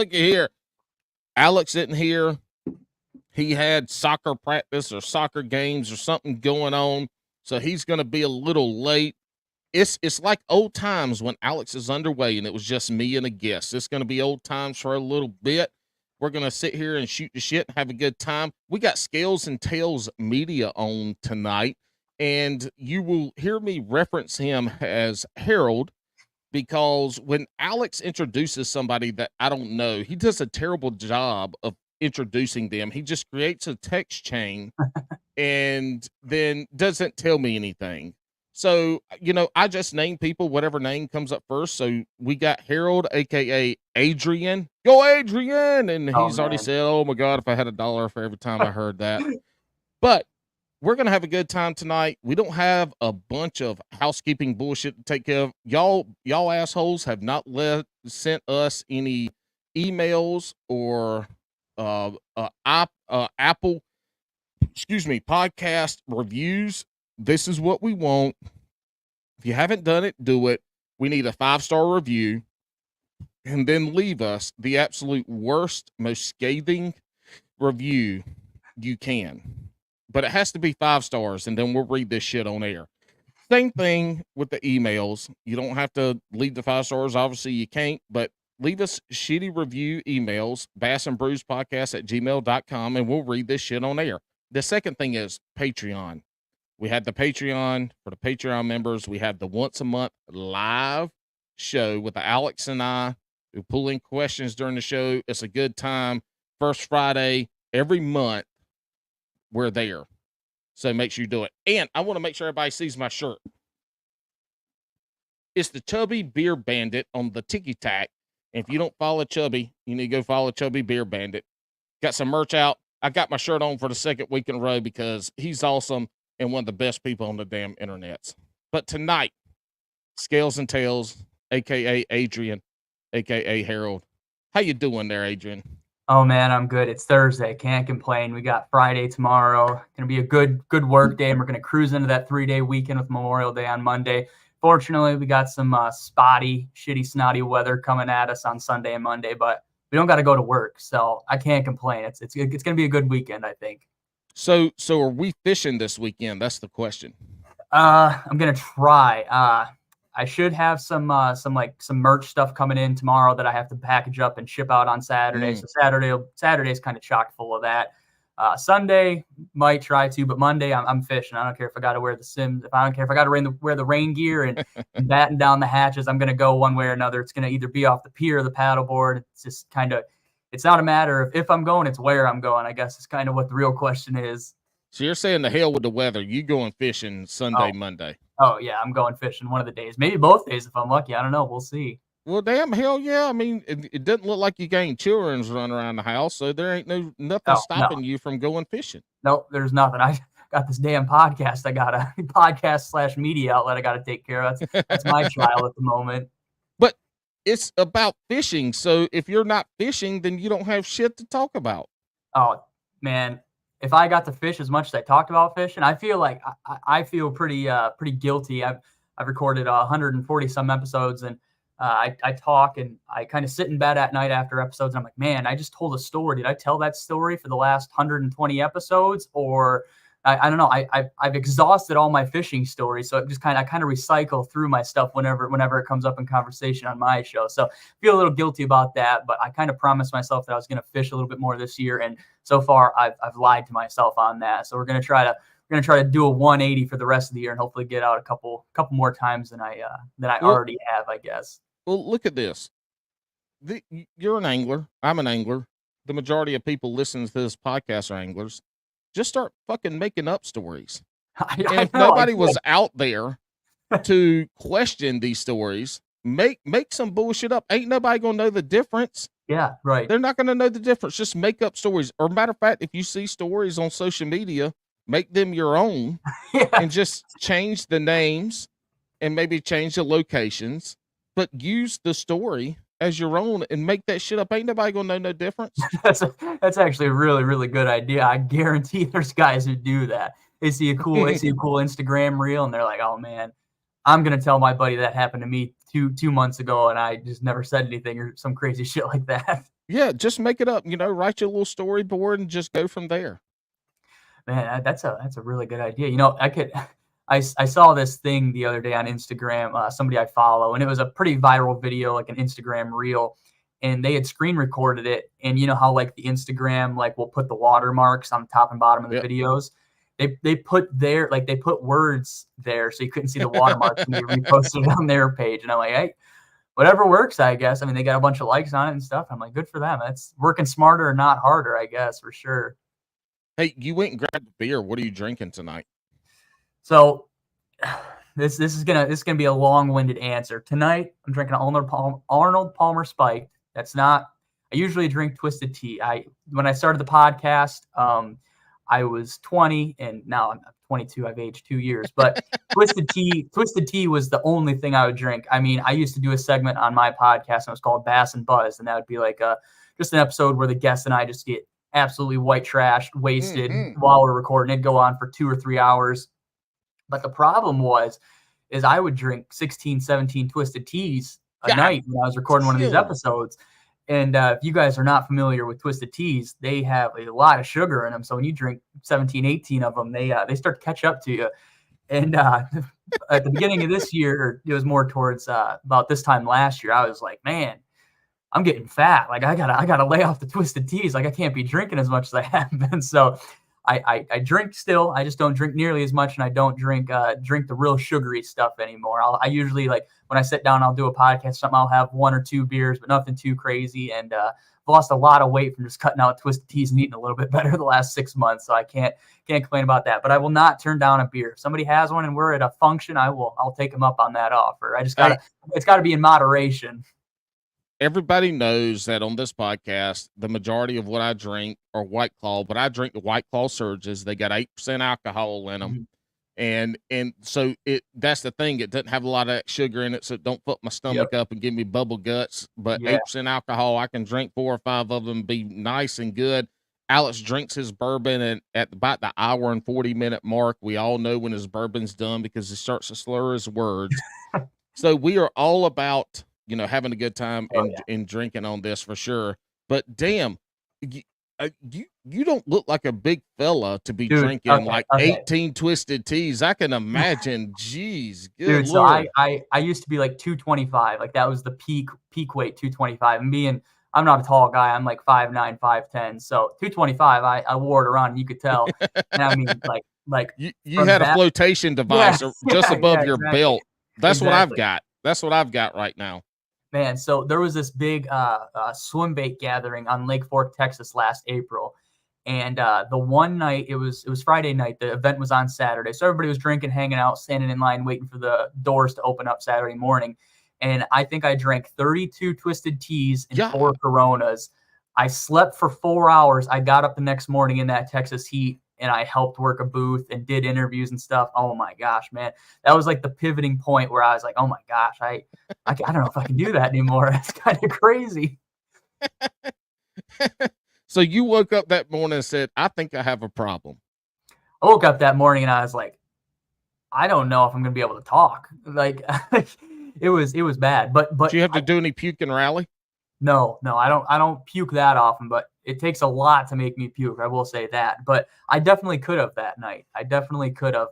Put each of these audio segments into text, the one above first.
look at here. Alex isn't here. He had soccer practice or soccer games or something going on, so he's going to be a little late. It's like old times when Alex is underway and it was just me and a guest. It's going to be old times for a little bit. We're going to sit here and shoot the shit and have a good time. We got Scales and Tails Media on tonight, and you will hear me reference him as Harold because when Alex introduces somebody that I don't know, he does a terrible job of introducing them. He just creates a text chain and then doesn't tell me anything. So, I just name people, whatever name comes up first. So we got Harold, aka Adrian. Go Adrian! And he's already said, oh my God, if I had $1 for every time I heard that. But we're going to have a good time tonight. We don't have a bunch of housekeeping bullshit to take care of. Y'all assholes have not sent us any emails or Apple, podcast reviews. This is what we want. If you haven't done it, do it. We need a 5-star review and then leave us the absolute worst, most scathing review you can. But it has to be 5 stars, and then we'll read this shit on air. Same thing with the emails. You don't have to leave the 5 stars. Obviously, you can't, but leave us shitty review emails, bassandbrewspodcast@gmail.com, and we'll read this shit on air. The second thing is Patreon. We had the Patreon for the Patreon members. We have the once a month live show with Alex and I who pull in questions during the show. It's a good time. First Friday every month. We're there. So make sure you do it. And I want to make sure everybody sees my shirt. It's the Chubby Beer Bandit on the Tiki Tack. And if you don't follow Chubby, you need to go follow Chubby Beer Bandit. Got some merch out. I got my shirt on for the second week in a row because he's awesome and one of the best people on the damn internets. But tonight, Scales and Tails, a.k.a. Adrian, a.k.a. Harold. How you doing there, Adrian? Oh, man, I'm good. It's Thursday. Can't complain. We got Friday tomorrow. Going to be a good work day, and we're going to cruise into that 3-day weekend with Memorial Day on Monday. Fortunately, we got some spotty, shitty, snotty weather coming at us on Sunday and Monday, but we don't got to go to work, so I can't complain. It's going to be a good weekend, I think. So are we fishing this weekend? That's the question. I'm going to try. I should have some merch stuff coming in tomorrow that I have to package up and ship out on Saturday. So Saturday's kind of chock full of that. Sunday might try to, but Monday I'm fishing. I don't care if I got to wear the Sims. If I don't care if I got to wear the rain gear and batten down the hatches. I'm going to go one way or another. It's going to either be off the pier or the paddleboard. It's just it's not a matter of if I'm going, it's where I'm going. I guess it's kind of what the real question is. So you're saying the hell with the weather. You going fishing Sunday, Monday? Oh, yeah, I'm going fishing one of the days. Maybe both days if I'm lucky. I don't know. We'll see. Well, damn, hell yeah. I mean, it doesn't look like you got any children's running around the house, so there ain't nothing stopping you from going fishing. Nope, there's nothing. I got this damn podcast. I got a podcast/media outlet I got to take care of. That's my trial at the moment. But it's about fishing, so if you're not fishing, then you don't have shit to talk about. Oh, man. If I got to fish as much as I talked about fishing, I feel like I feel pretty guilty. I've recorded 140 some episodes, and I talk and I kind of sit in bed at night after episodes. And I'm like, man, I just told a story. Did I tell that story for the last 120 episodes? Or I don't know. I've exhausted all my fishing stories, so I kind of recycle through my stuff whenever it comes up in conversation on my show. So I feel a little guilty about that, but I kind of promised myself that I was going to fish a little bit more this year, and so far I've lied to myself on that. So we're going to try to do a 180 for the rest of the year and hopefully get out a couple more times than I already have, I guess. Well, look at this. You're an angler. I'm an angler. The majority of people listening to this podcast are anglers. Just start fucking making up stories. And if nobody was out there to question these stories, make some bullshit up. Ain't nobody gonna know the difference. Yeah, right. They're not gonna know the difference. Just make up stories. Or matter of fact, if you see stories on social media, make them your own and just change the names and maybe change the locations, but use the story as your own and make that shit up. Ain't nobody gonna know no difference. That's actually a really, really good idea. I guarantee there's guys who do that. They see a cool Instagram reel and they're like, oh man, I'm gonna tell my buddy that happened to me two months ago and I just never said anything or some crazy shit like that. Yeah, just make it up. Write your little storyboard and just go from there. Man, that's a really good idea. I saw this thing the other day on Instagram, somebody I follow, and it was a pretty viral video, like an Instagram reel, and they had screen recorded it. And you know how like the Instagram like will put the watermarks on the top and bottom of the videos. They put they put words there so you couldn't see the watermarks when they reposted it on their page. And I'm like, hey, whatever works, I guess. I mean, they got a bunch of likes on it and stuff. I'm like, good for them. That's working smarter and not harder, I guess, for sure. Hey, you went and grabbed a beer. What are you drinking tonight? So this is gonna be a long-winded answer. Tonight, I'm drinking Arnold Palmer Spiked. That's not. I usually drink Twisted Tea. When I started the podcast, I was 20, and now I'm 22. I've aged 2 years. But Twisted Tea was the only thing I would drink. I mean, I used to do a segment on my podcast, and it was called Bass and Buzz, and that would be like just an episode where the guest and I just get absolutely white trashed, wasted while we're recording. It'd go on for 2 or 3 hours. But the problem is I would drink 16, 17 Twisted Teas a night when I was recording one of these episodes. And if you guys are not familiar with Twisted Teas, they have a lot of sugar in them. So when you drink 17, 18 of them, they start to catch up to you. And at the beginning of this year, or it was more towards about this time last year, I was like, man, I'm getting fat. Like I gotta lay off the Twisted Teas. Like I can't be drinking as much as I have been. So I drink still. I just don't drink nearly as much, and I don't drink the real sugary stuff anymore. I usually, like when I sit down, I'll do a podcast, something, I'll have 1 or 2 beers, but nothing too crazy. And I've lost a lot of weight from just cutting out Twisted Teas and eating a little bit better the last 6 months. So I can't complain about that. But I will not turn down a beer. If somebody has one and we're at a function, I'll take them up on that offer. It's gotta be in moderation. Everybody knows that on this podcast, the majority of what I drink are White Claw, but I drink the White Claw Surges. They got 8% alcohol in them. And so that's the thing. It doesn't have a lot of sugar in it, so it don't fuck my stomach up and give me bubble guts. But 8% alcohol, I can drink 4 or 5 of them, be nice and good. Alex drinks his bourbon, and at about the hour and 40-minute mark, we all know when his bourbon's done because he starts to slur his words. So we are all about having a good time and drinking on this for sure. But damn, you don't look like a big fella to be drinking 18 Twisted Teas. I can imagine. Jeez, good Lord. So I used to be like 225. Like that was the peak weight, 225. And I'm not a tall guy. I'm like 5'9", 5'10". So 225, I wore it around, and you could tell. And I mean, like you had a flotation device just above your belt. That's what I've got. That's what I've got right now. Man, so there was this big swim bait gathering on Lake Fork, Texas last April. And the one night, it was Friday night. The event was on Saturday. So everybody was drinking, hanging out, standing in line, waiting for the doors to open up Saturday morning. And I think I drank 32 Twisted Teas and 4 Coronas. I slept for 4 hours. I got up the next morning in that Texas heat, and I helped work a booth and did interviews and stuff. Oh my gosh, man. That was like the pivoting point where I was like, oh my gosh, I don't know if I can do that anymore. It's kind of crazy. So you woke up that morning and said, I think I have a problem. I woke up that morning and I was like, I don't know if I'm going to be able to talk. Like it was bad, but did you have to do any puke and rally? No, I don't puke that often, but it takes a lot to make me puke. I will say that, but I definitely could have that night. I definitely could have.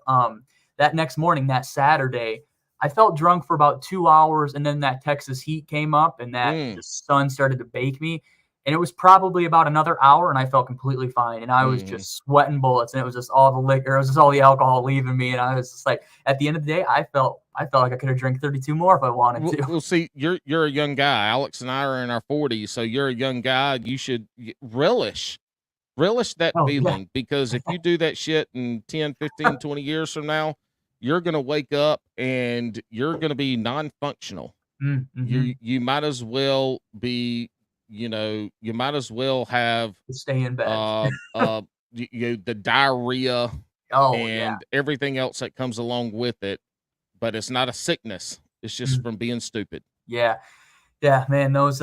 That next morning, that Saturday, I felt drunk for about 2 hours, and then that Texas heat came up, and that the sun started to bake me. And it was probably about another hour, and I felt completely fine. And I was just sweating bullets, and it was just all the liquor, it was just all the alcohol leaving me. And I was just like, at the end of the day, I felt like I could have drank 32 more if I wanted to. Well, see, you're a young guy. Alex and I are in our 40s, so you're a young guy. You should relish that feeling, because if you do that shit in 10, 15, 20 years from now, you're going to wake up and you're going to be non-functional. You might as well be, you might as well have stay in bed. The diarrhea and everything else that comes along with it. But it's not a sickness. It's just from being stupid. Yeah, man. Those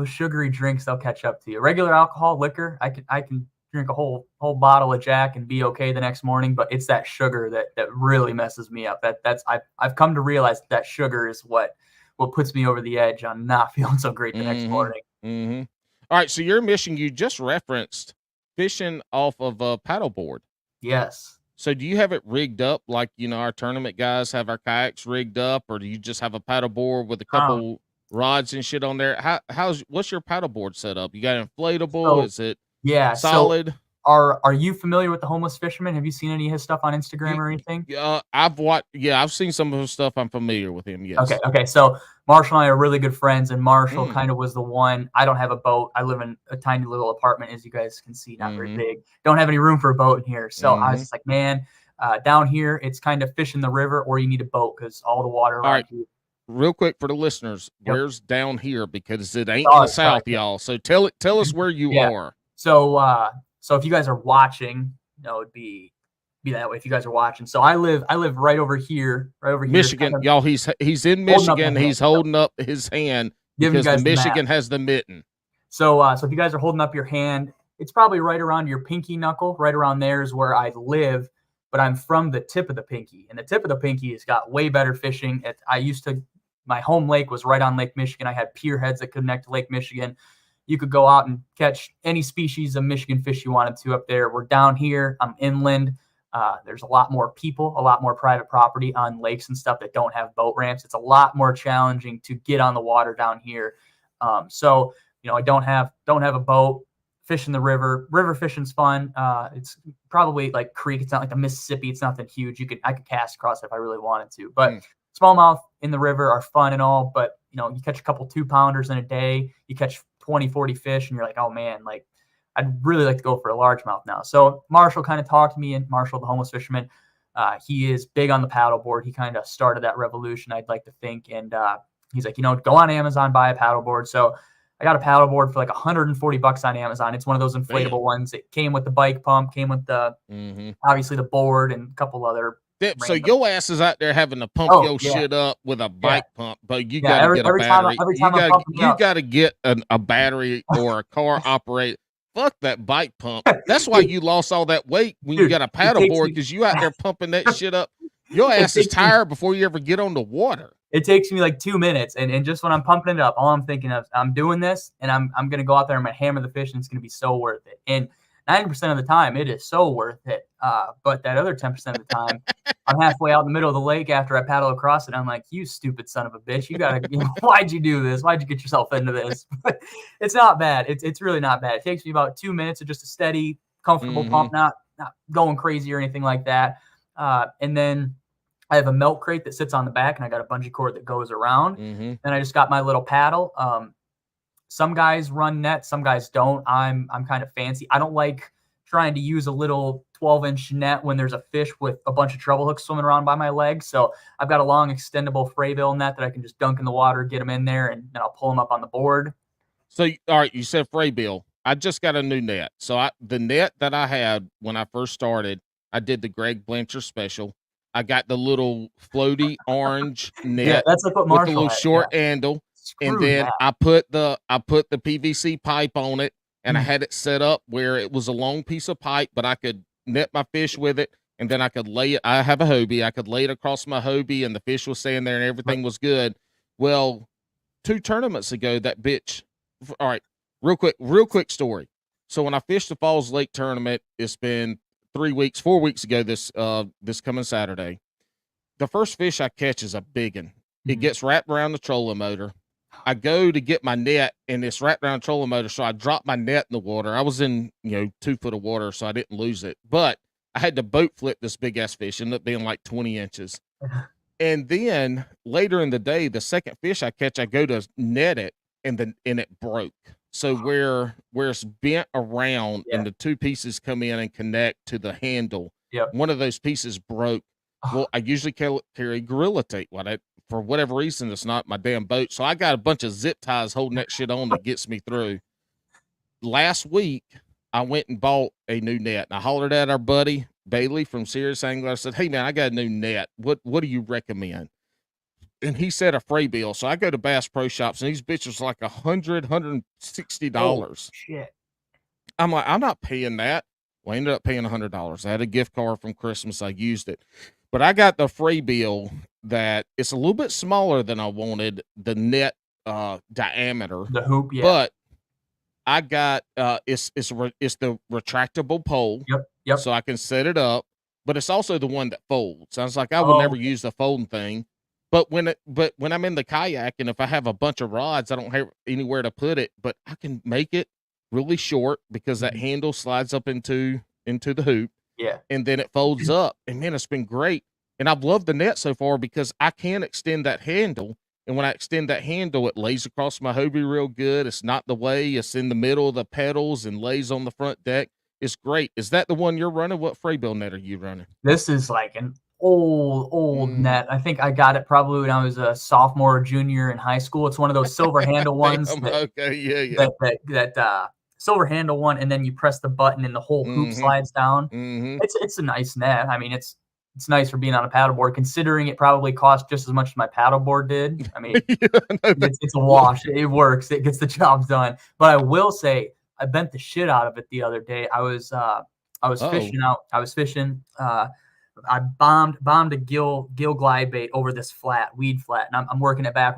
sugary drinks, they'll catch up to you. Regular alcohol, liquor, I can drink a whole bottle of Jack and be okay the next morning. But it's that sugar that really messes me up. I've come to realize that sugar is what puts me over the edge on not feeling so great the next morning. All right, so you're in Michigan. You just referenced fishing off of a paddleboard. Yes. So do you have it rigged up like, our tournament guys have our kayaks rigged up, or do you just have a paddleboard with a couple rods and shit on there? What's your paddleboard set up? You got inflatable? So Is it yeah. solid? So are you familiar with the homeless fisherman? Have you seen any of his stuff on Instagram or anything? I've seen some of his stuff. I'm familiar with him. Yes. Okay. So Marshall and I are really good friends, and Marshall Mm. kind of was the one. I don't have a boat. I live in a tiny little apartment, as you guys can see, not very Mhm. big. Don't have any room for a boat in here. So I was Mhm. just like, man, down here it's kind of fish in the river, or you need a boat because all the water All around right. here. Real quick for the listeners, Yep. where's down here? Because it ain't in the Sorry. South, y'all. So tell us where you Yeah. are. So if you guys are watching, it'd be that way if you guys are watching. So I live right over here, Michigan, kind of y'all. He's in holding up my Michigan. hand. He's holding up his hand Giving you because the guys the map. Michigan has the mitten. So if you guys are holding up your hand, it's probably right around your pinky knuckle. Right around there is where I live, but I'm from the tip of the pinky, and the tip of the pinky has got way better fishing. My home lake was right on Lake Michigan. I had pier heads that connect to Lake Michigan. You could go out and catch any species of Michigan fish you wanted to up there. We're down here. I'm inland. There's a lot more people, a lot more private property on lakes and stuff that don't have boat ramps. It's a lot more challenging to get on the water down here. So I don't have a boat. Fish in the river. River fishing's fun. It's probably like creek. It's not like the Mississippi. It's nothing huge. I could cast across it if I really wanted to. But smallmouth in the river are fun and all. But you catch a couple 2-pounders in a day. You catch 20, 40 fish, and you're like, oh man, like I'd really like to go for a largemouth now. So Marshall kind of talked to me, and Marshall, the homeless fisherman, he is big on the paddleboard. He kind of started that revolution, I'd like to think. And he's like, go on Amazon, buy a paddleboard. So I got a paddleboard for like $140 on Amazon. It's one of those inflatable ones. It came with the bike pump, came with the obviously the board and a couple other. So your ass is out there having to pump your shit up with a bike pump, but you got to get a battery. You got to get a battery or a car operated. Fuck that bike pump. That's why you lost all that weight when you got a paddleboard, because you out there pumping that shit up. Your ass is tired before you ever get on the water. It takes me like 2 minutes, and just when I'm pumping it up, all I'm thinking of, I'm doing this, and I'm gonna go out there and I'm gonna hammer the fish, and it's gonna be so worth it. And 90% of the time, it is so worth it. But that other 10% of the time, I'm halfway out in the middle of the lake after I paddle across it. I'm like, you stupid son of a bitch! Why'd you do this? Why'd you get yourself into this? But it's not bad. It's really not bad. It takes me about 2 minutes of just a steady, comfortable pump, not going crazy or anything like that. And then I have a milk crate that sits on the back, and I got a bungee cord that goes around. And I just got my little paddle. Some guys run net, some guys don't. I'm kind of fancy. I don't like trying to use a little 12-inch net when there's a fish with a bunch of treble hooks swimming around by my legs. So I've got a long extendable fraybill net that I can just dunk in the water, get them in there, and then I'll pull them up on the board. So, all right, you said fraybill. I just got a new net. So the net that I had when I first started, I did the Greg Blanchard special. I got the little floaty orange net that's like what with Marshall the little had, short handle. And then I put the PVC pipe on it, and I had it set up where it was a long piece of pipe, but I could net my fish with it, and then I could lay it. I have a Hobie. I could lay it across my Hobie, and the fish was staying there, and everything was good. Well, 2 tournaments ago, that bitch. All right, real quick story. So when I fished the Falls Lake tournament, it's been 4 weeks ago. This coming Saturday, the first fish I catch is a big one. It gets wrapped around the trolling motor. I go to get my net, and it's wrapped around the trolling motor, so I dropped my net in the water. I was in 2 foot of water, so I didn't lose it. But I had to boat flip this big ass fish, ended up being like 20 inches. And then later in the day, the second fish I catch, I go to net it, and it broke. So where it's bent around and the 2 pieces come in and connect to the handle, one of those pieces broke. Well, I usually carry Gorilla Tape. For whatever reason, it's not my damn boat. So I got a bunch of zip ties holding that shit on that gets me through. Last week, I went and bought a new net. And I hollered at our buddy, Bailey from Serious Angler. I said, hey, man, I got a new net. What do you recommend? And he said a fraybill. So I go to Bass Pro Shops, and these bitches are like $160. Oh, shit. I'm like, I'm not paying that. Well, I ended up paying $100. I had a gift card from Christmas. I used it. But I got the fraybill that it's a little bit smaller than I wanted, the net diameter. The hoop, But I got it's the retractable pole, Yep. so I can set it up, but it's also the one that folds. I was like, I would Oh, never use the folding thing, but when I'm in the kayak and if I have a bunch of rods, I don't have anywhere to put it, but I can make it really short because that mhm. handle slides up into the hoop, Yeah. and then it folds up. And man, it's been great. And I've loved the net so far because I can extend that handle. And when I extend that handle, it lays across my Hobie real good. It's not the way, it's in the middle of the pedals and lays on the front deck. It's great. Is that the one you're running? What Fraybill net are you running? This is like an old net. I think I got it probably when I was a sophomore or junior in high school. It's one of those silver handle ones Damn, that okay, yeah. silver handle one, and then you press the button and the whole hoop Mm-hmm. slides down. Mm-hmm. It's a nice net. I mean, it's nice for being on a paddleboard, considering it probably cost just as much as my paddleboard did. I mean, it's a wash. It works. It gets the job done. But I will say, I bent the shit out of it the other day. I was fishing out. I was fishing. I bombed a gill glide bait over this weed flat, and I'm working it back,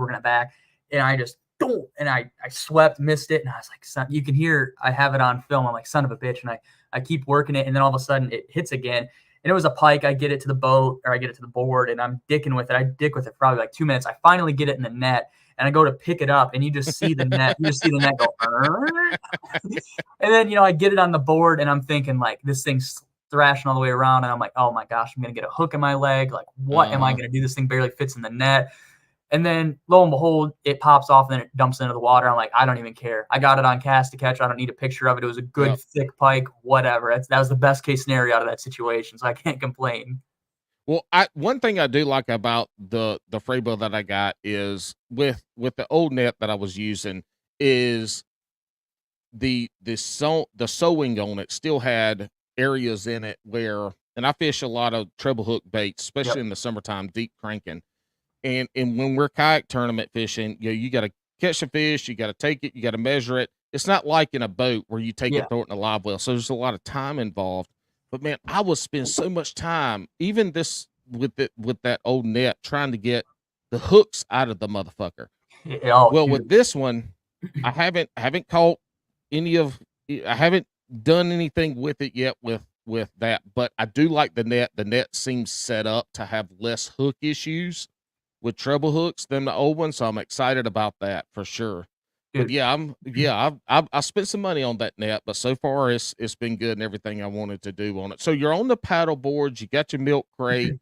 and I just don't, and I swept, missed it, and I was like, son, you can hear I have it on film. I'm like, son of a bitch, and I keep working it, and then all of a sudden it hits again. And it was a pike. I get it to the boat, or I get it to the board, and I'm dicking with it. I dick with it for probably like 2 minutes. I finally get it in the net, and I go to pick it up, and you just see the net. You just see the net go, and then I get it on the board, and I'm thinking like this thing's thrashing all the way around, and I'm like, oh my gosh, I'm gonna get a hook in my leg. Like, what am I gonna do? This thing barely fits in the net. And then lo and behold, it pops off and then it dumps into the water. I'm like, I don't even care. I got it on cast to catch. I don't need a picture of it. It was a good thick pike, whatever. That was the best case scenario out of that situation. So I can't complain. Well, one thing I do like about the Fraybill that I got is with the old net that I was using is the sewing on it still had areas in it where, and I fish a lot of treble hook baits, especially in the summertime, deep cranking. And when we're kayak tournament fishing, you got to catch a fish, you got to take it, you got to measure it. It's not like in a boat where you take it, throw it in a live well. So there's a lot of time involved. But man, I would spend so much time, even with that old net, trying to get the hooks out of the motherfucker. Well, with this one, I haven't caught I haven't done anything with it yet with that, but I do like the net. The net seems set up to have less hook issues with treble hooks than the old one, so I'm excited about that for sure. But I spent some money on that net, but so far it's been good and everything I wanted to do on it. So you're on the paddle boards, you got your milk crate.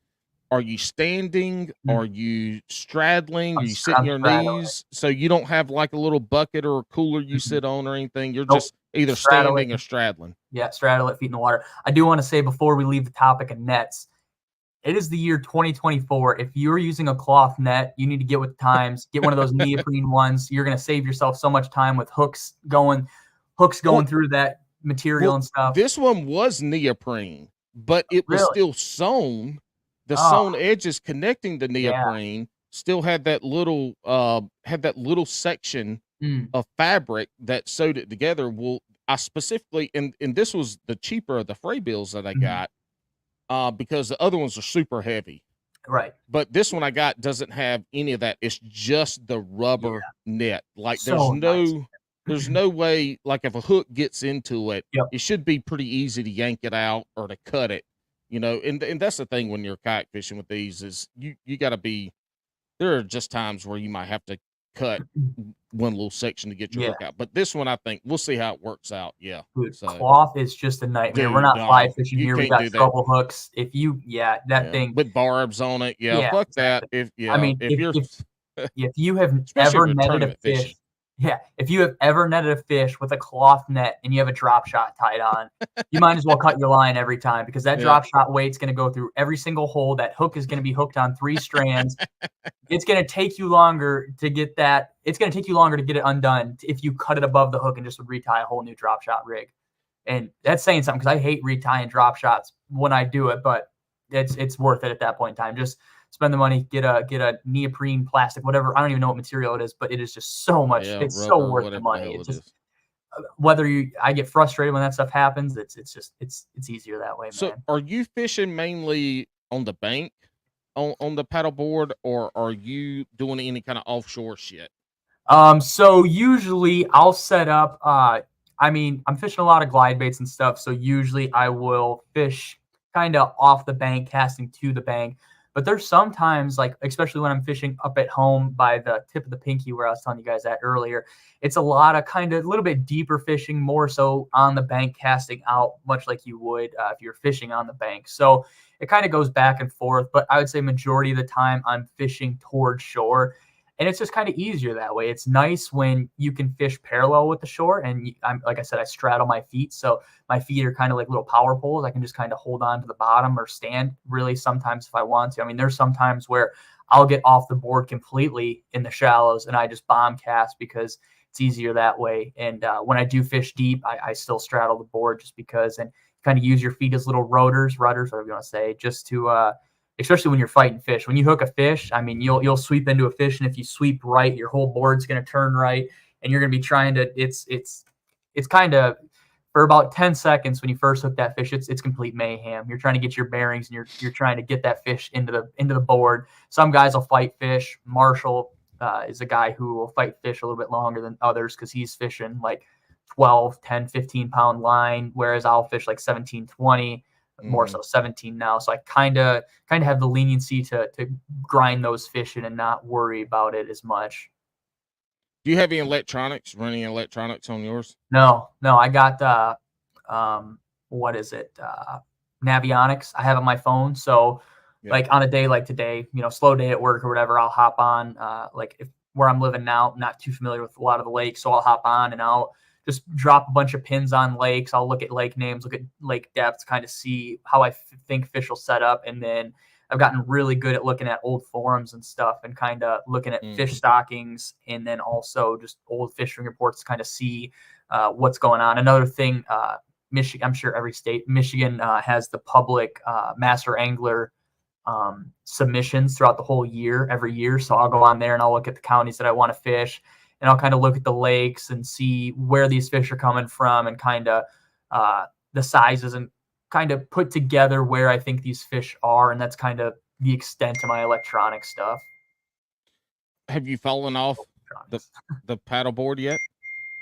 Are you standing? Are you straddling? Are you sitting your knees? So you don't have like a little bucket or a cooler you sit on or anything. You're just either standing or straddling. Yeah, straddle it, feet in the water. I do want to say before we leave the topic of nets, it is the year 2024. If you're using a cloth net, you need to get with the times. Get one of those neoprene ones. You're going to save yourself so much time with hooks going through that material and stuff. This one was neoprene, but it was still sewn. The sewn edges connecting the neoprene still had that little section of fabric that sewed it together. Well, I specifically, and this was the cheaper of the Fraybills that I got, because the other ones are super heavy. Right. But this one I got doesn't have any of that. It's just the rubber net. Like there's no way, like if a hook gets into it, it should be pretty easy to yank it out or to cut it. And that's the thing when you're kayak fishing with these is you got to be. There are just times where you might have to cut one little section to get your hook out. But this one, I think we'll see how it works out. Yeah, dude, cloth is just a nightmare. We're not fly fishing here. We got treble hooks. If you, thing with barbs on it. Yeah, fuck exactly. That. I mean, if you have ever netted a fish. Yeah, if you have ever netted a fish with a cloth net and you have a drop shot tied on, you might as well cut your line every time because that drop shot weight's going to go through every single hole. That hook is going to be hooked on 3 strands. It's going to take you longer to get that. It's going to take you longer to get it undone if you cut it above the hook and just retie a whole new drop shot rig. And that's saying something because I hate retying drop shots when I do it, but it's worth it at that point in time. Just spend the money, get a neoprene, plastic, whatever. I don't even know what material it is, but it is just so much. It's rubber, so worth the money. It's just I get frustrated when that stuff happens. It's easier that way. So, are you fishing mainly on the bank, on the paddle board, or are you doing any kind of offshore shit? So usually I'll set up. I mean, I'm fishing a lot of glide baits and stuff, so usually I will fish kind of off the bank, casting to the bank. But there's sometimes, like, especially when I'm fishing up at home by the tip of the pinky, where I was telling you guys that earlier, it's a lot of kind of a little bit deeper fishing, more so on the bank, casting out, much like you would if you're fishing on the bank. So it kind of goes back and forth. But I would say majority of the time I'm fishing towards shore. And it's just kind of easier that way. It's nice when you can fish parallel with the shore, and I'm, like I said, I straddle my feet, so my feet are kind of like little power poles. I can just kind of hold on to the bottom or stand really sometimes if I want to. I mean, there's sometimes where I'll get off the board completely in the shallows and I just bomb cast because it's easier that way. And when I do fish deep, I still straddle the board just because, and kind of use your feet as little rudders, whatever you want to say, just to especially when you're fighting fish. When you hook a fish, I mean, you'll sweep into a fish, and if you sweep right, your whole board's going to turn right, and you're going to be trying to. It's kind of, for about 10 seconds when you first hook that fish, it's complete mayhem. You're trying to get your bearings, and you're trying to get that fish into the board. Some guys will fight fish. Marshall is a guy who will fight fish a little bit longer than others because he's fishing like 12, 10, 15 pound line, whereas I'll fish like 17, 20. More so 17 now. So I kind of have the leniency to grind those fish in and not worry about it as much. Do you have any running electronics on yours? No, I got what is it? Navionics. I have on my phone. So like on a day like today, slow day at work or whatever, I'll hop on like if where I'm living now, I'm not too familiar with a lot of the lakes. So I'll hop on and I'll just drop a bunch of pins on lakes. I'll look at lake names, look at lake depths, kind of see how I think fish will set up. And then I've gotten really good at looking at old forums and stuff and kind of looking at fish stockings, and then also just old fishing reports to kind of see what's going on. Another thing, Michigan, I'm sure every state, Michigan has the public master angler submissions throughout the whole year, every year. So I'll go on there and I'll look at the counties that I want to fish. And I'll kind of look at the lakes and see where these fish are coming from and kind of the sizes, and kind of put together where I think these fish are. And that's kind of the extent of my electronic stuff. Have you fallen off the paddleboard yet?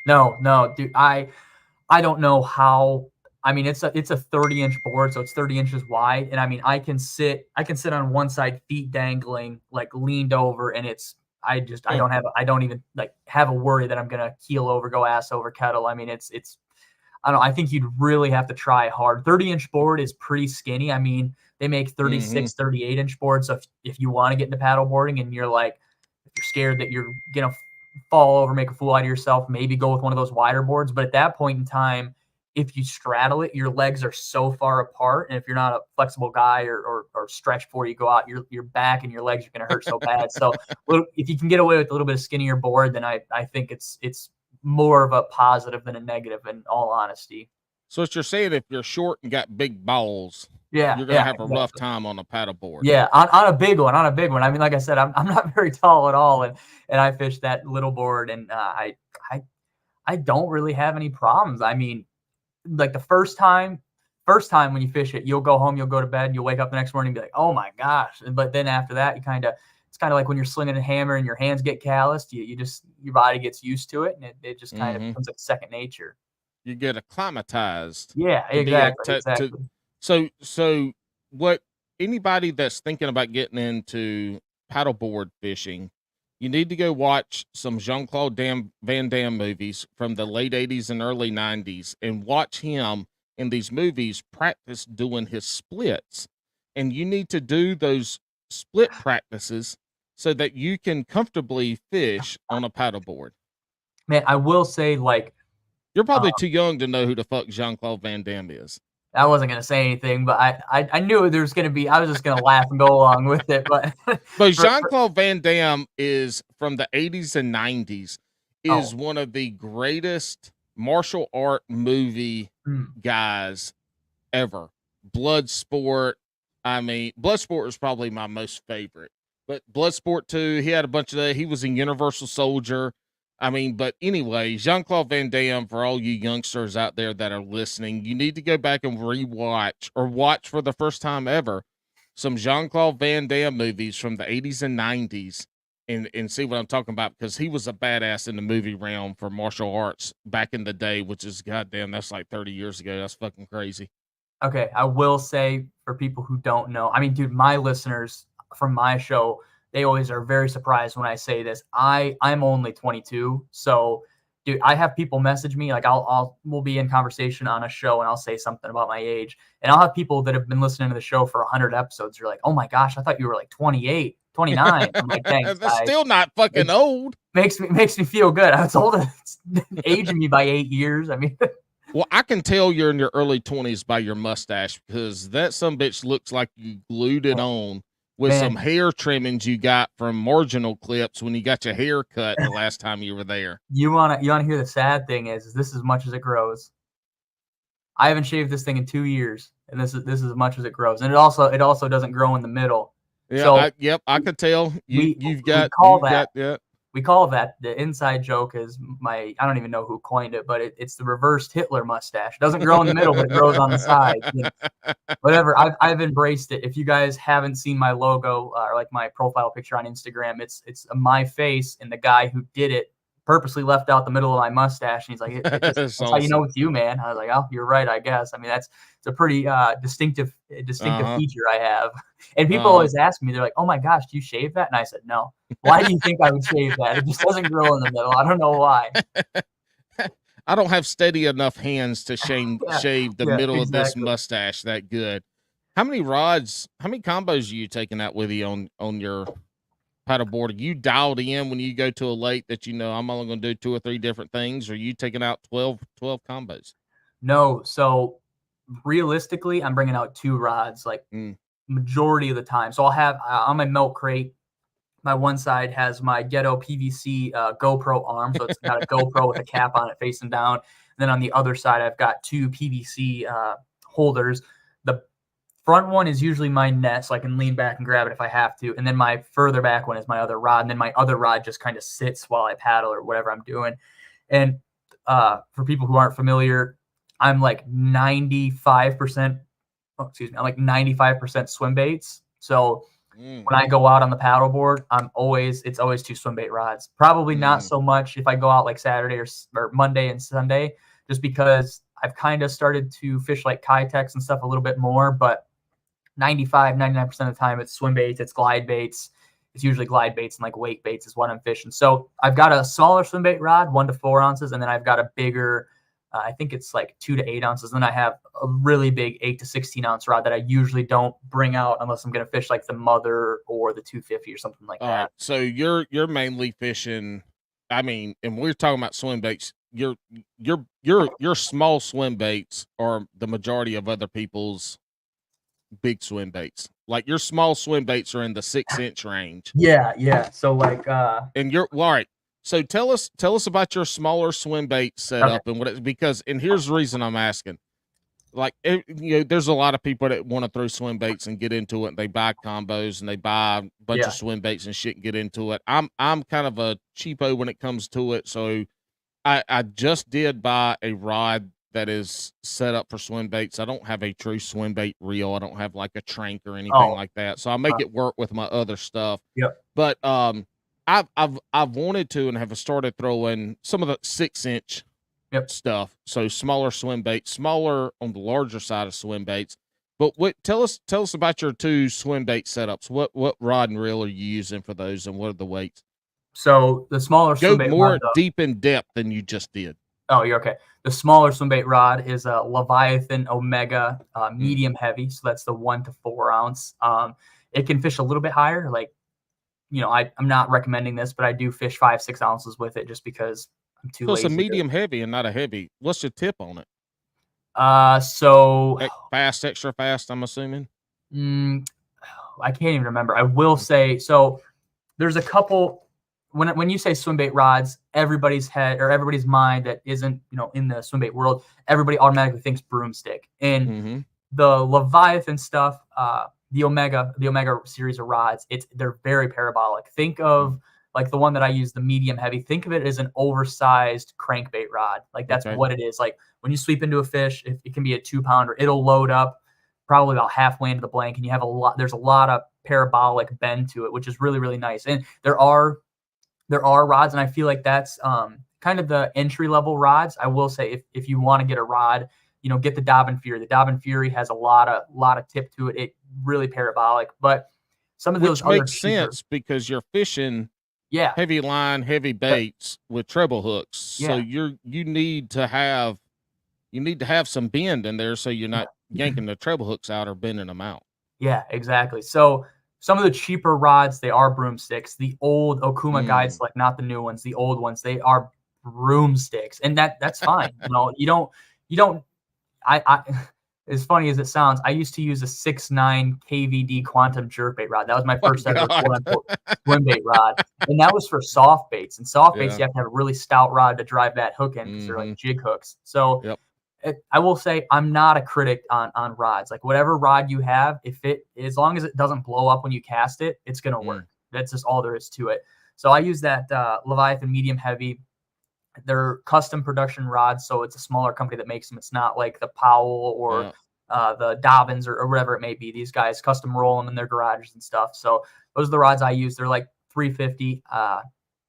No, dude. I don't know how. I mean, it's a 30-inch board, so it's 30 inches wide. And I mean, I can sit on one side, feet dangling, like leaned over, and I don't even like have a worry that I'm going to keel over, go ass over kettle. I mean, I don't know. I think you'd really have to try hard. 30-inch board is pretty skinny. I mean, they make 36, 38-inch boards. So if you want to get into paddle boarding and you're like, if you're scared that you're going to fall over, make a fool out of yourself, maybe go with one of those wider boards. But at that point in time, if you straddle it, your legs are so far apart. And if you're not a flexible guy or stretch before you go out, your back and your legs are going to hurt so bad. So if you can get away with a little bit of skinnier board, then I think it's more of a positive than a negative, in all honesty. So what you're saying, if you're short and got big balls, you're going to have a rough time on a paddle board. Yeah, on a big one. I mean, like I said, I'm not very tall at all, and I fish that little board, and I don't really have any problems. I mean, like the first time when you fish it, you'll go home, you'll go to bed, you'll wake up the next morning and be like, oh my gosh. But then after that, it's kind of like when you're slinging a hammer and your hands get calloused, your body gets used to it, and it just kind of becomes like second nature. You get acclimatized. Yeah, exactly. So what anybody that's thinking about getting into paddleboard fishing, you need to go watch some Jean-Claude Van Damme movies from the late 80s and early 90s and watch him in these movies practice doing his splits. And you need to do those split practices so that you can comfortably fish on a paddleboard. Man, I will say, like, you're probably too young to know who the fuck Jean-Claude Van Damme is. I wasn't going to say anything, but I knew there was going to be, I was just going to laugh and go along with it. But Jean-Claude Van Damme is from the 80s and 90s, is one of the greatest martial art movie guys ever. Bloodsport. I mean, Bloodsport was probably my most favorite. But Bloodsport 2, he had a bunch of that. He was a Universal Soldier. I mean, but anyway, Jean-Claude Van Damme, for all you youngsters out there that are listening, you need to go back and rewatch or watch for the first time ever some Jean-Claude Van Damme movies from the 80s and 90s and see what I'm talking about, because he was a badass in the movie realm for martial arts back in the day, which is goddamn, that's like 30 years ago. That's fucking crazy. Okay, I will say for people who don't know, I mean, dude, my listeners from my show, they always are very surprised when I say this. I'm only 22, so dude, I have people message me like we'll be in conversation on a show and I'll say something about my age, and I'll have people that have been listening to the show for 100 episodes. You're like, oh my gosh, I thought you were like 28, 29. I'm like, thanks, That's guys. still not fucking old. Makes me feel good. I was told it's aging me by 8 years. I mean. Well, I can tell you're in your early 20s by your mustache, because that sumbitch looks like you glued it on with some hair trimmings you got from marginal clips when you got your hair cut the last time you were there. You wanna hear the sad thing is this is as much as it grows. I haven't shaved this thing in 2 years, and this is as much as it grows, and it also doesn't grow in the middle. Yeah, so I could tell We call that, the inside joke is I don't even know who coined it, but it's the reversed Hitler mustache. It doesn't grow in the middle, but it grows on the sides. Whatever. I've embraced it. If you guys haven't seen my logo or like my profile picture on Instagram, it's my face, and the guy who did it purposely left out the middle of my mustache. And he's like, that's awesome. How you know it's you, man. I was like, oh, you're right, I guess. I mean, it's a pretty distinctive feature I have. And people always ask me, they're like, oh my gosh, do you shave that? And I said, no. Why do you think I would shave that? It just doesn't grow in the middle. I don't know why. I don't have steady enough hands to shave the middle of this mustache that good. How many combos are you taking out with you on your paddleboard? Are you dialed in when you go to a lake that I'm only going to do 2 or 3 different things, or are you taking out 12 combos? No. So realistically, I'm bringing out 2 rods, like majority of the time. So I'll have on my milk crate, my one side has my Ghetto PVC GoPro arm. So it's got a GoPro with a cap on it facing down. And then on the other side, I've got 2 PVC holders. The front one is usually my net, so I can lean back and grab it if I have to. And then my further back one is my other rod. And then my other rod just kind of sits while I paddle or whatever I'm doing. And for people who aren't familiar, I'm like 95%, I'm like 95% swim baits. So when I go out on the paddleboard, it's always 2 swim bait rods. Probably not so much if I go out like Saturday or Monday and Sunday, just because I've kind of started to fish like Kitex and stuff a little bit more, but 99% of the time it's swim baits, it's glide baits. It's usually glide baits and like wake baits is what I'm fishing. So I've got a smaller swim bait rod, 1 to 4 ounces, and then I've got a bigger, I think it's like 2 to 8 ounces. Then I have a really big 8 to 16 ounce rod that I usually don't bring out unless I'm going to fish like the Mother or the 250 or something like that. So you're mainly fishing. I mean, and we're talking about swim baits. Your small swim baits are the majority of other people's big swim baits. Like your small swim baits are in the 6-inch range. Yeah. So like, and all right. So tell us about your smaller swim bait setup and and here's the reason I'm asking. Like, there's a lot of people that want to throw swim baits and get into it, and they buy combos and they buy a bunch of swim baits and shit and get into it. I'm kind of a cheapo when it comes to it. So I just did buy a rod that is set up for swim baits. I don't have a true swim bait reel. I don't have like a trank or anything like that. So I make it work with my other stuff. Yep. But I've wanted to and have started throwing some of the 6-inch stuff. So smaller swim baits, smaller on the larger side of swim baits. But tell us about your 2 swim bait setups. What rod and reel are you using for those, and what are the weights? So the smaller swim bait more deep in depth than you just did. Oh, you're okay. The smaller swim bait rod is a Leviathan Omega medium heavy. So that's the 1 to 4 ounce. It can fish a little bit higher. Like, I'm not recommending this, but I do fish 5-6 ounces with it just because I'm too lazy. So it's a medium heavy and not a heavy. What's your tip on it? So fast, extra fast, I'm assuming. I can't even remember. I will say, so there's a couple. When you say swim bait rods, everybody's head or everybody's mind that isn't, in the swim bait world, everybody automatically thinks broomstick. And the Leviathan stuff, the Omega series of rods, they're very parabolic. Think of like the one that I use, the medium heavy. Think of it as an oversized crankbait rod. Like that's what it is. Like when you sweep into a fish, it can be a 2-pounder. It'll load up probably about halfway into the blank, and you have there's a lot of parabolic bend to it, which is really, really nice. And there are rods, and I feel like that's kind of the entry level rods. I will say if you want to get a rod, get the Dobbin Fury. The Dobbin Fury has a lot of tip to it. It really parabolic, but some of those which makes sense because you're fishing heavy line, heavy baits with treble hooks. So you need to have some bend in there so you're not yanking the treble hooks out or bending them out. Yeah, exactly. So some of the cheaper rods, they are broomsticks. The old Okuma guides, like not the new ones, the old ones, they are broomsticks, and that's fine. You don't. I as funny as it sounds, I used to use a 6.9 KVD quantum jerkbait rod. That was my first ever swim bait rod, and that was for soft baits. And soft baits, you have to have a really stout rod to drive that hook in because they're like jig hooks. So. I will say I'm not a critic on rods. Like whatever rod you have, as long as it doesn't blow up when you cast it, it's going to work. That's just all there is to it. So I use that Leviathan medium heavy. They're custom production rods, so it's a smaller company that makes them. It's not like the Powell or the Dobbins or whatever it may be. These guys custom roll them in their garages and stuff. So those are the rods I use. They're like $350,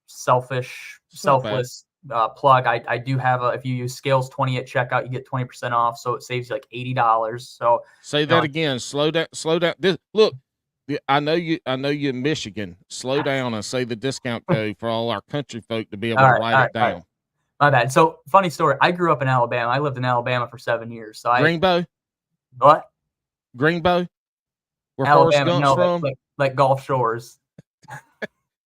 selfless. Plug. I do have if you use Scales 20 at checkout, you get 20% off, so it saves you like $80. So say that again. Slow down. Look, I know you in Michigan. Slow down and say the discount code for all our country folk to be able to write it down. Right. My bad. So funny story. I grew up in Alabama. I lived in Alabama for 7 years. So Greenbow. What? Greenbow. Where Alabama, Forrest Gump's from? Like Gulf Shores.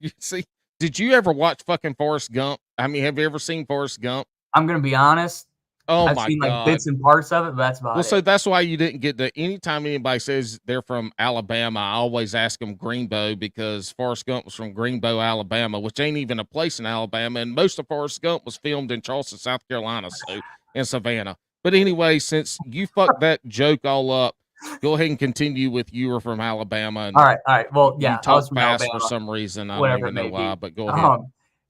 You see. Did you ever watch fucking Forrest Gump? I mean, have you ever seen Forrest Gump? I'm going to be honest. I've seen like bits and parts of it, but that's about it. So that's why you didn't get anytime anybody says they're from Alabama, I always ask them Greenbow because Forrest Gump was from Greenbow, Alabama, which ain't even a place in Alabama. And most of Forrest Gump was filmed in Charleston, South Carolina, so in Savannah. But anyway, since you fucked that joke all up, go ahead and continue with you were from Alabama. And all right. Well, yeah. You talk fast Alabama, for some reason. I don't even know why, but go ahead.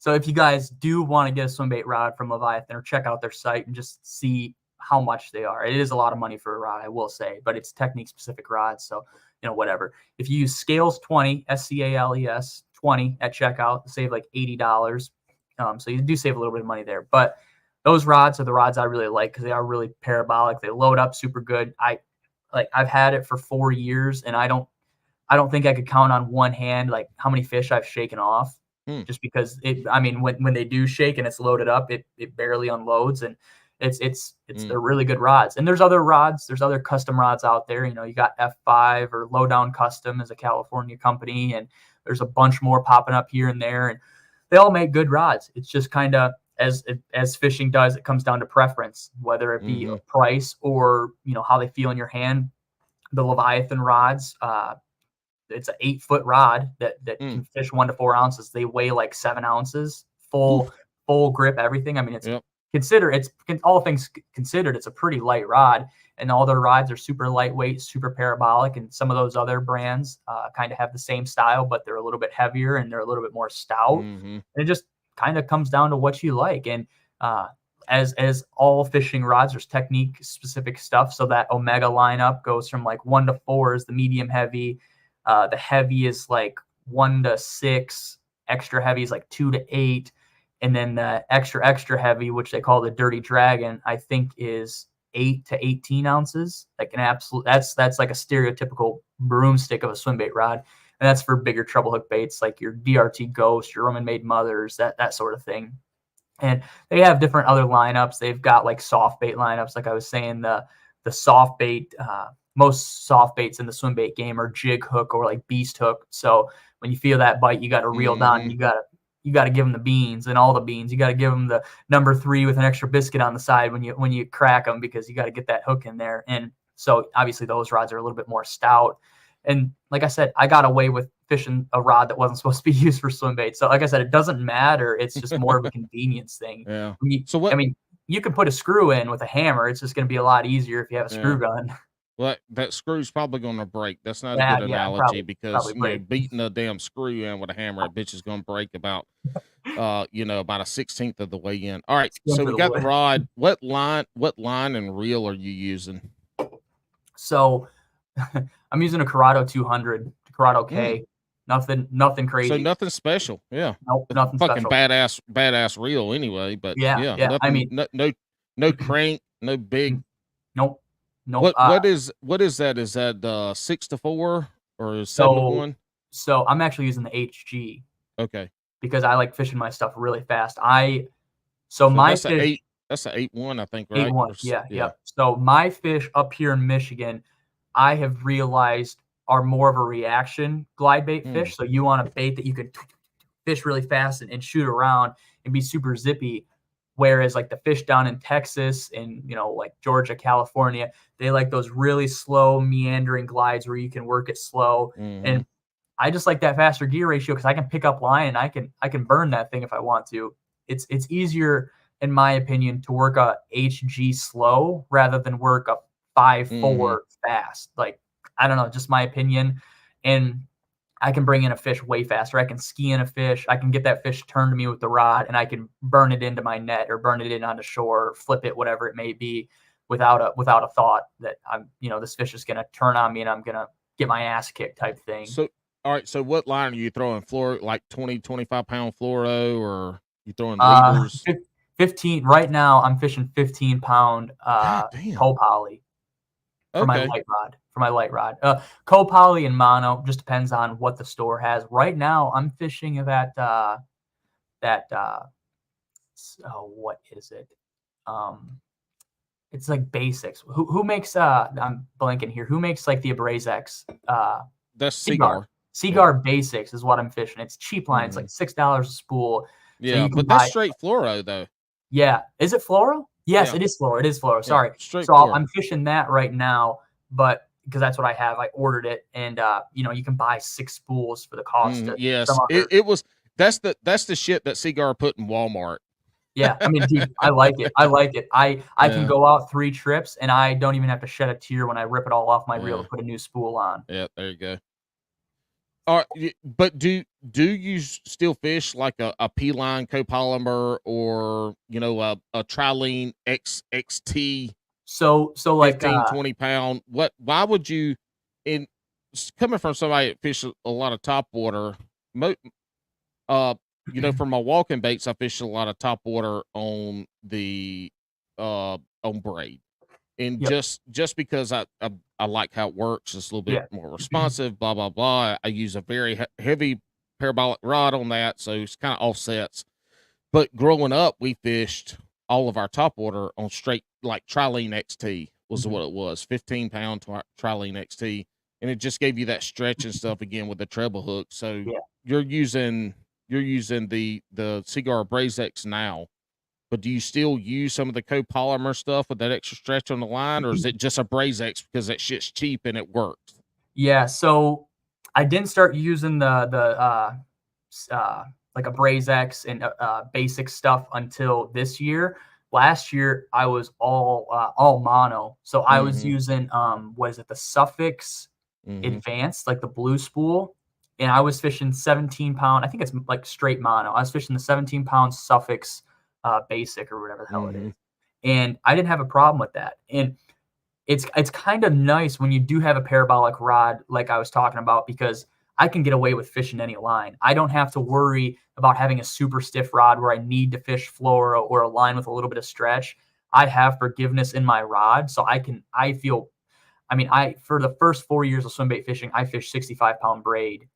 So if you guys do want to get a swim bait rod from Leviathan or check out their site and just see how much they are. It is a lot of money for a rod, I will say, but it's technique specific rods. So, whatever. If you use Scales 20, SCALES 20 at checkout, save like $80. So you do save a little bit of money there. But those rods are the rods I really like because they are really parabolic. They load up super good. I've had it for 4 years, and I don't think I could count on one hand like how many fish I've shaken off. Just because when they do shake and it's loaded up, it barely unloads, and they're really good rods. And there's other rods, there's other custom rods out there. You got F5 or Lowdown Custom is a California company, and there's a bunch more popping up here and there, and they all make good rods. It's just kind of as fishing does, it comes down to preference, whether it be a price or how they feel in your hand. The Leviathan rods, it's an 8-foot rod that can fish 1 to 4 ounces. They weigh like 7 ounces, full grip, everything. I mean, all things considered, it's a pretty light rod, and all their rods are super lightweight, super parabolic. And some of those other brands kind of have the same style, but they're a little bit heavier and they're a little bit more stout. And it just kind of comes down to what you like. And as all fishing rods, there's technique specific stuff. So that Omega lineup goes from like 1 to 4 is the medium heavy. The heavy is like 1 to 6, extra heavy is like 2 to 8. And then the extra heavy, which they call the Dirty Dragon, I think is 8 to 18 ounces. Like an absolute, that's like a stereotypical broomstick of a swim bait rod. And that's for bigger treble hook baits, like your DRT Ghost, your Roman Made Mothers, that sort of thing. And they have different other lineups. They've got like soft bait lineups. Like I was saying, the soft bait, most soft baits in the swim bait game are jig hook or like beast hook. So when you feel that bite, you got to reel down. You got to give them the beans and all the beans. You got to give them the number 3 with an extra biscuit on the side when you crack them, because you got to get that hook in there. And so obviously those rods are a little bit more stout. And like I said, I got away with fishing a rod that wasn't supposed to be used for swim bait. So like I said, it doesn't matter. It's just more of a convenience thing. Yeah. You can put a screw in with a hammer. It's just going to be a lot easier if you have a screw gun. Well, that screw's probably going to break. That's not a good analogy because beating a damn screw in with a hammer, that bitch is going to break about about a 16th of the way in. All right, so we got the rod. What line and reel are you using? So I'm using a Corrado 200. Corrado K. Nothing crazy. So nothing special. Yeah. Nope, nothing Fucking special. badass reel anyway. But Yeah. nothing. I mean, no crank, no big. nope. What is that? Is that 6-4 or 7-1? So I'm actually using the HG. Okay. Because I like fishing my stuff really fast. So my that's fish, that's a 8-1, I think, right? 8-1. Yeah. So my fish up here in Michigan, I have realized are more of a reaction glide bait fish. So you want a bait that you can fish really fast and shoot around and be super zippy. Whereas like the fish down in Texas and, like Georgia, California, they like those really slow meandering glides where you can work it slow. And I just like that faster gear ratio because I can pick up line and I can burn that thing if I want to. It's easier, in my opinion, to work a HG slow rather than work a 5-4 fast. Like, I don't know, just my opinion. And I can bring in a fish way faster. I can ski in a fish. I can get that fish turned to me with the rod and I can burn it into my net or burn it in onto shore, or flip it, whatever it may be, without a thought that this fish is going to turn on me and I'm going to get my ass kicked type thing. So, all right. So what line are you throwing? Like 20, 25 pound fluoro, or you throwing leaders? 15 right now. I'm fishing 15 pound co-poly for my light rod. Co-poly and mono just depends on what the store has. Right now I'm fishing that what is it? It's like Basics. Who makes I'm blanking here. Who makes like the Abrazex? That's Cigar. Cigar Basics is what I'm fishing. It's cheap line. It's like $6 a spool. Yeah, so but that's straight fluoro though. Yeah. Is it fluoro? Yes, it is fluoro. It is fluoro. Sorry. Straight so fluoro. I'm fishing that right now, but because that's what I have. I ordered it, and you can buy 6 spools for the cost. Yes, it was. That's the shit that Cigar put in Walmart. Yeah, I mean, dude, I like it. I can go out 3 trips, and I don't even have to shed a tear when I rip it all off my reel to put a new spool on. Yeah, there you go. All right, but do you still fish like a P-line copolymer or a Trilene XT? So like 15, 20 pound. Why would you? Coming from somebody that fishes a lot of top water, for my walking baits, I fish a lot of top water on the on braid, and just because I like how it works, it's a little bit more responsive. Blah blah blah. I use a very heavy parabolic rod on that, so it's kind of offsets. But growing up, we fished all of our top water on straight like Trilene XT was what it was, 15 pound Trilene XT, and it just gave you that stretch and stuff again with the treble hook. So you're using the Cigar Abrazex now, but do you still use some of the copolymer stuff with that extra stretch on the line, or is it just Abrazex because that shit's cheap and it works? Yeah, so I didn't start using the like Abrazex and basic stuff until this year. Last year I was all mono, so I was using the Suffix Advanced, like the blue spool, and I was fishing 17 pound. I think it's like straight mono. I was fishing the 17 pound Suffix basic or whatever the hell it is, and I didn't have a problem with that. And it's kind of nice when you do have a parabolic rod, like I was talking about, because I can get away with fishing any line. I don't have to worry about having a super stiff rod where I need to fish fluoro or a line with a little bit of stretch. I have forgiveness in my rod, so for the first 4 years of swim bait fishing, I fished 65 pound braid,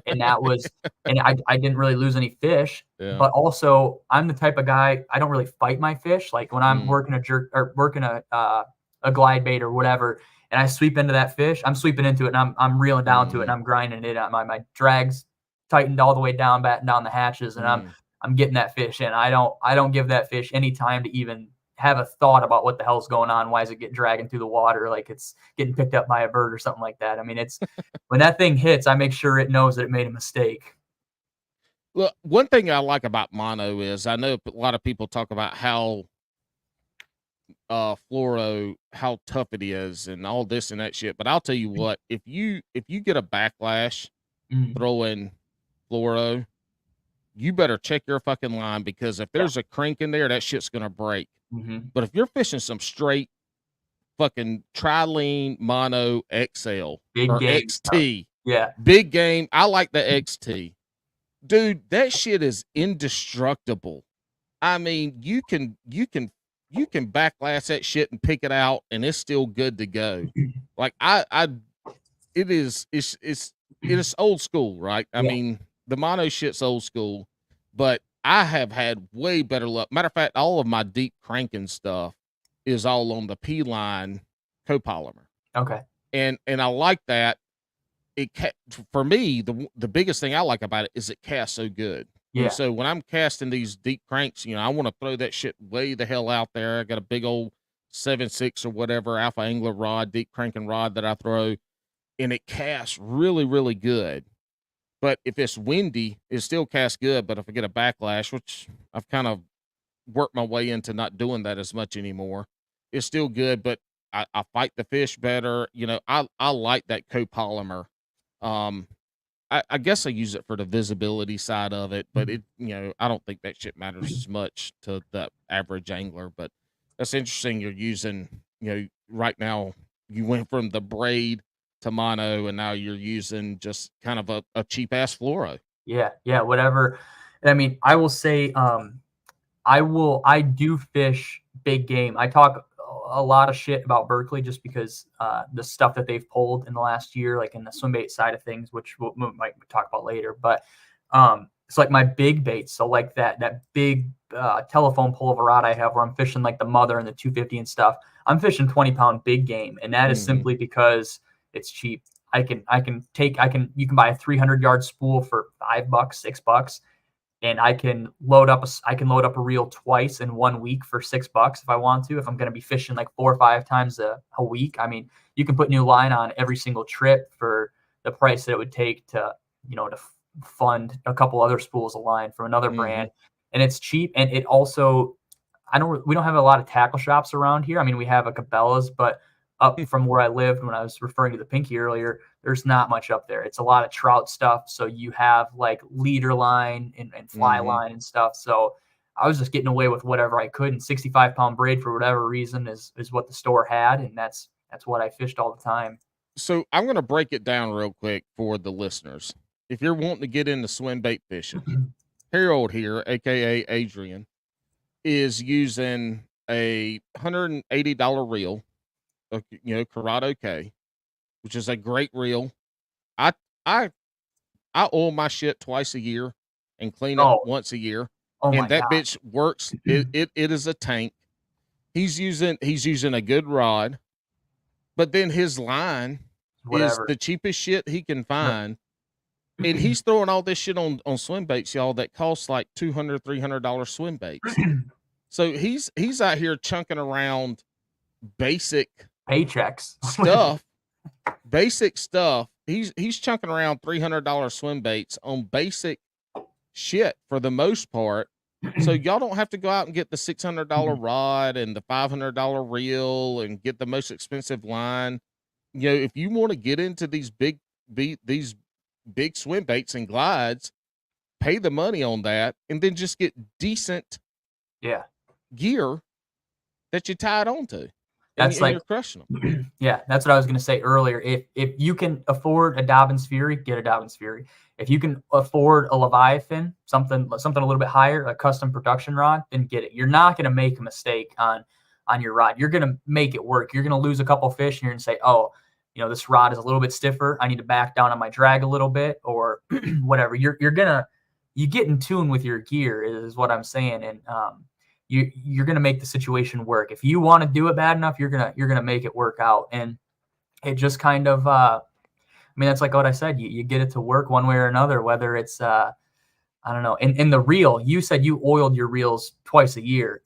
and that was, and I didn't really lose any fish. But also, I'm the type of guy, I don't really fight my fish. Like when I'm working a glide bait or whatever, and I sweep into that fish, I'm sweeping into it and I'm reeling down to it and I'm grinding it. My drag's tightened all the way down, batting down the hatches, and I'm getting that fish in. I don't give that fish any time to even have a thought about what the hell's going on. Why is it dragging through the water like it's getting picked up by a bird or something like that? I mean, it's when that thing hits, I make sure it knows that it made a mistake. Well, one thing I like about mono is I know a lot of people talk about how fluoro, how tough it is and all this and that shit, but I'll tell you what, if you get a backlash throwing fluoro, you better check your fucking line, because if there's a crank in there, that shit's gonna break. But if you're fishing some straight fucking Trilene mono XL big or game XT, Yeah. Big game. I like the XT. Dude, that shit is indestructible. I mean, you can backlash that shit and pick it out and it's still good to go. Like it is old school, right? I Yeah. mean, the mono shit's old school, but I have had way better luck. Matter of fact, all of my deep cranking stuff is all on the P line copolymer. Okay. And I like that. For me, the biggest thing I like about it is it casts so good. Yeah. And so when I'm casting these deep cranks, I want to throw that shit way the hell out there. I got a big old 7.6 or whatever alpha angler rod, deep cranking rod that I throw, and it casts really, really good. But if it's windy, it still casts good. But if I get a backlash, which I've kind of worked my way into not doing that as much anymore, it's still good. But I fight the fish better. I like that copolymer. I guess I use it for the visibility side of it, but I don't think that shit matters as much to the average angler. But that's interesting. You're using, right now you went from the braid to mono, and now you're using just kind of a cheap ass fluoro. Yeah. Yeah. Whatever. I mean, I will say, I do fish big game. I talk a lot of shit about Berkeley just because the stuff that they've pulled in the last year, like in the swim bait side of things, which we might talk about later. But it's like my big baits. So like that big telephone pull of a rod I have where I'm fishing like the mother and the 250 and stuff. I'm fishing 20-pound big game, and that is simply because it's cheap. You can buy a 300-yard spool for $5, $6. And I can load up a reel twice in 1 week for $6 if I want to. If I'm going to be fishing like 4 or 5 times a week, I mean, you can put new line on every single trip for the price that it would take to fund a couple other spools of line from another brand, and it's cheap. And it also, we don't have a lot of tackle shops around here. I mean, we have a Cabela's, but up from where I lived when I was referring to the Pinky earlier, there's not much up there. It's a lot of trout stuff. So you have like leader line and fly line and stuff. So I was just getting away with whatever I could, and 65-pound braid for whatever reason is what the store had. And that's what I fished all the time. So I'm going to break it down real quick for the listeners. If you're wanting to get into swim bait fishing, Harold here, AKA Adrian, is using a $180 reel, Corrado K, which is a great reel. I oil my shit twice a year and clean it once a year. And that bitch works. It is a tank. He's using a good rod, but then his line is the cheapest shit he can find. And he's throwing all this shit on swim baits, y'all, that costs like $200, $300 swim baits. So he's out here chunking around basic paychecks stuff. Basic stuff. He's chunking around $300 swim baits on basic shit for the most part. So y'all don't have to go out and get the $600 rod and the $500 reel and get the most expensive line. If you want to get into these big swim baits and glides, pay the money on that, and then just get decent gear that you tied onto. That's and you're crushing them. Yeah, that's what I was going to say earlier. If you can afford a Dobbins Fury, get a Dobbins Fury. If you can afford a Leviathan, something a little bit higher, a custom production rod, then get it. You're not going to make a mistake on your rod. You're going to make it work. You're going to lose a couple fish, and you're going to say, oh, this rod is a little bit stiffer. I need to back down on my drag a little bit, or whatever. You get in tune with your gear is what I'm saying, and you're gonna make the situation work. If you want to do it bad enough, you're gonna make it work out. And it just kind of, I mean, that's like what I said. You get it to work one way or another. Whether it's, I don't know. In the reel, you said you oiled your reels twice a year.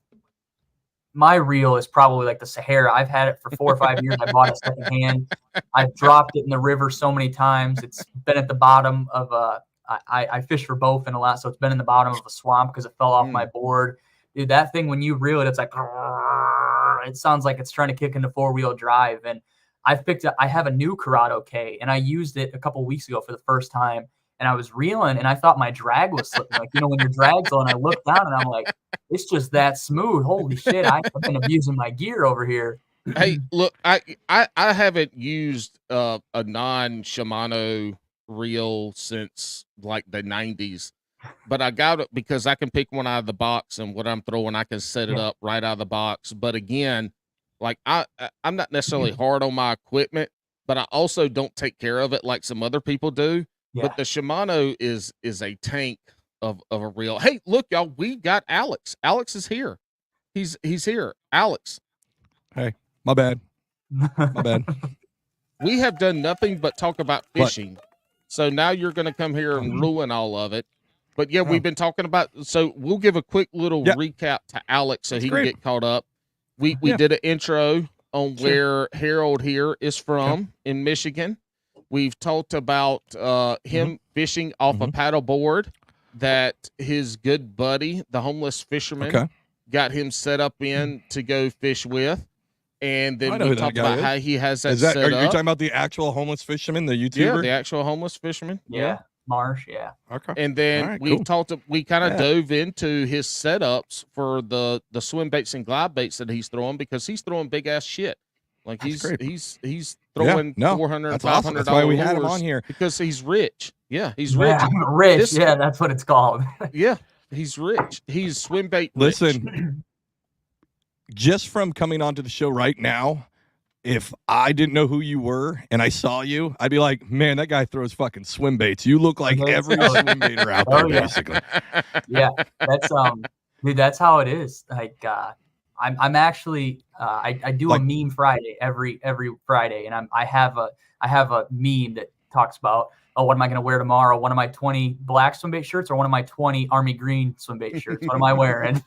My reel is probably like the Sahara. I've had it for 4 or 5 years. I bought it secondhand. I've dropped it in the river so many times. It's been at the bottom of I fish for bowfin a lot, so it's been in the bottom of a swamp because it fell off my board. Dude, that thing, when you reel it, it's like, it sounds like it's trying to kick into 4-wheel drive. And I have a new Corrado K, and I used it a couple weeks ago for the first time. And I was reeling, and I thought my drag was slipping. Like, when your drag's on, I look down, and I'm like, it's just that smooth. Holy shit, I've been abusing my gear over here. Hey, look, I haven't used a non-Shimano reel since like the 90s. But I got it because I can pick one out of the box, and what I'm throwing, I can set it up right out of the box. But again, like I'm not necessarily hard on my equipment, but I also don't take care of it like some other people do. Yeah. But the Shimano is a tank of a reel. Hey, look, y'all, we got Alex. Alex is here. He's here. Alex. Hey, my bad. My bad. We have done nothing but talk about fishing. So now you're going to come here and ruin all of it. But yeah, we've been talking about, so we'll give a quick little recap to Alex so he can get caught up. We did an intro on where Harold here is from in Michigan. We've talked about him fishing off a paddle board that his good buddy, the homeless fisherman, got him set up in to go fish with. And then we talked about how he has that set up. Are you talking about the actual homeless fisherman, the YouTuber? Yeah, the actual homeless fisherman. Yeah. Marsh, Okay. And then we kind of dove into his setups for the swim baits and glide baits that he's throwing, because he's throwing big ass shit. Like he's throwing $400, $500. Awesome. That's why we had him on here, because he's rich. Yeah, he's rich. Rich. That's what it's called. Yeah, he's rich. He's swim bait rich. Listen, just from coming onto the show right now, if I didn't know who you were and I saw you, I'd be like, man, that guy throws fucking swim baits. You look like every swim baiter out there, basically. Yeah, that's dude, that's how it is. Like I'm actually I do a meme Friday every Friday, and I have a meme that talks about, oh, what am I going to wear tomorrow? One of my 20 black swim bait shirts or one of my 20 army green swim bait shirts? What am I wearing?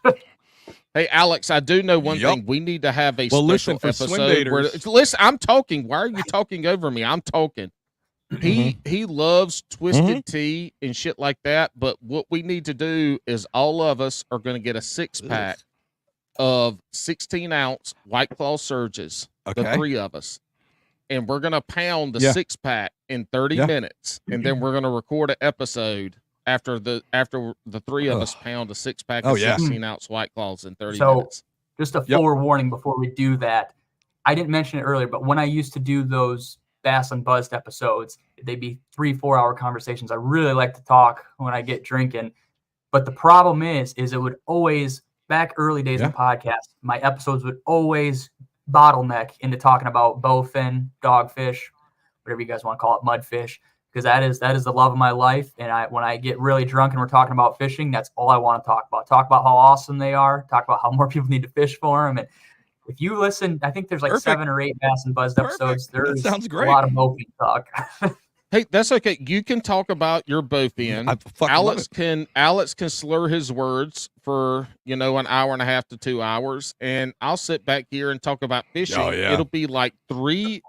Hey, Alex, I do know one thing. We need to have a special episode where, listen, I'm talking. Why are you talking over me? I'm talking. He loves Twisted Tea and shit like that, but what we need to do is all of us are going to get a 6-pack of 16-ounce White Claw Surges, the 3 of us, and we're going to pound the 6-pack in 30 minutes, and then we're going to record an episode after the 3 of us pound a 6-pack of 16-ounce White Claws in 30 minutes. Just a forewarning before we do that. I didn't mention it earlier, but when I used to do those Bass and Buzzed episodes, they'd be 3-4 hour conversations. I really like to talk when I get drinking. But the problem is it would always, back early days of podcasts, my episodes would always bottleneck into talking about bowfin, dogfish, whatever you guys want to call it, mudfish. Because that is the love of my life, and when I get really drunk and we're talking about fishing, that's all I want to talk about. Talk about how awesome they are. Talk about how more people need to fish for them. And if you listen, I think there's like 7 or 8 Bass and Buzzed episodes. There's a lot of bowfin talk. Hey, that's okay. You can talk about your bowfin. Alex can slur his words for an hour and a half to 2 hours, and I'll sit back here and talk about fishing. Oh, yeah. It'll be like three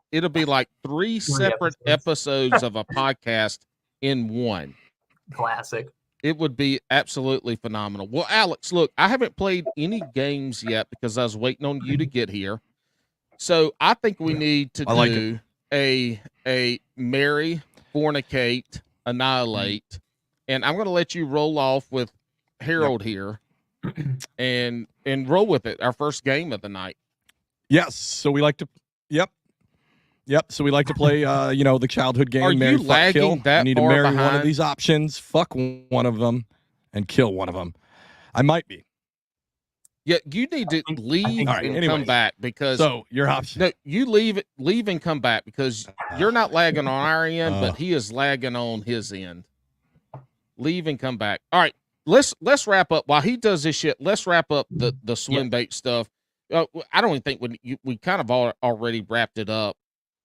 separate episodes of a podcast in one. Classic. It would be absolutely phenomenal. Well, Alex, look, I haven't played any games yet because I was waiting on you to get here. So I think we need to do a marry, fornicate, annihilate, and I'm going to let you roll off with Harold here and roll with it. Our first game of the night. Yes. So we like to. Yep. So we like to play, the childhood game. Are marry, you lagging fuck, kill. that You need to far marry behind? one of these options, fuck one of them, and kill one of them. I might be. Yeah, you need to leave and come back because. So your option. No, you leave and come back because you're not lagging on our end, but he is lagging on his end. Leave and come back. All right, let's wrap up while he does this shit. Let's wrap up the swim bait stuff. I don't even think we kind of already wrapped it up.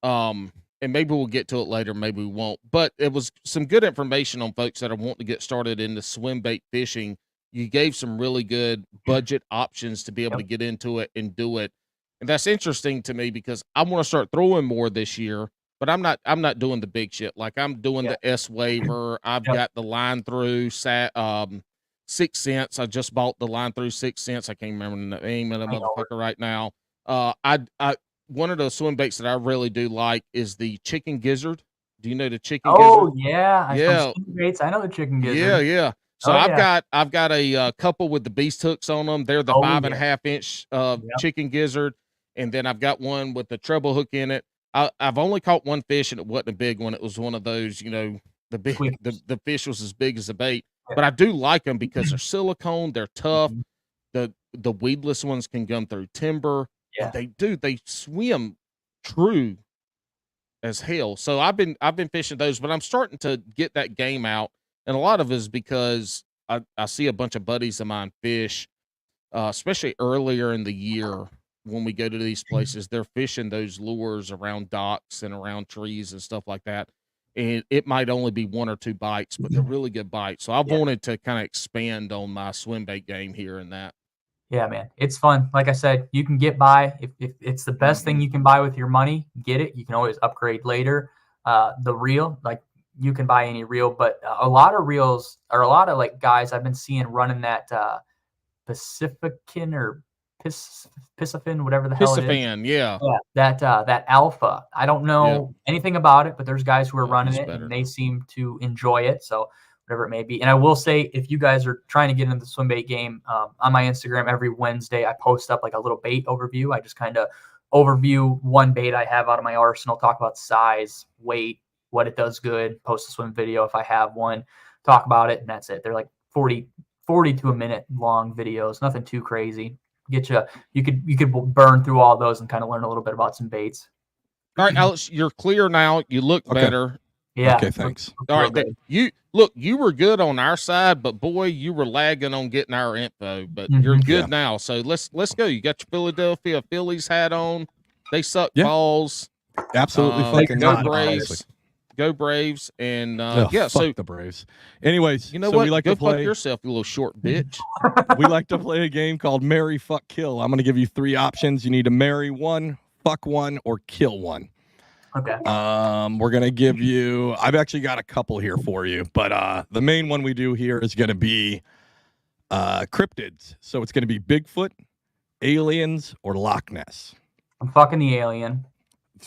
And maybe we'll get to it later, maybe we won't. But it was some good information on folks that are wanting to get started in the swim bait fishing. You gave some really good budget options to be able to get into it and do it. And that's interesting to me because I want to start throwing more this year, but I'm not doing the big shit. Like I'm doing the S waiver. I've got the line through 6 cents. I just bought the line through 6 cents. I can't remember the name of the motherfucker right now. One of the swim baits that I really do like is the chicken gizzard. Do you know the chicken gizzard? Oh yeah. Baits. I know the chicken gizzard. Yeah. So I've got a couple with the beast hooks on them. They're the 5.5 inch chicken gizzard, and then I've got one with the treble hook in it. I've only caught one fish, and it wasn't a big one. It was one of those, the fish was as big as the bait. But I do like them because they're silicone, they're tough. The weedless ones can come through timber. Yeah. And they swim true as hell. So I've been fishing those, but I'm starting to get that game out. And a lot of it is because I see a bunch of buddies of mine fish, especially earlier in the year when we go to these places. They're fishing those lures around docks and around trees and stuff like that. And it might only be 1 or 2 bites, but they're really good bites. So I've wanted to kind of expand on my swim bait game here and that. Yeah, man, it's fun. Like I said, you can get by. If it's the best thing you can buy with your money, get it. You can always upgrade later. The reel, like you can buy any reel, but a lot of reels or a lot of like guys I've been seeing running that Pacifican or Piscifin, whatever the hell it is. Piscifan, yeah. That alpha. I don't know anything about it, but there's guys who are running it and they seem to enjoy it. So whatever it may be. And I will say, if you guys are trying to get into the swim bait game, on my Instagram every Wednesday, I post up like a little bait overview. I just kind of overview one bait I have out of my arsenal, talk about size, weight, what it does good, post a swim video if I have one, talk about it, and that's it. They're like 40 to a minute long videos, nothing too crazy. You could burn through all those and kind of learn a little bit about some baits. All right, Alex, you're clear now. You look better. Yeah. Okay, thanks. All right, you were good on our side, but boy, you were lagging on getting our info. But you're good now. So let's go. You got your Philadelphia Phillies hat on. They suck balls. Absolutely fucking go not, Braves. honestly. Go Braves. And fuck so the Braves. Anyways, you know so what? we like go to play. fuck yourself, you little short bitch. We like to play a game called Marry, Fuck, Kill. I'm going to give you 3 options. You need to marry one, fuck one, or kill one. Okay. We're going to give you, I've actually got a couple here for you, but the main one we do here is going to be cryptids. So it's going to be Bigfoot, aliens, or Loch Ness. I'm fucking the alien.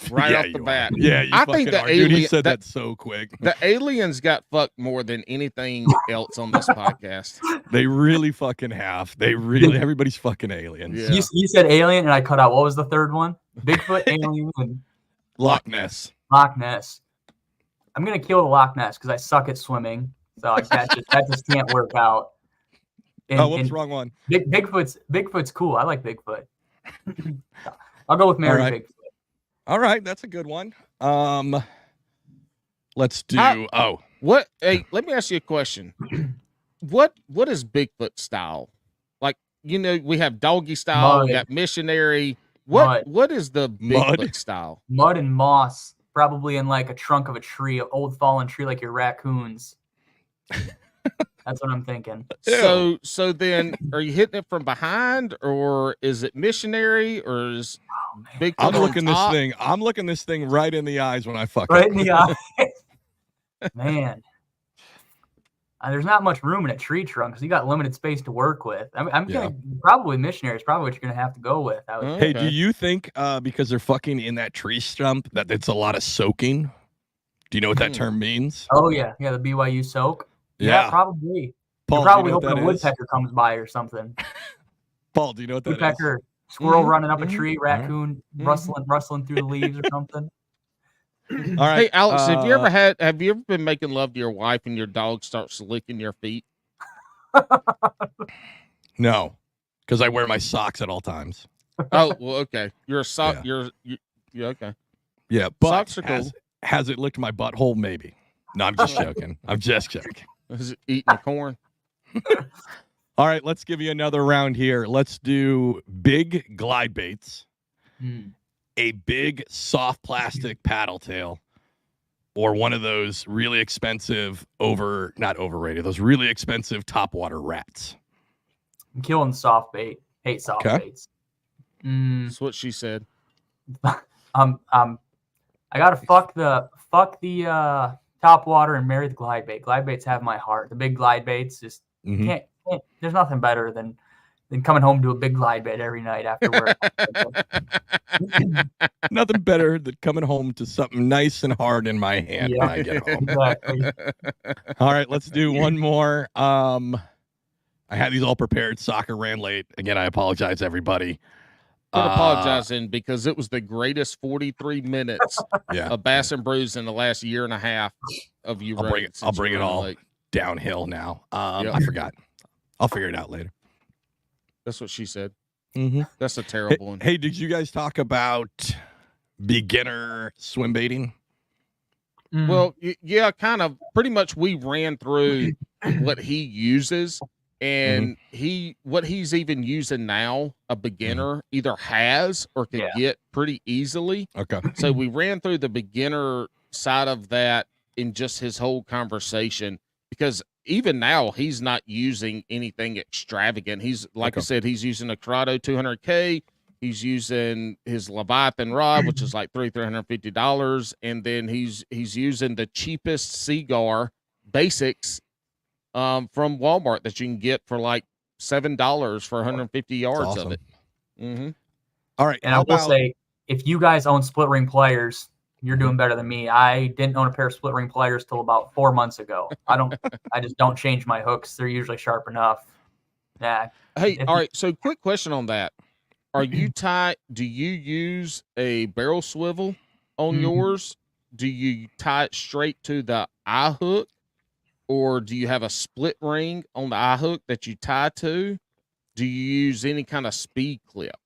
Right off the bat. Yeah, I think the alien, dude, he said that so quick. The aliens got fucked more than anything else on this podcast. They really fucking have. Everybody's fucking aliens. Yeah. You said alien, and I cut out. What was the third one? Bigfoot, alien, and Loch Ness. Loch Ness. I'm gonna kill the Loch Ness because I suck at swimming, so that just can't work out. What's wrong one? Bigfoot's cool. I like Bigfoot. I'll go with Mary Bigfoot. All right, that's a good one. Let's do. What? Hey, let me ask you a question. What is Bigfoot style? Like, we have doggy style. We got missionary. What is the Bigfoot style? Mud and moss, probably in like a trunk of a tree, an old fallen tree, like your raccoons. That's what I'm thinking. So then, are you hitting it from behind, or is it missionary, or is Bigfoot? I'm looking this thing right in the eyes when I fuck right it. in the eyes. Man, there's not much room in a tree trunk because you got limited space to work with. I'm gonna probably missionary is probably what you're gonna have to go with. Hey, do you think because they're fucking in that tree stump that it's a lot of soaking? Do you know what that term means? Oh yeah, the BYU soak. Yeah, probably. Paul, you're probably do you know hoping a woodpecker comes by or something. Paul, do you know what that woodpecker, is? Squirrel running up a tree, raccoon rustling through the leaves or something. All right. Hey, Alex, have you ever been making love to your wife and your dog starts licking your feet? No, because I wear my socks at all times. Oh, well, okay. You're a sock. Yeah. You're okay. Yeah, but socks are cool. Has it licked my butthole? Maybe. No, I'm just joking. I'm just joking. Is it eating the corn? All right, let's give you another round here. Let's do big glide baits, a big soft plastic paddle tail, or one of those really expensive not overrated, those really expensive topwater rats. I'm killing soft bait. Hate soft baits. That's what she said. I gotta fuck the top water and marry the glide bait. Glide baits have my heart. The big glide baits just can't. There's nothing better than coming home to a big glide bait every night after work. Nothing better than coming home to something nice and hard in my hand when I get home. Exactly. All right, let's do one more. I had these all prepared. Soccer ran late. Again, I apologize, everybody. Quit apologizing because it was the greatest 43 minutes of Bass and Brews in the last year and a half of you. I'll bring it all downhill now. I forgot. I'll figure it out later. That's what she said. Mm-hmm. That's a terrible one. Hey, did you guys talk about beginner swim baiting? Well, yeah, kind of. Pretty much, we ran through what he uses, and what he's even using now, a beginner either has or can get pretty easily. Okay. So we ran through the beginner side of that in just his whole conversation, because even now he's not using anything extravagant. He's like I said, he's using a Corrado 200K. He's using his Leviathan rod, which is like $350, and then he's using the cheapest Seagar basics from Walmart that you can get for like $7 for 150 yards of it. Mm-hmm. All right, and I will say, if you guys own split ring players, you're doing better than me. I didn't own a pair of split ring players till about 4 months ago. I just don't change my hooks. They're usually sharp enough. Yeah. Hey, all right. So quick question on that. Are you do you use a barrel swivel on yours? Do you tie it straight to the eye hook, or do you have a split ring on the eye hook that you tie to? Do you use any kind of speed clip?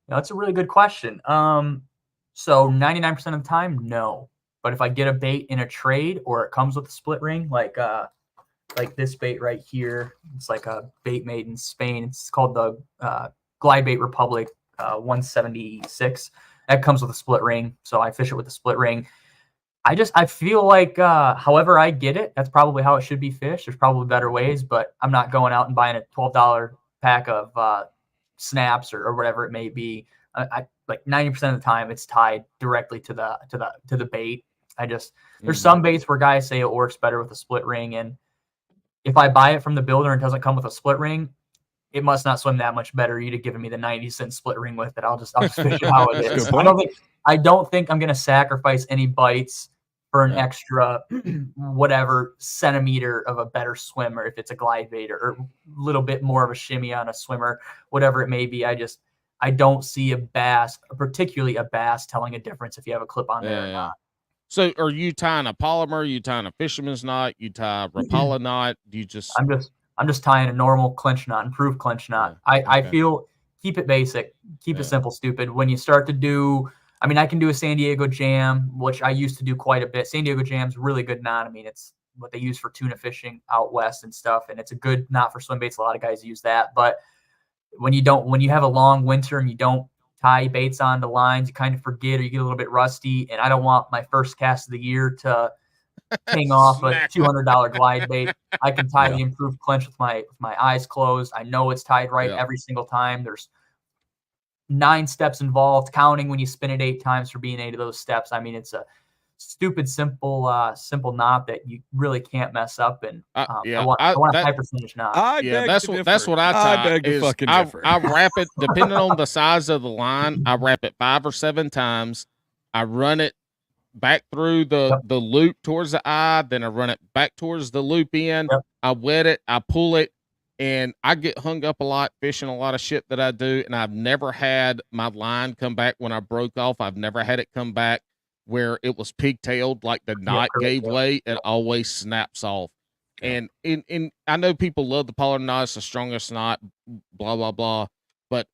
That's a really good question. So 99% of the time, no. But if I get a bait in a trade or it comes with a split ring, like this bait right here, it's like a bait made in Spain. It's called the Glide Bait Republic 176. That comes with a split ring, so I fish it with a split ring. I feel like however I get it, that's probably how it should be fished. There's probably better ways, but I'm not going out and buying a $12 pack of snaps or whatever it may be. I like 90% of the time it's tied directly to the bait. There's some baits where guys say it works better with a split ring, and if I buy it from the builder and it doesn't come with a split ring, it must not swim that much better. You'd have given me the 90-cent split ring with it. I'll just fish it how it is. I don't think I'm going to sacrifice any bites for an extra whatever centimeter of a better swimmer if it's a glide bait or a little bit more of a shimmy on a swimmer, whatever it may be. I don't see a bass, particularly a bass, telling a difference if you have a clip on there or not. So are you tying a polymer? You tying a fisherman's knot? You tie a Rapala knot? Do you just... I'm just tying a normal clinch knot, improved clinch knot. I feel keep it basic, keep it simple, stupid. When you start to do, I can do a San Diego jam, which I used to do quite a bit. San Diego jam's really good knot. It's what they use for tuna fishing out west and stuff, and it's a good knot for swim baits. A lot of guys use that, but when you have a long winter and you don't tie baits onto lines, you kind of forget or you get a little bit rusty. And I don't want my first cast of the year to ping off a $200 glide bait. I can tie the improved clinch with my eyes closed. I know it's tied right every single time. There's 9 steps involved, counting when you spin it 8 times for being 8 of those steps. It's a stupid, simple knot that you really can't mess up. And I want a high percentage knot. That's what I tie. I beg to fucking differ. I wrap it, depending on the size of the line, I wrap it 5 or 7 times. I run it back through the loop towards the eye, then I run it back towards the loop end. I wet it, I pull it, and I get hung up a lot fishing a lot of shit that I do, and I've never had my line come back when I broke off. I've never had it come back where it was pigtailed, like the knot gave way. It always snaps off. And I know people love the polar knot, it's the strongest knot, blah blah blah, but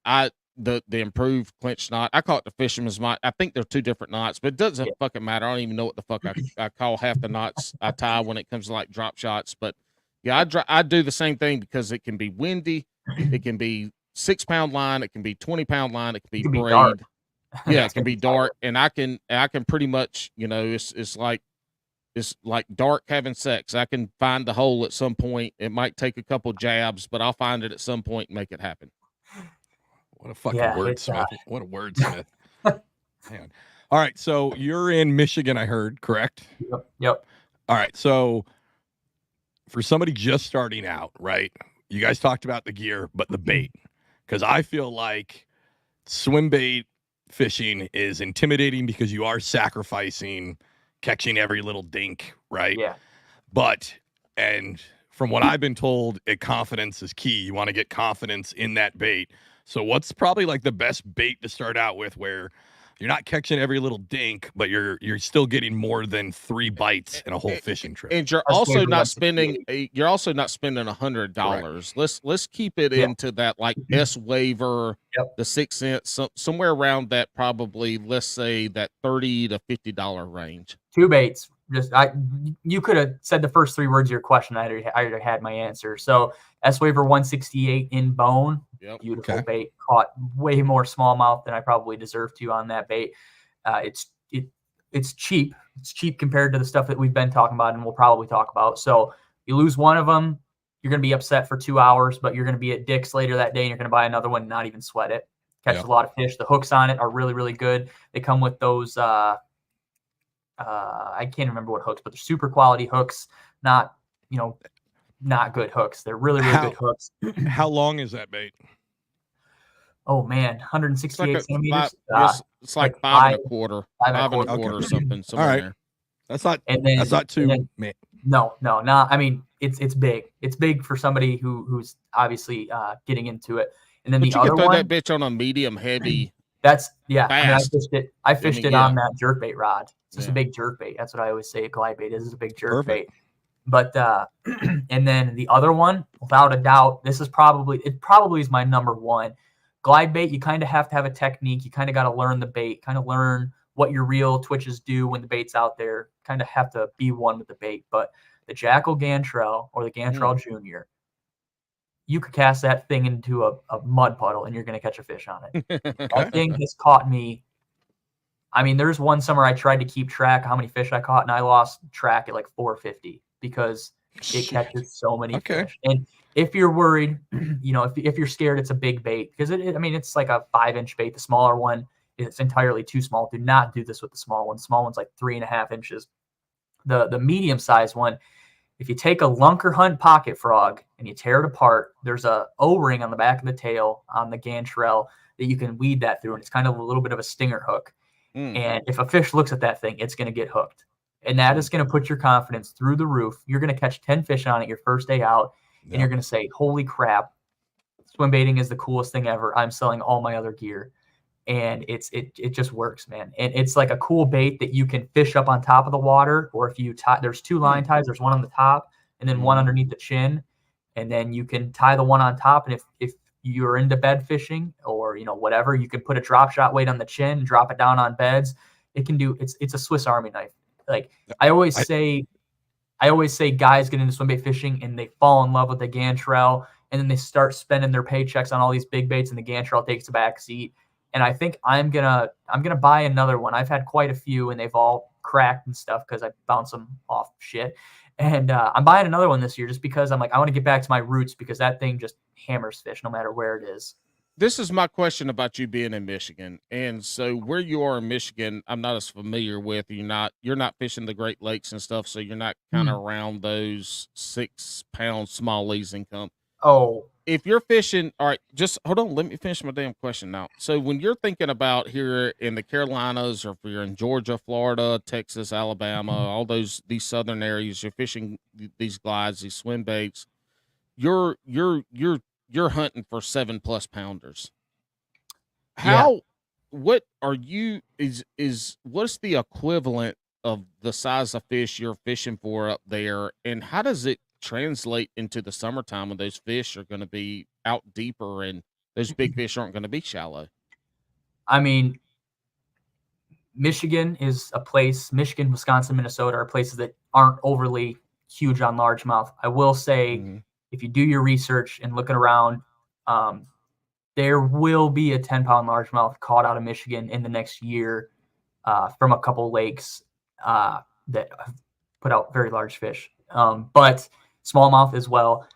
the improved clinch knot, I call it the fisherman's knot. I think they're 2 different knots, but it doesn't fucking matter. I don't even know what the fuck I call half the knots I tie when it comes to like drop shots. But yeah, I do the same thing because it can be windy, it can be 6-pound line, it can be 20-pound line, it can be braid. Yeah, it can be dark, and I can pretty much, it's like dark having sex. I can find the hole at some point. It might take a couple jabs, but I'll find it at some point and make it happen. What a fucking wordsmith. What a wordsmith. Man. All right. So you're in Michigan, I heard, correct? Yep. All right. So for somebody just starting out, right? You guys talked about the gear, but the bait. Because I feel like swim bait fishing is intimidating because you are sacrificing catching every little dink, right? Yeah. And from what I've been told, confidence is key. You want to get confidence in that bait. So what's probably like the best bait to start out with where you're not catching every little dink, but you're still getting more than 3 bites in a whole fishing trip. And you're That's also maybe not like spending $100. Let's keep it into that like S waiver, the 6 cents, somewhere around that, probably, let's say that $30 to $50 range. 2 baits. You could have said the first 3 words of your question. I already had my answer. So S waiver 168 in bone. Yep. Beautiful bait. Caught way more smallmouth than I probably deserve to on that bait. It's cheap. It's cheap compared to the stuff that we've been talking about and we'll probably talk about. So you lose one of them, you're going to be upset for 2 hours, but you're going to be at Dick's later that day and you're going to buy another one and not even sweat it. Catch a lot of fish. The hooks on it are really, really good. They come with those, I can't remember what hooks, but they're super quality hooks, not good hooks. They're really, really good hooks. How long is that bait? Oh man, 168 centimeters. It's like 5 1/4, 5 1/4 or something. All right, there. That's not too. No, not. I mean, it's big. It's big for somebody who's obviously getting into it. And then but the you other can throw one, that bitch on a medium heavy. That's fast. I mean, I fished it on that jerkbait rod. It's just a big jerkbait. That's what I always say. A glide bait is a big jerkbait. But and then the other one, without a doubt, it probably is my number one. Glide bait, you kind of have to have a technique. You kind of got to learn the bait, kind of learn what your reel twitches do when the bait's out there. Kind of have to be one with the bait. But the Jackal Gantrel or the Gantrel Junior, you could cast that thing into a mud puddle and you're going to catch a fish on it. That thing has caught me. I mean, there's one summer I tried to keep track of how many fish I caught, and I lost track at like 450 because it catches so many fish. And if you're worried, if you're scared, it's a big bait because it's like a 5-inch bait. The smaller one is entirely too small. Do not do this with the small one. The small one's like 3.5 inches. The medium sized one, if you take a Lunker Hunt pocket frog and you tear it apart, there's a O-ring on the back of the tail on the Gantrel that you can weed that through, and it's kind of a little bit of a stinger hook. And if a fish looks at that thing, it's going to get hooked. And that is going to put your confidence through the roof. You're going to catch 10 fish on it your first day out, and you're going to say, holy crap, swim baiting is the coolest thing ever. I'm selling all my other gear. And it just works, man. And it's like a cool bait that you can fish up on top of the water, or if you tie, there's 2 line ties, there's one on the top and then one underneath the chin. And then you can tie the one on top. And if you're into bed fishing or, whatever, you can put a drop shot weight on the chin and drop it down on beds. It can do, it's a Swiss Army knife. Like I always say guys get into swim bait fishing and they fall in love with the Gantrel, and then they start spending their paychecks on all these big baits and the Gantrel takes a back seat. And I think I'm gonna buy another one. I've had quite a few and they've all cracked and stuff because I bounce them off shit. And I'm buying another one this year just because I'm like, I want to get back to my roots because that thing just hammers fish no matter where it is. This is my question about you being in Michigan. And so where you are in Michigan, I'm not as familiar with. You're not fishing the Great Lakes and stuff, so you're not kind of around those 6-pound smallies and come. Oh. If you're fishing, all right, just hold on. Let me finish my damn question now. So when you're thinking about here in the Carolinas, or if you're in Georgia, Florida, Texas, Alabama, all these southern areas, you're fishing these glides, these swim baits, you're hunting for 7+ pounders. What are you, what's the equivalent of the size of fish you're fishing for up there? And how does it translate into the summertime when those fish are going to be out deeper and those big fish aren't going to be shallow? I mean, Michigan, Wisconsin, Minnesota are places that aren't overly huge on largemouth. I will say, if you do your research and looking around, there will be a 10-pound largemouth caught out of Michigan in the next year from a couple lakes that have put out very large fish. But smallmouth as well.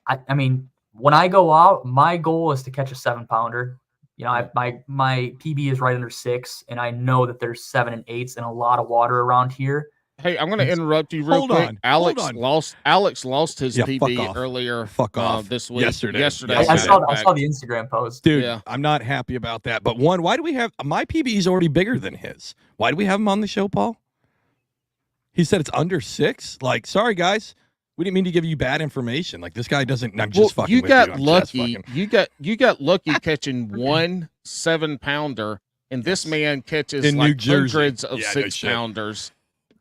I mean, when I go out, my goal is to catch a 7-pounder. My PB is right under 6, and I know that there's 7 and 8s and a lot of water around here. Hey, I'm going to interrupt you real quick. Alex lost his PB earlier. This week. Yesterday. I saw the Instagram post. Dude, I'm not happy about that. But one, why do we have my PB is already bigger than his? Why do we have him on the show, Paul? He said it's under 6. Like, sorry guys, We didn't mean to give you bad information. Like this guy doesn't. I'm just fucking. You with got you. I'm lucky. just You got lucky catching one 7-pounder, and this man catches in like New Jersey. hundreds of Yeah, no 6-pounders.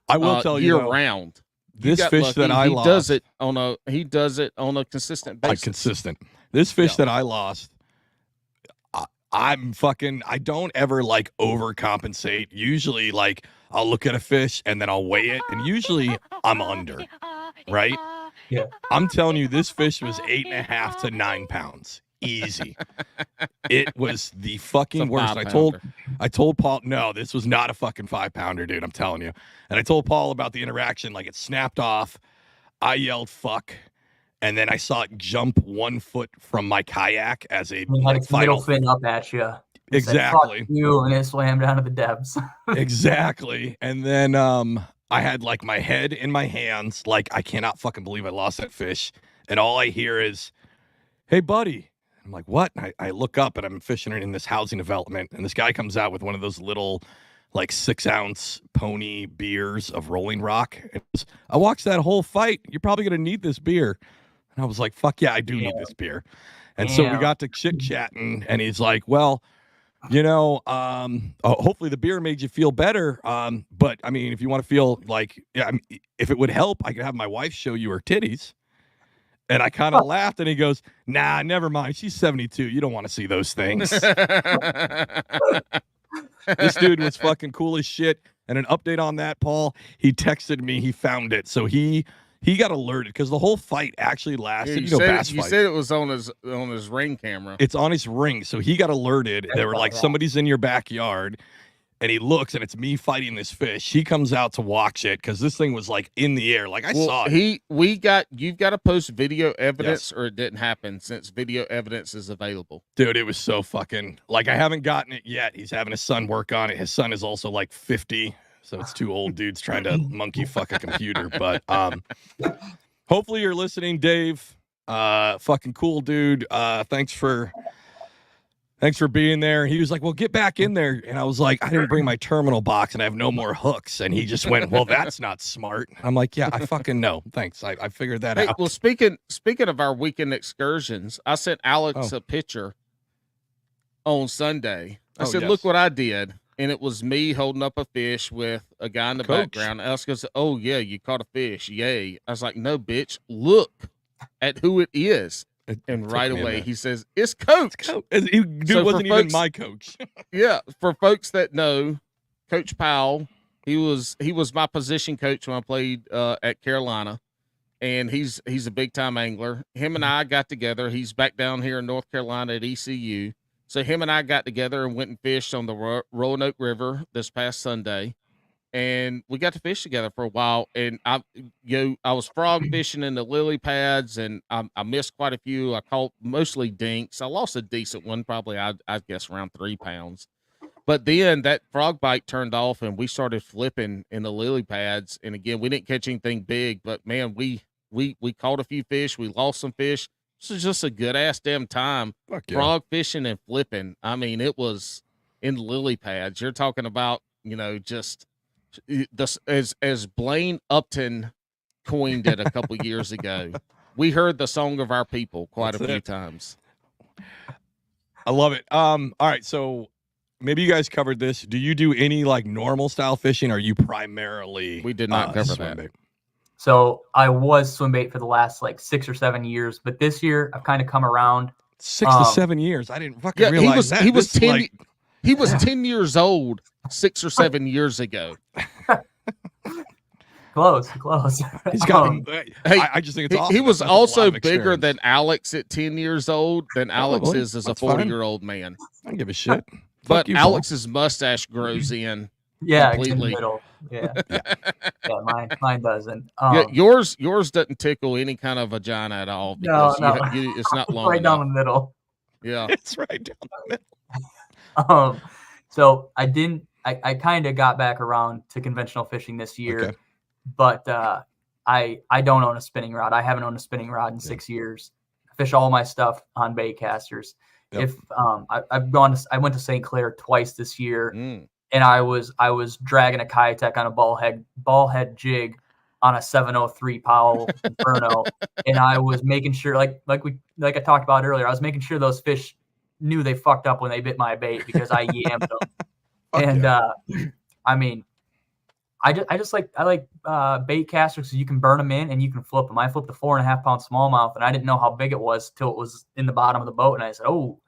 I will tell you year though, round. This fish lucky. that I lost. He does it on a consistent basis. Consistent. This fish that I lost. I'm fucking. I don't ever like overcompensate. Usually, like I'll look at a fish and then I'll weigh it, and usually I'm under. Right? Yeah. I'm telling you, this fish was 8.5 to 9 pounds. Easy. It was the fucking worst. I told Paul, no, this was not a fucking 5-pounder, dude. I'm telling you. And I told Paul about the interaction. Like it snapped off. I yelled fuck. And then I saw it jump 1 foot from my kayak as a had its middle fin up at you. Exactly. Said, fuck you, and it swam down to the depths. Exactly. And then I had like my head in my hands. Like I cannot fucking believe I lost that fish. And all I hear is, hey, buddy. I'm like, what? I look up and I'm fishing in this housing development. And this guy comes out with one of those little like 6-ounce pony beers of Rolling Rock. I watched that whole fight. You're probably going to need this beer. And I was like, fuck yeah, I do need this beer. And so we got to chit-chatting, and he's like, well, you know, hopefully the beer made you feel better. But I mean, if you want to feel like, yeah, I mean, if it would help, I could have my wife show you her titties. And I kind of laughed, and he goes, nah, never mind. She's 72. You don't want to see those things. This dude was fucking cool as shit. And an update on that, Paul, he texted me. He found it. So he got alerted because the whole fight actually lasted. You said it was on his Ring camera. It's on his Ring. So he got alerted. They were like, somebody's in your backyard. And he looks, and it's me fighting this fish. He comes out to watch it because this thing was like in the air. Like I saw it. You've got to post video evidence, or it didn't happen, since video evidence is available. Dude, it was so fucking like I haven't gotten it yet. He's having his son work on it. His son is also like 50, so it's two old dudes trying to monkey fuck a computer. But hopefully you're listening, Dave. Fucking cool dude. Thanks for being there. He was like, well, get back in there. And I was like, I didn't bring my terminal box and I have no more hooks. And he just went, well, that's not smart. I'm like, yeah, I fucking know. Thanks. I figured that out. Well, speaking of our weekend excursions, I sent Alex a picture on Sunday. I said, look what I did. And it was me holding up a fish with a guy in the background. Alex goes, oh, yeah, you caught a fish. Yay. I was like, no, bitch, look at who it is. And right away he says, it's Coach. Dude wasn't even my coach. Yeah, for folks that know, Coach Powell, he was my position coach when I played at Carolina, and he's a big time angler. Him and I got together. He's back down here in North Carolina at ECU. So him and I got together and went and fished on the Roanoke River this past Sunday. And we got to fish together for a while, and I was frog fishing in the lily pads, and I missed quite a few. I caught mostly dinks. I lost a decent one, probably I guess around 3 pounds. But then that frog bite turned off, and we started flipping in the lily pads. And again, we didn't catch anything big, but man, we caught a few fish. We lost some fish. This is just a good ass damn time. Frog fishing and flipping. I mean, it was in the lily pads. You're talking about, just. As Blaine Upton coined it a couple years ago, we heard the song of our people quite a few times. I love it. All right, so maybe you guys covered this. Do you do any like normal style fishing, or are you primarily? We did not cover that. Bait? So I was swim bait for the last like 6 or 7 years, but this year I've kind of come around. 6 to 7 years. I didn't fucking realize that. He was 10. He was 10 years old 6 or 7 years ago. Close. He's got. I just think it's awesome. He was also bigger than Alex at 10 years old than Alex is as a 40-year-old man. I don't give a shit. But Alex's mustache grows in. Yeah, completely. In the middle. Yeah, mine doesn't. Yours doesn't tickle any kind of vagina at all. No. It's not long right enough. down the middle. Yeah, it's right down the middle. So I kind of got back around to conventional fishing this year, but I don't own a spinning rod. I haven't owned a spinning rod in 6 years. I fish all my stuff on bait casters. Yep. If I went to St. Clair twice this year, and I was dragging a Kitech on a ball head jig on a 703 Powell Inferno, and I was making sure, like I talked about earlier, I was making sure those fish knew they fucked up when they bit my bait because I yammed them. And I mean, I like bait casters so you can burn them in and you can flip them. I flipped a 4.5 pound smallmouth, and I didn't know how big it was till it was in the bottom of the boat, and I said, "Oh,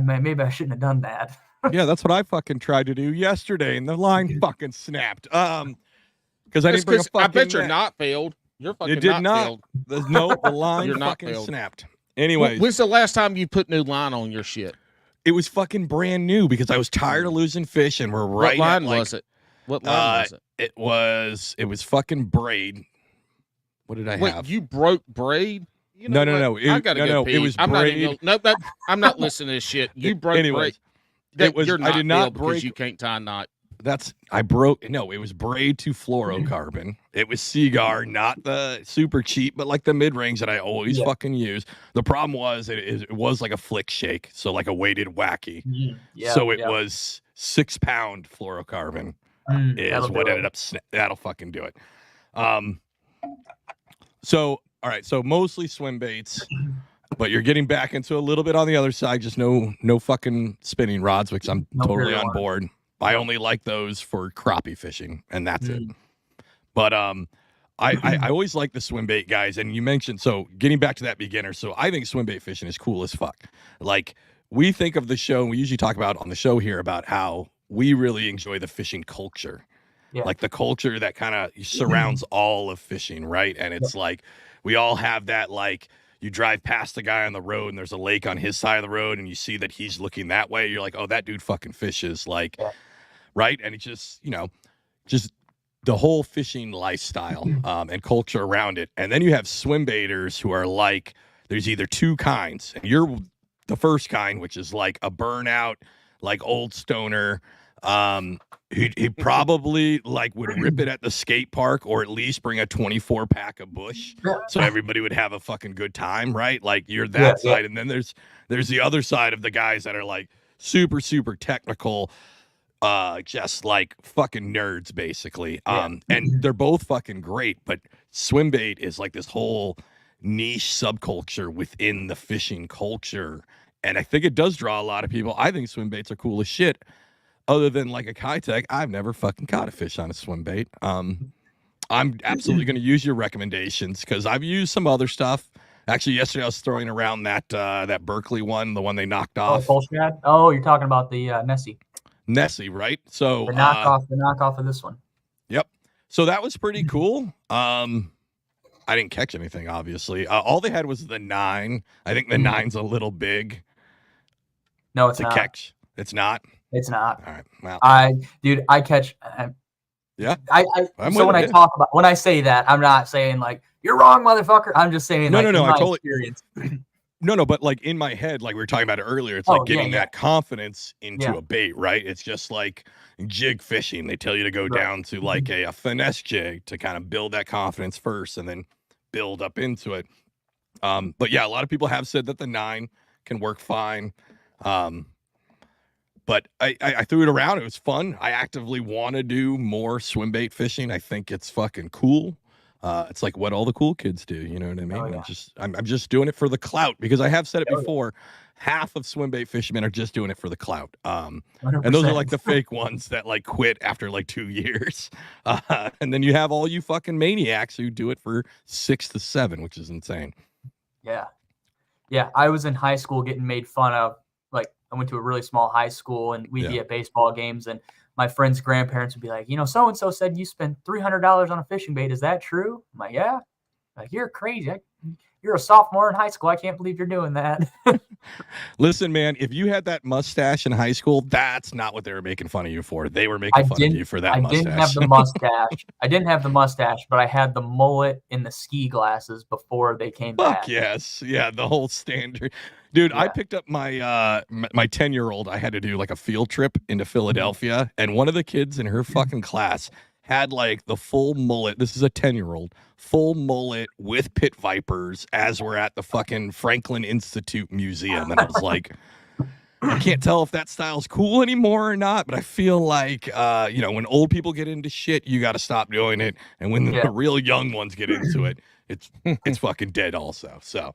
maybe I shouldn't have done that." Yeah, that's what I fucking tried to do yesterday, and the line fucking snapped. Because I didn't bring a fucking I bet your net. knot failed. Your fucking It did not. failed. The line Your knot fucking failed. snapped. Anyways, When's the last time you put new line on your shit? it was fucking brand new because I was tired of losing fish, and we're right. What line at, like, was it? What line was it? It was fucking braid. What did I Wait, have? you broke braid? You know No. I gotta go pee. It was I'm braid. I'm not listening to this shit. You broke Anyways, braid. I did not break. Because you can't tie a knot. It was braid to fluorocarbon. It was Seagar, not the super cheap, but like the mid-range that I always fucking use. The problem was it was like a flick shake, so like a weighted wacky. So it was 6 pound fluorocarbon is what ended up. That'll fucking do it. So all right, so mostly swim baits, but you're getting back into a little bit on the other side. Just no fucking spinning rods, which I'm totally on board. I only like those for crappie fishing, and that's it. But I always like the swim bait guys, and you mentioned, so getting back to that beginner, so I think swim bait fishing is cool as fuck. Like, we think of the show, we usually talk about on the show here about how we really enjoy the fishing culture. Like the culture that kind of surrounds all of fishing, right? And it's like, we all have that, like, you drive past the guy on the road and there's a lake on his side of the road and you see that he's looking that way. You're like, oh, that dude fucking fishes, like, right? And it's just, just the whole fishing lifestyle and culture around it. And then you have swim baiters who are like, there's either two kinds, and you're the first kind, which is like a burnout, like old stoner. He probably like would rip it at the skate park, or at least bring a 24 pack of Bush, so everybody would have a fucking good time, right? Like, you're that side, and then there's the other side of the guys that are like super technical, just like fucking nerds, basically. And they're both fucking great, but swim bait is like this whole niche subculture within the fishing culture, and I think it does draw a lot of people. I think swim baits are cool as shit. Other than like a Kitech, I've never fucking caught a fish on a swim bait. I'm absolutely going to use your recommendations because I've used some other stuff. Actually, yesterday I was throwing around that Berkeley one, the one they knocked off. Oh, you're talking about the Nessie, right? So the knockoff of this one. Yep. So that was pretty cool. I didn't catch anything, obviously. All they had was the 9. I think the 9's a little big. No, it's not. Catch. It's not. It's not. All right. Well, I catch. Yeah. When I say that, I'm not saying like you're wrong, motherfucker. I'm just saying no. I totally experience. No, but like in my head, like we were talking about it earlier, it's like getting that confidence into a bait, right? It's just like jig fishing. They tell you to go down to like a finesse jig to kind of build that confidence first, and then build up into it. But yeah, a lot of people have said that the 9 can work fine. But I threw it around. It was fun. I actively want to do more swim bait fishing. I think it's fucking cool. It's like what all the cool kids do. You know what I mean? Oh, yeah. I'm just doing it for the clout, because I have said it before. Half of swim bait fishermen are just doing it for the clout. And those are like the fake ones that like quit after like 2 years. And then you have all you fucking maniacs who do it for 6 to 7, which is insane. Yeah. I was in high school getting made fun of. Like, I went to a really small high school, and we'd be at baseball games, and my friends' grandparents would be like, so-and-so said you spent $300 on a fishing bait. Is that true? I'm like, yeah. Like, you're crazy. You're a sophomore in high school. I can't believe you're doing that. Listen, man, if you had that mustache in high school, that's not what they were making fun of you for. They were making fun of you for that mustache. I didn't have the mustache. but I had the mullet and the ski glasses before they came back. Yes. Yeah, the whole standard. Dude, I picked up my my 10-year-old. I had to do like a field trip into Philadelphia, and one of the kids in her fucking class had like the full mullet. This is a 10-year-old, full mullet with pit vipers as we're at the fucking Franklin Institute Museum. And I was like, I can't tell if that style's cool anymore or not, but I feel like, when old people get into shit, you got to stop doing it. And when the real young ones get into it, it's fucking dead also. So,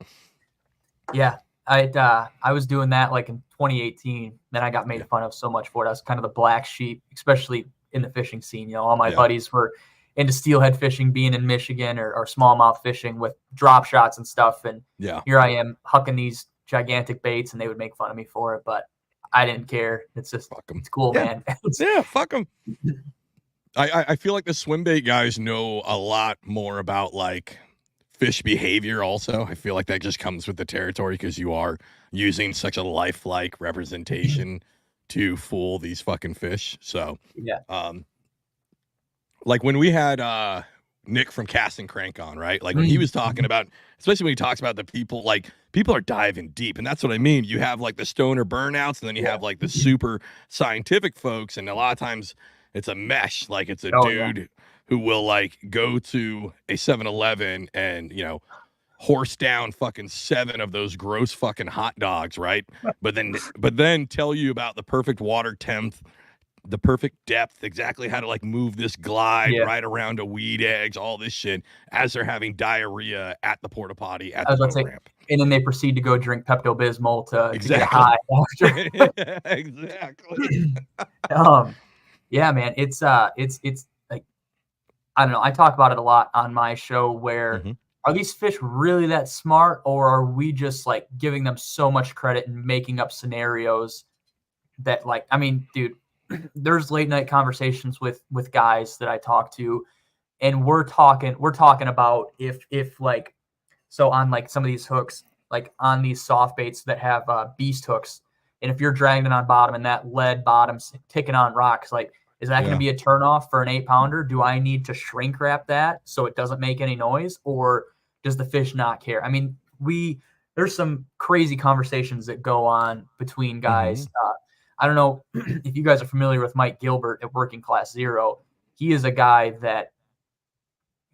yeah, I was doing that like in 2018. Then I got made fun of so much for it. I was kind of the black sheep, especially in the fishing scene. All my buddies were into steelhead fishing, being in Michigan or smallmouth fishing with drop shots and stuff. And here I am hucking these gigantic baits, and they would make fun of me for it, but I didn't care. It's just, it's cool, man. Fuck them. I feel like the swim bait guys know a lot more about like fish behavior also. I feel like that just comes with the territory because you are using such a lifelike representation to fool these fucking fish. So like when we had Nick from Cast and Crank on, right? Like when he was talking about, especially when he talks about the people, like people are diving deep. And that's what I mean. You have like the stoner burnouts, and then you have like the super scientific folks. And a lot of times it's a mesh. Like it's a dude who will like go to a 7-Eleven and, horse down fucking 7 of those gross fucking hot dogs, right? But then tell you about the perfect water temp, the perfect depth, exactly how to like move this glide right around a weed eggs, all this shit as they're having diarrhea at the porta potty at the boat ramp. And then they proceed to go drink Pepto-Bismol to get high after. Exactly. Yeah, man, it's like, I don't know. I talk about it a lot on my show where are these fish really that smart, or are we just like giving them so much credit and making up scenarios that, like, I mean, dude, there's late night conversations with guys that I talk to, and we're talking about if like, so on like some of these hooks, like on these soft baits that have beast hooks, and if you're dragging it on bottom and that lead bottom's ticking on rocks, like, is that going to be a turnoff for an 8-pounder? Do I need to shrink wrap that so it doesn't make any noise, or does the fish not care? I mean, there's some crazy conversations that go on between guys. I don't know if you guys are familiar with Mike Gilbert at Working Class Zero. He is a guy that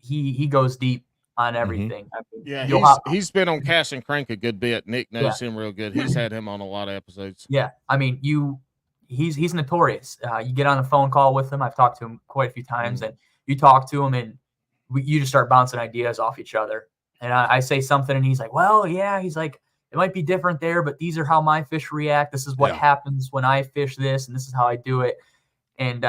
he goes deep on everything. I mean, he's been on Cast and Crank a good bit. Nick knows him real good. He's had him on a lot of episodes. Yeah, I mean, he's notorious. You get on a phone call with him. I've talked to him quite a few times, and you talk to him, and you just start bouncing ideas off each other. And I say something, and he's like, "Well, yeah." He's like, "It might be different there, but these are how my fish react. This is what happens when I fish this, and this is how I do it." And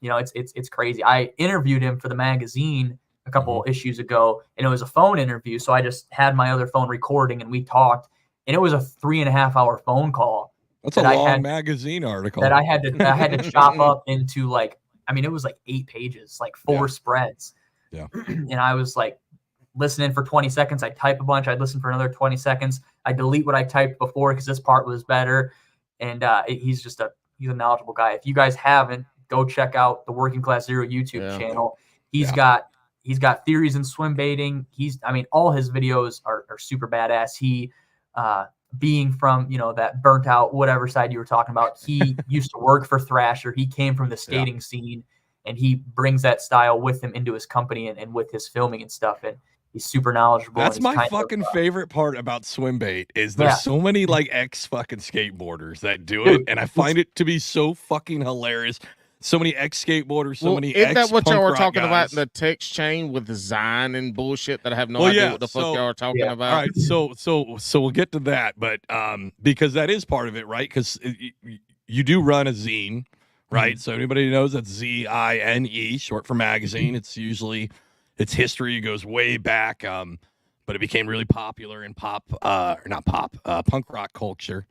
it's crazy. I interviewed him for the magazine a couple issues ago, and it was a phone interview. So I just had my other phone recording, and we talked, and it was a 3.5-hour phone call. That's a long magazine article that I had to chop up into, like, I mean, it was like 8 pages, like 4 spreads. Yeah. And I was like listening for 20 seconds. I type a bunch. I'd listen for another 20 seconds. I delete what I typed before because this part was better. And he's a knowledgeable guy. If you guys haven't, go check out the Working Class Zero YouTube channel. He's got theories in swim baiting. All his videos are super badass. He, being from, that burnt out, whatever side you were talking about, he used to work for Thrasher. He came from the skating scene, and he brings that style with him into his company and with his filming and stuff. And he's super knowledgeable. That's my fucking favorite part about swim bait is there's so many like ex fucking skateboarders that do it. And I find it to be so fucking hilarious. So many ex-skateboarders, many isn't that what y'all were talking guys. about in the text chain with the zine and bullshit that I have no idea what the fuck y'all are talking about? All right, so we'll get to that, but because that is part of it, right? Because you do run a zine, right? So anybody knows that's ZINE, short for magazine. It's history goes way back, but it became really popular in punk rock culture.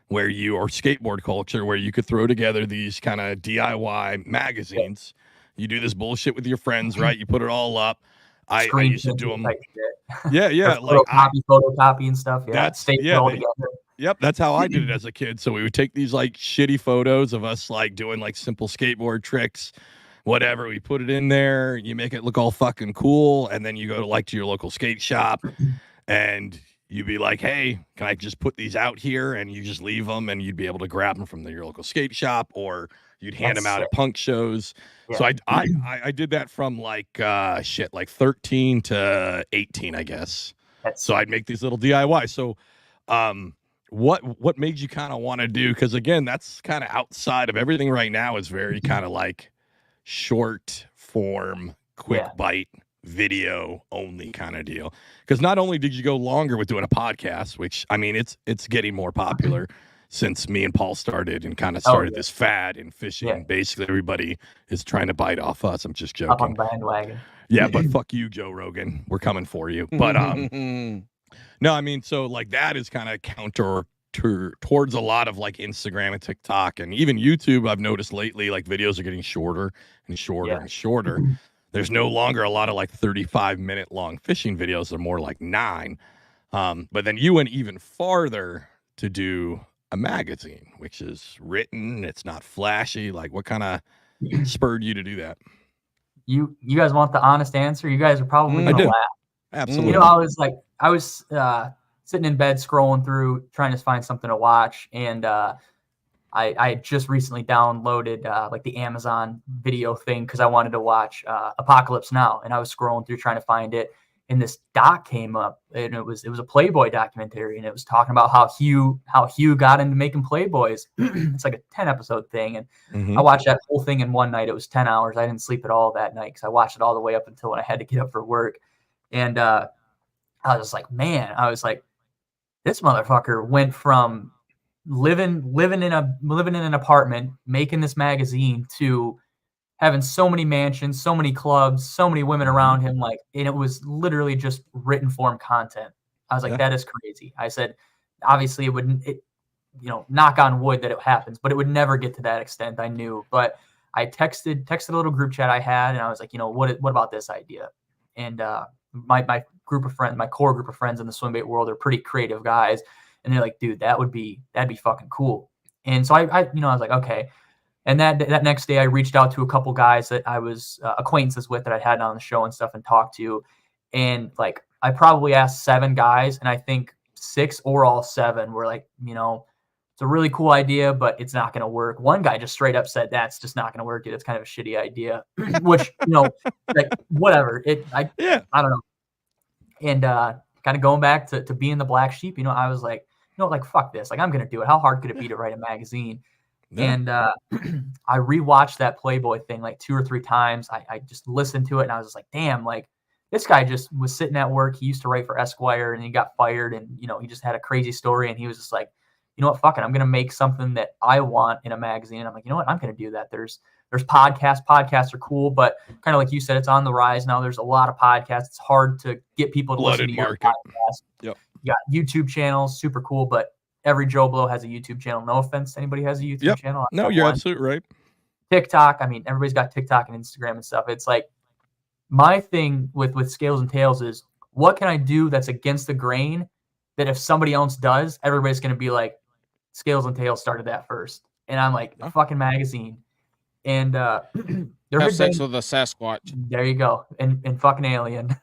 Or skateboard culture, where you could throw together these kind of DIY magazines. You do this bullshit with your friends, right? You put it all up. I used to do them. Yeah. Like photocopy and stuff. Yep, that's how I did it as a kid. So we would take these like shitty photos of us like doing like simple skateboard tricks, whatever. We put it in there. You make it look all fucking cool, and then you go to your local skate shop, and you'd be like, "Hey, can I just put these out here?" And you just leave them, and you'd be able to grab them from your local skate shop, or you'd hand them out at punk shows. Yeah. So I did that from like 13 to 18, I guess. So I'd make these little DIY. So what made you kind of want to do? Because again, that's kind of outside of everything right now. Is very kind of like short form, quick bite video only kind of deal. Because not only did you go longer with doing a podcast, which I mean, it's getting more popular since me and Paul started and kind of started this fad in fishing. Yeah. Basically, everybody is trying to bite off us. I'm just joking. Up on the bandwagon. Yeah, but fuck you, Joe Rogan. We're coming for you. But no, I mean, so like that is kind of counter towards a lot of like Instagram and TikTok and even YouTube. I've noticed lately, like videos are getting shorter and shorter and shorter. There's no longer a lot of like 35-minute long fishing videos. They're more like 9. But then you went even farther to do a magazine, which is written. It's not flashy. Like, what kind of spurred you to do that? You guys want the honest answer? You guys are probably gonna laugh. Absolutely. You know, I was sitting in bed scrolling through trying to find something to watch, and I had just recently downloaded like the Amazon video thing because I wanted to watch Apocalypse Now, and I was scrolling through trying to find it, and this doc came up, and it was a Playboy documentary, and it was talking about how Hugh got into making Playboys. It's like a 10-episode thing, and I watched that whole thing in one night. It was 10 hours. I didn't sleep at all that night because I watched it all the way up until when I had to get up for work, and I was like, man, this motherfucker went from living in an apartment, making this magazine, to having so many mansions, so many clubs, so many women around him. Like, and it was literally just written form content. I was like, that is crazy. I said, obviously it wouldn't, knock on wood that it happens, but it would never get to that extent. I knew, but I texted a little group chat I had, and I was like, what about this idea? And my group of friends, my core group of friends in the swim bait world are pretty creative guys. And they're like, dude, that'd be fucking cool. And so I was like, okay. And that next day I reached out to a couple guys that I was acquaintances with that I had on the show and stuff and talked to. And like, I probably asked 7 guys, and I think 6 or all 7 were like, it's a really cool idea, but it's not going to work. One guy just straight up said, that's just not going to work. It's kind of a shitty idea, which, like whatever. I don't know. And kind of going back to being the black sheep, I was like, fuck this. Like, I'm going to do it. How hard could it be to write a magazine? Yeah. And I rewatched that Playboy thing like 2 or 3 times. I just listened to it, and I was just like, damn, like this guy just was sitting at work. He used to write for Esquire, and he got fired, and, he just had a crazy story, and he was just like, you know what, fuck it. I'm going to make something that I want in a magazine. And I'm like, you know what, I'm going to do that. There's podcasts. Podcasts are cool, but kind of like you said, it's on the rise now. There's a lot of podcasts. It's hard to get people to listen to your podcast. Yep. You got YouTube channels, super cool, but every Joe Blow has a YouTube channel. No offense to anybody who has a YouTube channel. No, you're absolutely right. TikTok. I mean, everybody's got TikTok and Instagram and stuff. It's like my thing with Scales and Tails is, what can I do that's against the grain that if somebody else does, everybody's going to be like, Scales and Tails started that first. And I'm like, a fucking magazine. And have sex with a Sasquatch. There you go. And fucking alien.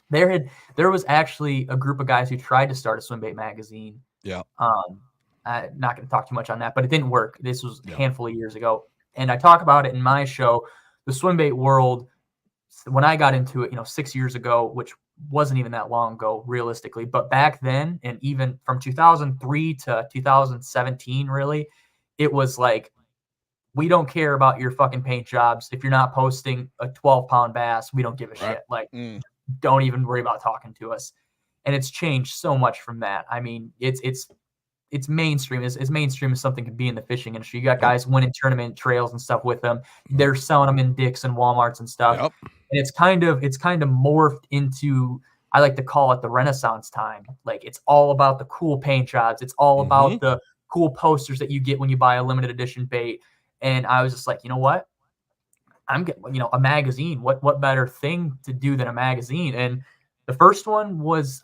There was actually a group of guys who tried to start a swim bait magazine. Yeah. I'm not going to talk too much on that, but it didn't work. This was a handful of years ago. And I talk about it in my show, the swim bait world. When I got into it, 6 years ago, which wasn't even that long ago, realistically, but back then, and even from 2003 to 2017, really, it was like, we don't care about your fucking paint jobs. If you're not posting a 12-pound bass, we don't give a shit. Like, don't even worry about talking to us. And it's changed so much from that. I mean, it's mainstream. As mainstream as something could be in the fishing industry. You got guys winning tournament trails and stuff with them. They're selling them in Dick's and Walmarts and stuff. Yep. And it's kind of morphed into, I like to call it the Renaissance time. Like, it's all about the cool paint jobs. It's all about the cool posters that you get when you buy a limited edition bait. And I was just like, you know what? I'm getting, a magazine. What better thing to do than a magazine? And the first one was,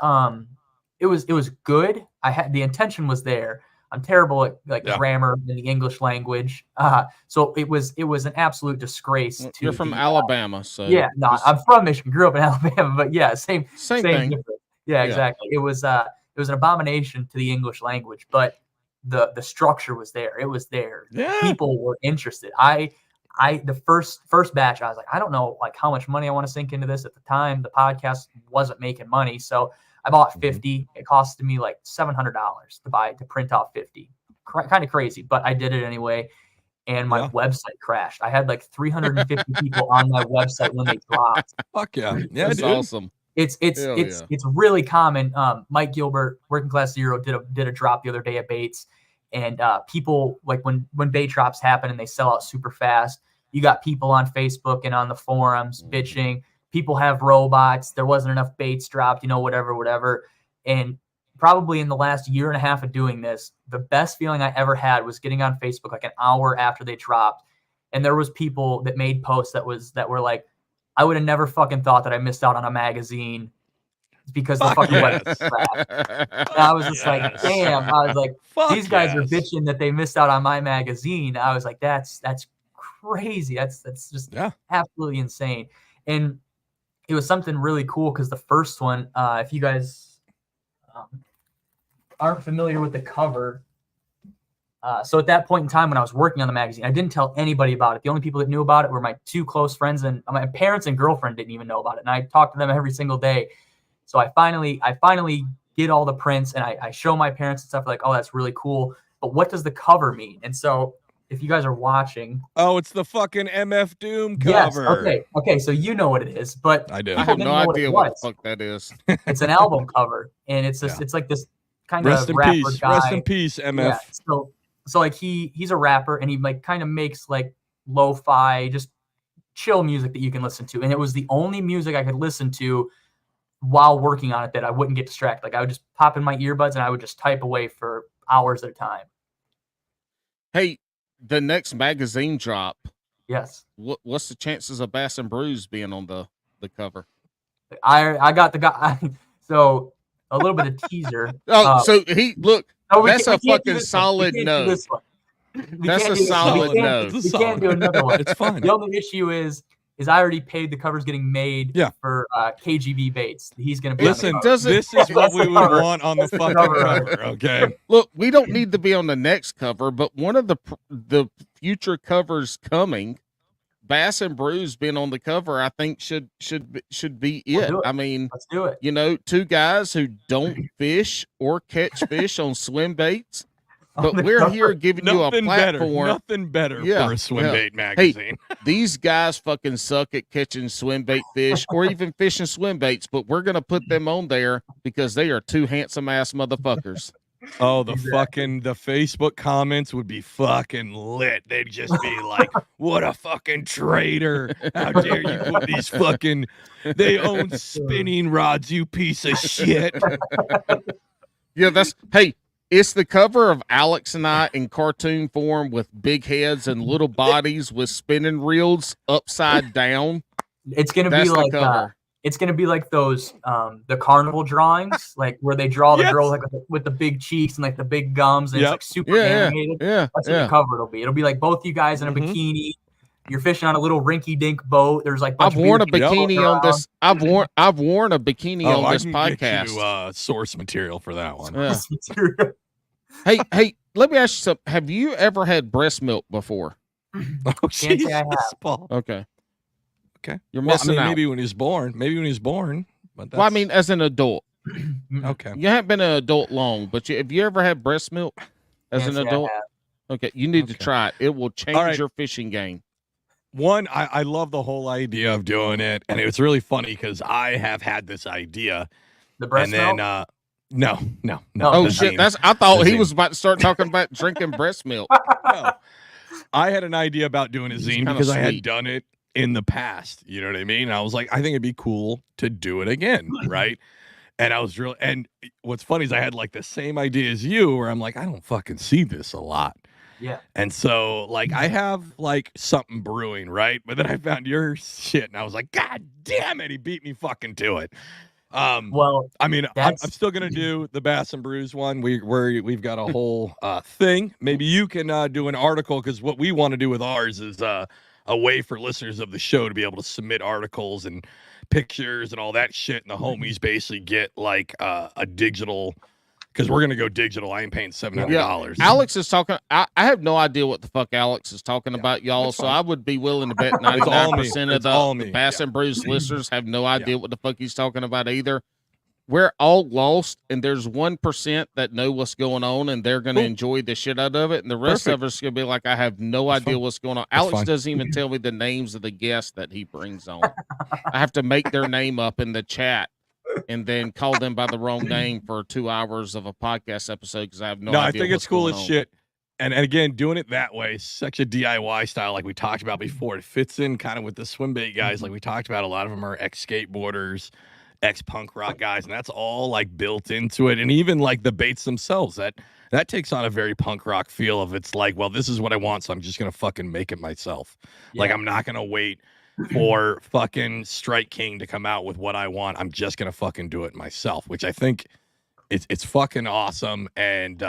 it was good. The intention was there. I'm terrible at grammar in the English language. So it was an absolute disgrace. Well, you're from Alabama, so I'm from Michigan, grew up in Alabama, but same thing. Difference. Yeah, exactly. It was an abomination to the English language, but the structure was there. It was there. Yeah. People were interested. The first batch, I was like, I don't know like how much money I want to sink into this. At the time, the podcast wasn't making money, so I bought 50. It costed me like $700 to print out 50. Kind of crazy, but I did it anyway. And my website crashed. I had like 350 people on my website when they dropped. Fuck yeah. Yeah, That's dude. awesome. It's really common. Mike Gilbert, Working Class Zero, did a drop the other day at Bates, and people, like when bait drops happen and they sell out super fast, you got people on Facebook and on the forums bitching. People have robots. There wasn't enough baits dropped, whatever. And probably in the last year and a half of doing this, the best feeling I ever had was getting on Facebook like an hour after they dropped, and there was people that made posts that were like, I would have never fucking thought that I missed out on a magazine because the fucking website crashed. And I was just like, damn. I was like, these guys are bitching that they missed out on my magazine. I was like, that's crazy. That's just absolutely insane. And it was something really cool because the first one, if you guys aren't familiar with the cover, so at that point in time when I was working on the magazine, I didn't tell anybody about it. The only people that knew about it were my two close friends, and my parents and girlfriend didn't even know about it. And I talked to them every single day. So I finally get all the prints, and I show my parents and stuff, like, oh, that's really cool. But what does the cover mean? And so if you guys are watching, it's the fucking MF Doom cover. Yes. Okay. So you know what it is, but I do. I have no idea what the fuck that is. It's an album cover, and it's just it's like this kind of rapper guy. Rest in peace, MF. Yeah, so like he's a rapper, and he like kind of makes like lo-fi, just chill music that you can listen to. And it was the only music I could listen to while working on it that I wouldn't get distracted. Like I would just pop in my earbuds and I would just type away for hours at a time. Hey, the next magazine drop. Yes. What's the chances of Bass and Brews being on the cover? I got the guy. So a little bit of teaser. So that's a fucking solid no. That's a solid no. We can't do another one. It's fine. The only issue is I already paid the covers getting made for KGB Baits. He's going to be Listen, this is what we would want on the fucking cover, okay? Look, we don't need to be on the next cover, but one of the future covers coming, Bass and Brews being on the cover, I think should be it. I mean, let's do it. Two guys who don't fish or catch fish on swim baits, but we're here giving you a platform. Nothing better for a swim bait magazine. Hey, these guys fucking suck at catching swim bait fish or even fishing swim baits, but we're gonna put them on there because they are two handsome ass motherfuckers. Oh, the Facebook comments would be fucking lit. They'd just be like, what a fucking traitor. How dare you put these fucking, they own spinning rods, you piece of shit. Yeah, it's the cover of Alex and I in cartoon form with big heads and little bodies with spinning reels upside down. It's going to be like it's going to be like those the carnival drawings, like where they draw the girl like with the big cheeks and like the big gums, and it's like super animated. Yeah, that's what the cover it'll be. It'll be like both you guys in a bikini. You're fishing on a little rinky-dink boat. There's like I've worn a bikini on this. I've worn a bikini on this podcast. Get you, source material for that one. Yeah. Hey, let me ask you something. Have you ever had breast milk before? Oh, Jesus, Paul. Okay. You're Well, missing out. Maybe when he's born. But Well, I mean, as an adult. Okay. You haven't been an adult long, but have you ever had breast milk as an adult? Okay, you need to try it. It will change your fishing game. One, I love the whole idea of doing it, and it's really funny because I have had this idea. The breast milk? No. Oh shit! I thought he was about to start talking about drinking breast milk. No. I had an idea about doing a zine because I had done it in the past. You know what I mean? And I was like, I think it'd be cool to do it again, right? And I was and what's funny is I had like the same idea as you, where I'm like, I don't fucking see this a lot. Yeah. And so like I have like something brewing, right? But then I found your shit, and I was like, God damn it, he beat me fucking to it. Well, I mean, I'm still gonna do the Bass and Brews one. We've got a whole thing. Maybe you can do an article, because what we want to do with ours is a way for listeners of the show to be able to submit articles and pictures and all that shit, and the homies basically get like a digital, because we're gonna go digital. I ain't paying $700. Alex is talking. I have no idea what the fuck Alex is talking about, y'all. So I would be willing to bet 99% of the Bass and Brews listeners have no idea what the fuck he's talking about either. we're all lost, and there's 1% that know what's going on, and they're going to enjoy the shit out of it, and the rest of us going to be like, I have no idea what's going on. Alex doesn't even tell me the names of the guests that he brings on. I have to make their name up in the chat and then call them by the wrong name for 2 hours of a podcast episode because I have no idea. I think it's cool as on. shit. And again, doing it that way, such a DIY style, like we talked about before, it fits in kind of with the swim bait guys, like we talked about. A lot of them are ex-skateboarders, ex-punk rock guys, and that's all like built into it. And even like the baits themselves, that takes on a very punk rock feel of it's like, well, this is what I want, so I'm just gonna fucking make it myself. Yeah. Like I'm not gonna wait for fucking Strike King to come out with what I want. I'm just gonna fucking do it myself, which I think it's fucking awesome. And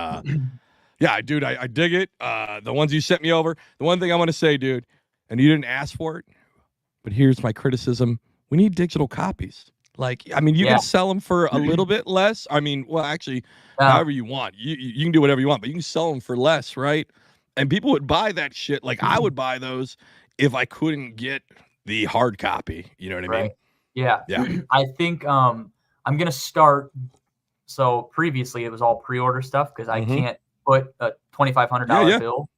yeah, dude, I dig it. The ones you sent me over. The one thing I want to say, dude, and you didn't ask for it, but here's my criticism. We need digital copies. Like, I mean, you can sell them for a little bit less. I mean, well, actually, however you want. You can do whatever you want, but you can sell them for less, right? And people would buy that shit. Like, I would buy those if I couldn't get the hard copy. You know what I mean? Yeah. I think I'm going to start. So previously, it was all pre-order stuff because I can't put a $2,500 bill,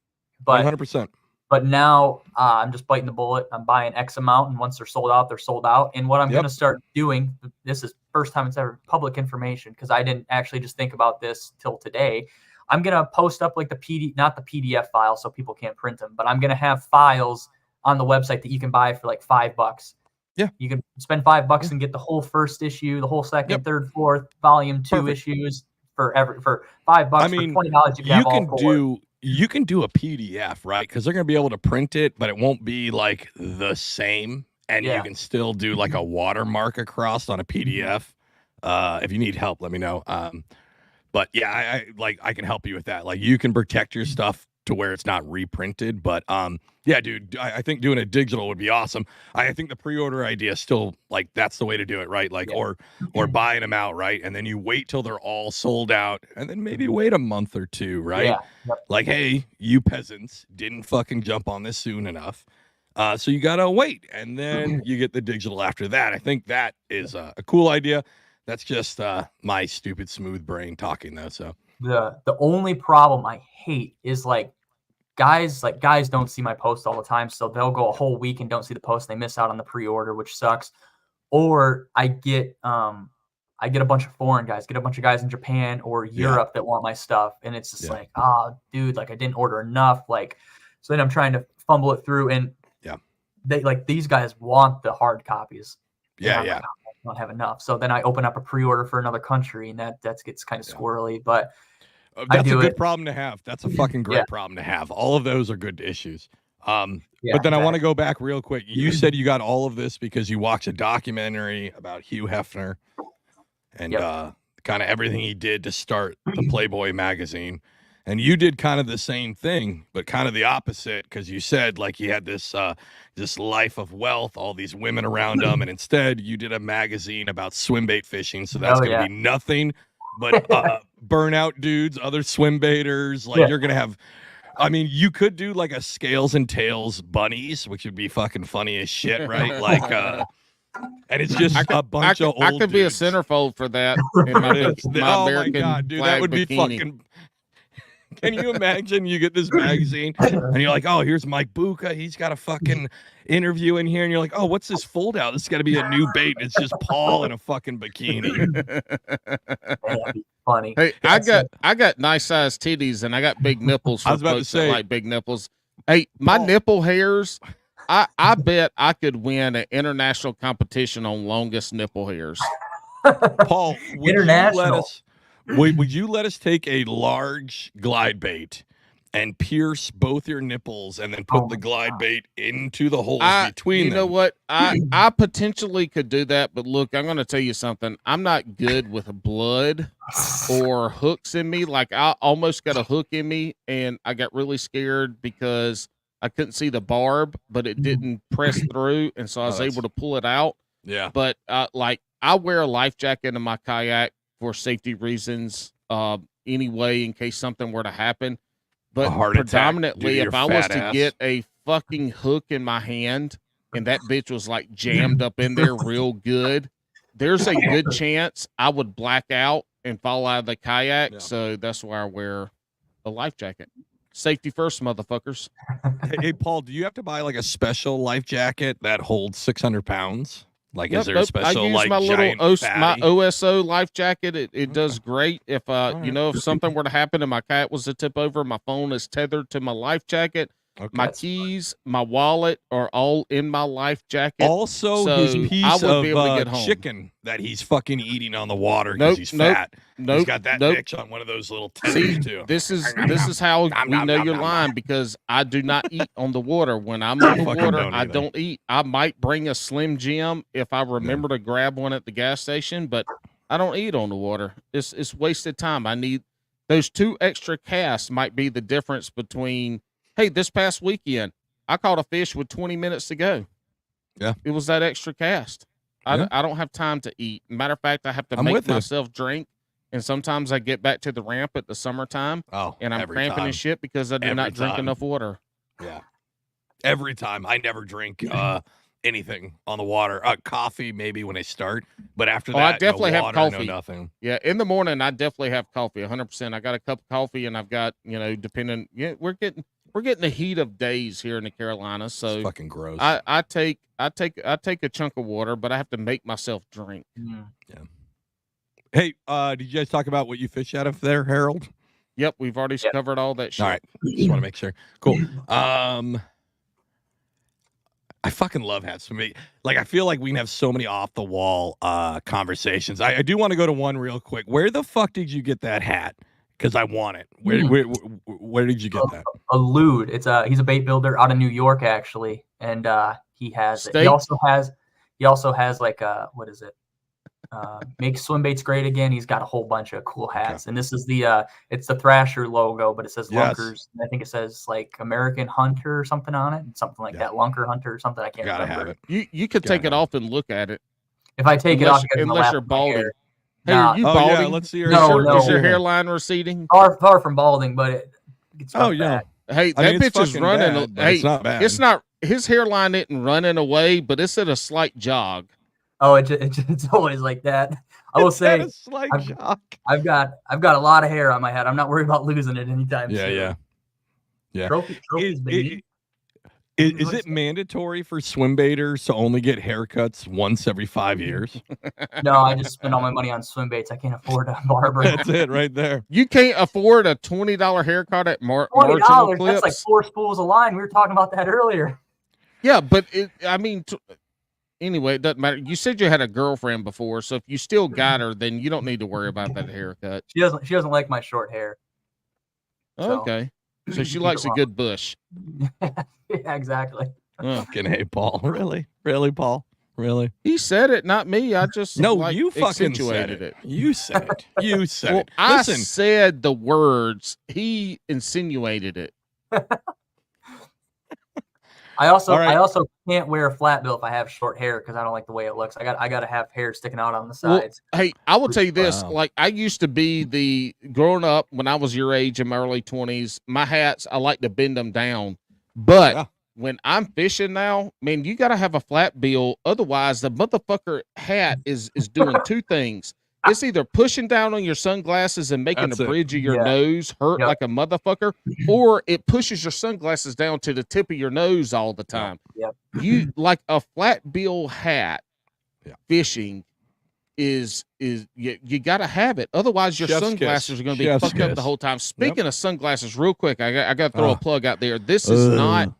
but 100%. But now I'm just biting the bullet. I'm buying X amount, and once they're sold out, they're sold out. And what I'm going to start doing, this is first time it's ever public information because I didn't actually just think about this till today. I'm going to post up like not the PDF file so people can't print them, but I'm going to have files on the website that you can buy for like $5. Yeah, you can spend $5 and get the whole first issue, the whole second, third, fourth, volume 2 issues. For $5, I mean, for $20, you can do a PDF, right? Because they're going to be able to print it, but it won't be like the same. And you can still do like a watermark across on a PDF. If you need help, let me know. But yeah, I can help you with that. Like you can protect your stuff to where it's not reprinted. But yeah, dude, I think doing a digital would be awesome. I think the pre-order idea is still like that's the way to do it, right? Like or buying them out, right? And then you wait till they're all sold out, and then maybe wait a month or two, right? Yeah. Like, hey, you peasants didn't fucking jump on this soon enough. So you gotta wait, and then you get the digital after that. I think that is a cool idea. That's just my stupid smooth brain talking though. So the only problem I hate is like guys don't see my post all the time, so they'll go a whole week and don't see the post. And they miss out on the pre-order, which sucks. Or I get a bunch of foreign guys, get a bunch of guys in Japan or Europe that want my stuff, and it's just like, dude, like I didn't order enough. Like, so then I'm trying to fumble it through, and they like these guys want the hard copies. I don't have enough. So then I open up a pre-order for another country, and that gets kind of squirrely, but. That's a good problem to have. That's a fucking great problem to have. All of those are good issues. But then I want to go back real quick. You said you got all of this because you watched a documentary about Hugh Hefner and kind of everything he did to start the Playboy magazine. And you did kind of the same thing, but kind of the opposite, because you said like he had this life of wealth, all these women around him, and instead you did a magazine about swim bait fishing. So that's going to be nothing but burnout dudes, other swim baiters. Like you're going to have, I mean, you could do like a Scales and Tails bunnies, which would be fucking funny as shit, right? Like, and it's just a bunch of old I could be a centerfold for that. In my American my God, dude, that would be fucking. Can you imagine you get this magazine and you're like, oh, here's Mike Bucca. He's got a fucking interview in here. And you're like, oh, what's this fold out? This has got to be a new bait. It's just Paul in a fucking bikini. That'd be funny. Hey, I got nice sized titties and I got big nipples for folks that like big nipples. Hey, my nipple hairs, I bet I could win an international competition on longest nipple hairs. Paul, would you let us take a large glide bait and pierce both your nipples and then put the glide bait into the holes between them? You know what? I potentially could do that, but look, I'm going to tell you something. I'm not good with blood or hooks in me. Like I almost got a hook in me and I got really scared because I couldn't see the barb, but it didn't press through. And so I was able to pull it out. Yeah. But like I wear a life jacket in my kayak for safety reasons, anyway, in case something were to happen. But predominantly, if I was to get a fucking hook in my hand and that bitch was like jammed up in there real good, there's a good chance I would black out and fall out of the kayak. Yeah. So that's why I wear a life jacket. Safety first, motherfuckers. Hey, Paul, do you have to buy like a special life jacket that holds 600 pounds? Like, Yep, is there a nope. special I use like my giant little my fatty? OSO life jacket. It does great. If right. if something were to happen and my kayak was to tip over, my phone is tethered to my life jacket. Okay. My keys, my wallet are all in my life jacket. Also, so his I piece would of be able to get home. chicken that he's fucking eating on the water because Nope, he's nope, fat. Nope, He's got that nope. bitch on one of those little See, tenders too. this is how we know you're lying, because I do not eat on the water. When I'm on the fucking water, don't I either. don't eat. I might bring a Slim Jim if I remember to grab one at the gas station, but I don't eat on the water. It's wasted time. I need those 2 extra casts. Might be the difference between, hey, this past weekend I caught a fish with 20 minutes to go. Yeah. It was that extra cast. Yeah. I don't have time to eat. Matter of fact, I have to I'm make with you. myself drink. And sometimes I get back to the ramp at the summertime and I'm every cramping time. and shit because I did Every not drink time. enough water. Yeah. Every time. I never drink anything on the water. Coffee maybe when I start, but after that, I definitely no have water, coffee. No nothing. Yeah, in the morning I definitely have coffee, 100%. I got a cup of coffee and I've got, depending. Yeah, we're getting the heat of days here in the Carolinas, so It's fucking gross. I take a chunk of water, but I have to make myself drink. Mm. Yeah. Hey, did you guys talk about what you fish out of there, Harold? Yep, we've already covered all that shit. All right. Just want to make sure. Cool. I fucking love hats. For me, like, I feel like we can have so many off the wall conversations. I do want to go to one real quick. Where the fuck did you get that hat? Because I want it. Where did you get that? A lewd. He's a bait builder out of New York, actually, and he has it. Steak? He also has like what is it? Make swim baits great again. He's got a whole bunch of cool hats, and this is it's the Thrasher logo, but it says Lunkers. And I think it says like American Hunter or something on it, something like that. Lunker Hunter or something. I can't Gotta remember. have it. You could take it off and look at it. If I take it off, unless you're balding. Hey, Nah. are you Oh, balding? yeah, let's see your No, Is your hairline receding? Far from balding, but it's Oh, not yeah. bad. Hey, I that mean, it's bitch is fucking running. bad, but Hey, it's not bad. It's not. His hairline isn't running away, but it's at a slight jog. Oh, it's always like that. I will say, I've got a lot of hair on my head. I'm not worried about losing it anytime soon. Yeah. Trophies, baby. Is it mandatory for swim baiters to only get haircuts once every 5 years? No, I just spend all my money on swim baits. I can't afford a barber. That's it right there. You can't afford a $20 haircut at Marginal $20. Clips. That's like 4 spools of line. We were talking about that earlier. Yeah, but anyway, it doesn't matter. You said you had a girlfriend before, so if you still got her, then you don't need to worry about that haircut. She doesn't like my short hair. So. Okay, so she likes a good bush. Yeah, exactly. Fucking hey, Paul. Really, Paul. Really? He said it, not me. I just you fucking accentuated said it. You said it. You said well, it. I Listen, said the words. He insinuated it. I also can't wear a flat bill if I have short hair because I don't like the way it looks. I got to have hair sticking out on the sides. Well, hey, I will tell you this. Wow. Like, I used to be growing up when I was your age in my early 20s, my hats, I like to bend them down. But when I'm fishing now, man, you got to have a flat bill. Otherwise, the motherfucker hat is doing 2 things. It's either pushing down on your sunglasses and making the bridge of your nose hurt like a motherfucker, or it pushes your sunglasses down to the tip of your nose all the time. Yep. You like a flat bill hat fishing is you got to have it. Otherwise, your sunglasses are going to be fucked up the whole time. Speaking of sunglasses, real quick, I got to throw a plug out there. This is not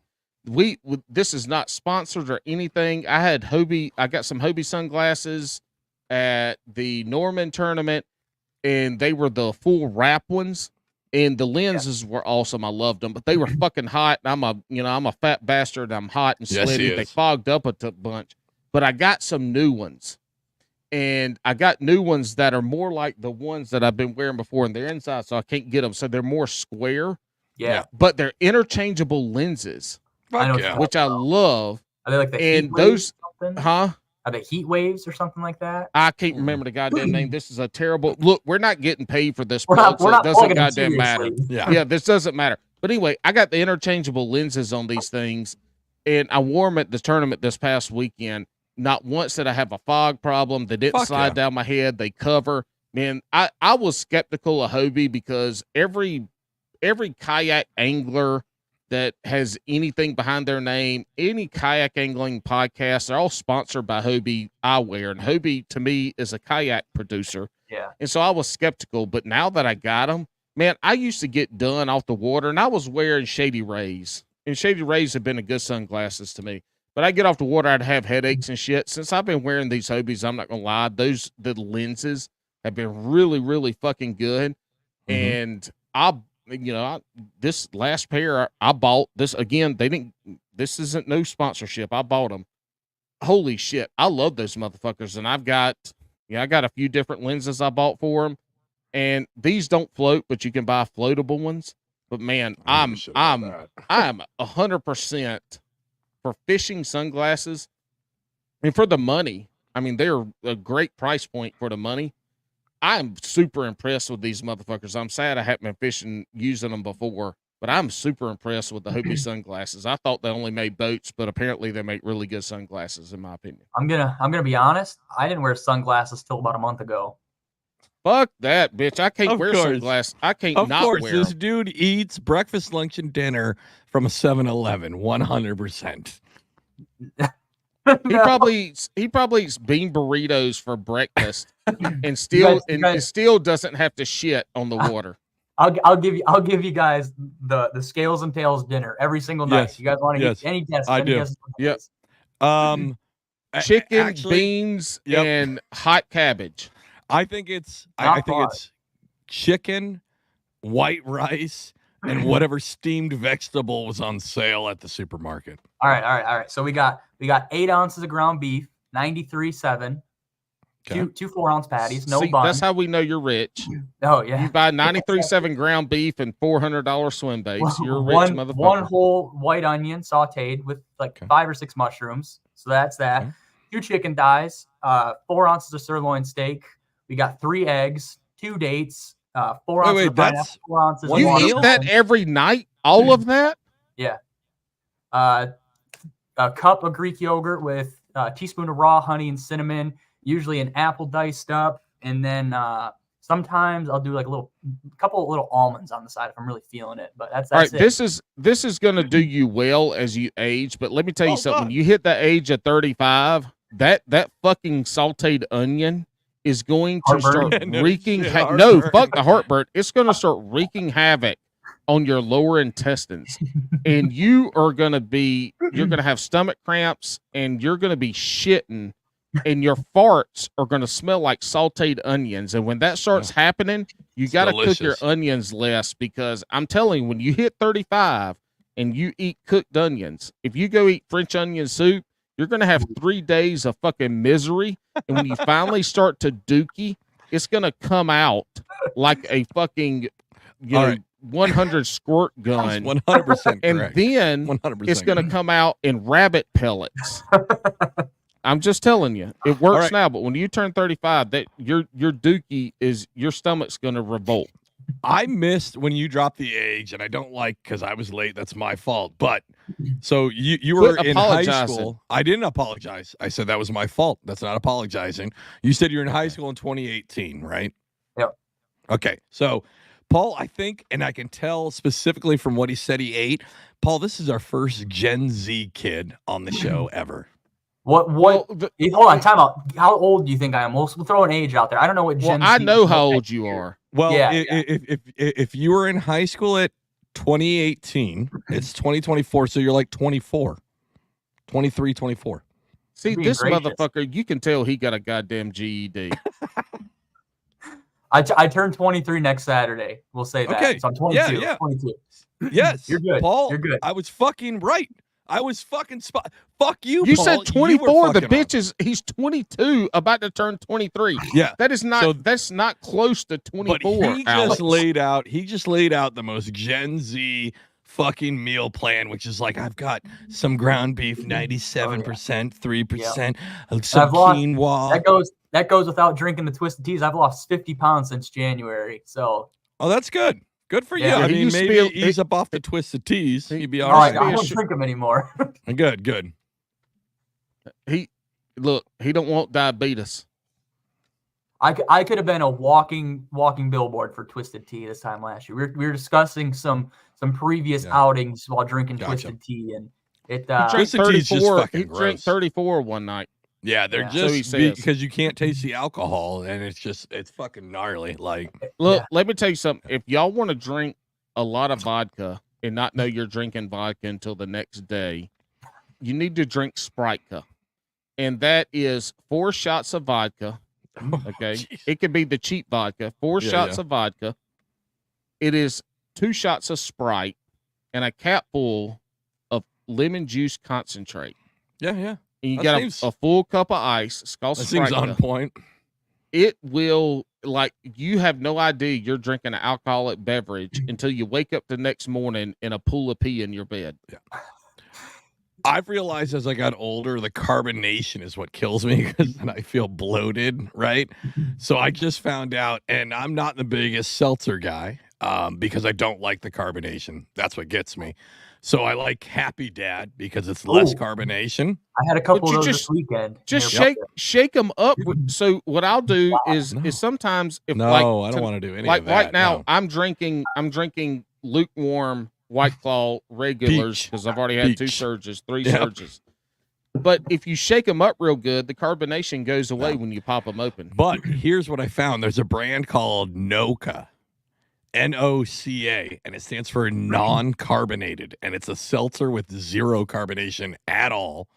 this is not sponsored or anything. I got some Hobie sunglasses at the Norman tournament, and they were the full wrap ones, and the lenses were awesome. I loved them, but they were fucking hot. And I'm a fat bastard. I'm hot and sweaty. They fogged up a bunch, but I got some new ones, and I got new ones that are more like the ones that I've been wearing before, and they're inside, so I can't get them. So they're more square. Yeah, but they're interchangeable lenses, which I love. Are they like the and those, huh? Are they heat waves or something like that? I can't remember the goddamn name. This is a terrible look. We're not getting paid for this. We're not it doesn't goddamn seriously. matter. Yeah, this doesn't matter. But anyway, I got the interchangeable lenses on these things, and I wore them at the tournament this past weekend. Not once did I have a fog problem. They didn't Fuck slide yeah. down my head. They cover. Man, I was skeptical of Hobie because every kayak angler that has anything behind their name, any kayak angling podcast, they're all sponsored by Hobie eyewear. And Hobie, to me, is a kayak producer. Yeah. And so I was skeptical. But now that I got them, man, I used to get done off the water, and I was wearing Shady Rays. And Shady Rays have been a good sunglasses to me. But I get off the water, I'd have headaches and shit. Since I've been wearing these Hobies, I'm not going to lie, the lenses have been really, really fucking good. And this last pair I bought this again. This isn't no sponsorship. I bought them. Holy shit. I love those motherfuckers. And I got a few different lenses I bought for them. And these don't float, but you can buy floatable ones. But man, I'm 100% for fishing sunglasses and for the money. I mean, they're a great price point for the money. I'm super impressed with these motherfuckers. I'm sad I haven't been fishing using them before, but I'm super impressed with the Hobie sunglasses. I thought they only made boats, but apparently they make really good sunglasses, in my opinion. I'm gonna be honest. I didn't wear sunglasses till about a month ago. Fuck that, bitch. I can't wear sunglasses. I can't not wear them. This dude eats breakfast, lunch, and dinner from a 7-Eleven, 100%. He probably eats bean burritos for breakfast and still doesn't have to shit on the water. I'll give you guys the scales and tails dinner every single night. Yes. You guys want to eat any guesses? I do. Yes. Chicken, beans, and hot cabbage. I think it's chicken, white rice, and whatever steamed vegetable was on sale at the supermarket. All right. So we got 8 ounces of ground beef, 93.7, Okay. two 4-ounce patties, no See, bun. that's how we know you're rich. Oh yeah. You buy 93.7 ground beef and $400 swim baits. You're a rich motherfucker. One whole white onion sauteed with 5 or 6 mushrooms. So that's that. Okay. 2 chicken thighs, 4 ounces of sirloin steak. We got 3 eggs, 2 dates, 4 ounces of pineapple, 4 ounces of you watermelon. eat that every night? All of that? Yeah. A cup of Greek yogurt with a teaspoon of raw honey and cinnamon, usually an apple diced up, and then sometimes I'll do a couple of little almonds on the side if I'm really feeling it. But that's all right. it. This is going to do you well as you age. But let me tell you something. When you hit the age of 35, that fucking sauteed onion is going to start wreaking. No, fuck the heartburn. It's going to start wreaking havoc on your lower intestines, and you're going to have stomach cramps, and you're going to be shitting, and your farts are going to smell like sauteed onions. And when that starts happening, you got to cook your onions less, because I'm telling you, when you hit 35 and you eat cooked onions, if you go eat French onion soup, you're going to have 3 days of fucking misery. And when you finally start to dookie, it's going to come out like a fucking, 100 squirt gun. 100% and correct. then 100% it's going to come out in rabbit pellets. I'm just telling you, it works now. But when you turn 35, that your dookie your stomach's going to revolt. I missed when you dropped the age, and I don't because I was late. That's my fault. But so you were in high school. I didn't apologize. I said that was my fault. That's not apologizing. You said you're in high school in 2018, right? Yep. Okay. So Paul, I think, and I can tell specifically from what he said he ate, Paul, this is our first Gen Z kid on the show ever. What? Hold on, time out. How old do you think I am? We'll throw an age out there. I don't know what Gen Z. I know how old you are. Well, if you were in high school at 2018, it's 2024, so you're like 24, 23, 24. See, this motherfucker, you can tell he got a goddamn GED. I turn 23 next Saturday. We'll say that. Okay. So I'm 22. Yeah. 22. Yes. You're good. Paul, you're good. I was fucking right. I was fucking fuck you, You Paul. said 24. The bitch is he's 22, about to turn 23. Yeah. That is not that's not close to 24. But he just laid out the most Gen Z fucking meal plan, which is like, I've got some ground beef, 97%, 3%, some quinoa. That goes without drinking the Twisted Teas. I've lost 50 pounds since January. So that's good. Good for you. Yeah, I mean, maybe ease up off the Twisted Teas. He'd be all right. right. I don't drink them anymore. Good. He look, he don't want diabetes. I could have been a walking billboard for Twisted Tea this time last year. We were discussing some previous outings while drinking Twisted Tea, and it Twisted Tea is just fucking he drank gross. 34 one night. Yeah, they're just because you can't taste the alcohol, and it's fucking gnarly. Like, look, let me tell you something. If y'all want to drink a lot of vodka and not know you're drinking vodka until the next day, you need to drink Sprite-ka. And that is 4 shots of vodka. Okay. It could be the cheap vodka, 4 shots of vodka. It is 2 shots of Sprite and a capful of lemon juice concentrate. Yeah. And you got a full cup of ice. It's called Sprite. Seems on point. It will, like, you have no idea you're drinking an alcoholic beverage until you wake up the next morning in a pool of pee in your bed. Yeah. I've realized as I got older, the carbonation is what kills me because then I feel bloated, right? So I just found out, and I'm not the biggest seltzer guy because I don't like the carbonation. That's what gets me. So I like Happy Dad because it's less carbonation. I had a couple of those this weekend. Just shake them up. So what I'll do is sometimes if I don't want to do any like of that. Right now, I'm drinking lukewarm White Claw regulars because I've already had 3 surges. But if you shake them up real good, the carbonation goes away when you pop them open. But here's what I found. There's a brand called Noca, Noca, and it stands for non-carbonated, and it's a seltzer with 0 carbonation at all.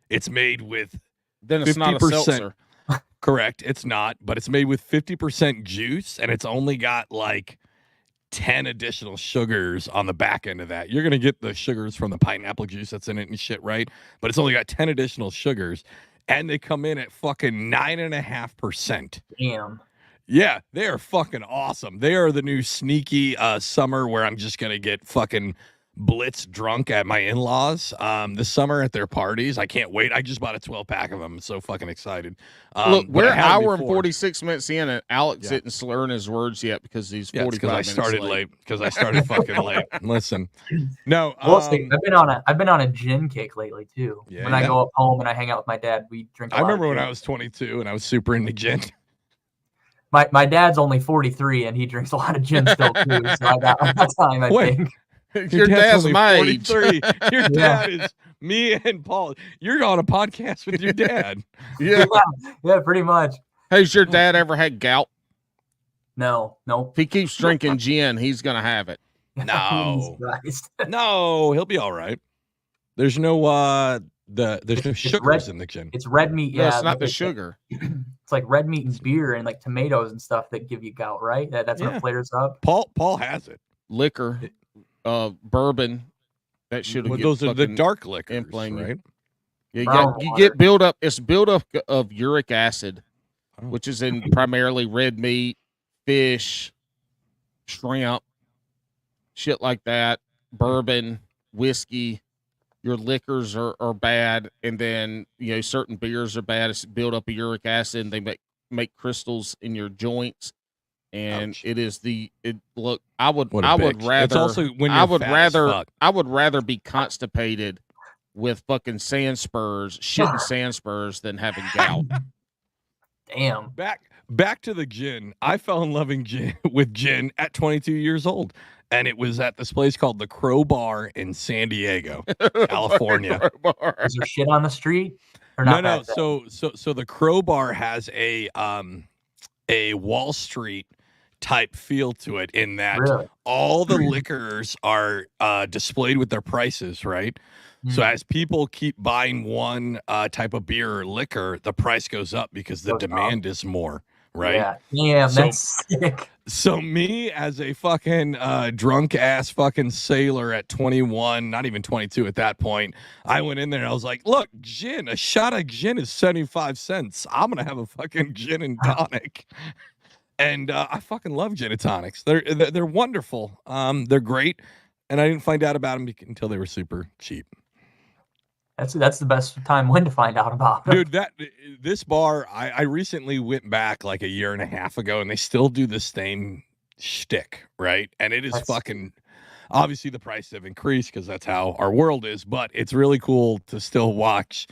It's made with then it's 50%, not a seltzer. Correct, it's not, but it's made with 50% juice, and it's only got like 10 additional sugars on the back end of that. You're going to get the sugars from the pineapple juice that's in it and shit, right? But it's only got 10 additional sugars, and they come in at fucking 9.5%. Damn. Yeah, they are fucking awesome. They are the new sneaky summer where I'm just going to get fucking blitz drunk at my in-laws this summer at their parties. I can't wait. I just bought a 12-pack of them. I'm so fucking excited. Look, we're an hour and 46 minutes in, and Alex isn't slurring his words yet because he's 45 minutes I started late. Because I started fucking late. Listen. No. I've been on a gin kick lately, too. Yeah, when I go up home and I hang out with my dad, we drink a lot remember of when gin. I was 22 and I was super into gin. My dad's only 43, and he drinks a lot of gin still, too. So I got time, I think. Your dad's my age. Your dad is me and Paul. You're on a podcast with your dad. Yeah, pretty much. Has your dad ever had gout? No. If he keeps drinking gin, he's gonna have it. No, no, he'll be all right. There's no there's no sugars in the gin. It's red meat. No, it's not the sugar. It's like red meat and beer and like tomatoes and stuff that give you gout, right? That's what flares up. Paul has it. Liquor. Bourbon, that should have. Those are the dark liquors, right? Yeah, you get buildup. It's buildup of uric acid, which is in primarily red meat, fish, shrimp, shit like that. Bourbon, whiskey, your liquors are bad, and then certain beers are bad. It's buildup of uric acid, and they make crystals in your joints. And it is look, I would rather it's also when I would rather be constipated with fucking sand spurs, shitting sand spurs than having gout. Damn. Back to the gin. I fell in love with gin at 22 years old. And it was at this place called the Crowbar in San Diego, California. Is there shit on the street? Or not? No. So the Crowbar has a Wall Street type feel to it in that all the liquors are displayed with their prices, right? So as people keep buying one type of beer or liquor, the price goes up because the demand is more, right? Yeah, that's sick. So me as a fucking drunk ass fucking sailor at 21, not even 22 at that point, I went in there and I was like, look, gin, a shot of gin is 75 cents. I'm going to have a fucking gin and tonic. And I fucking love gin and tonics. They're wonderful. They're great. And I didn't find out about them until they were super cheap. That's the best time when to find out about them. Dude, this bar, I recently went back like a year and a half ago, and they still do the same shtick, right? And it is fucking, obviously the prices have increased because that's how our world is, but it's really cool to still watch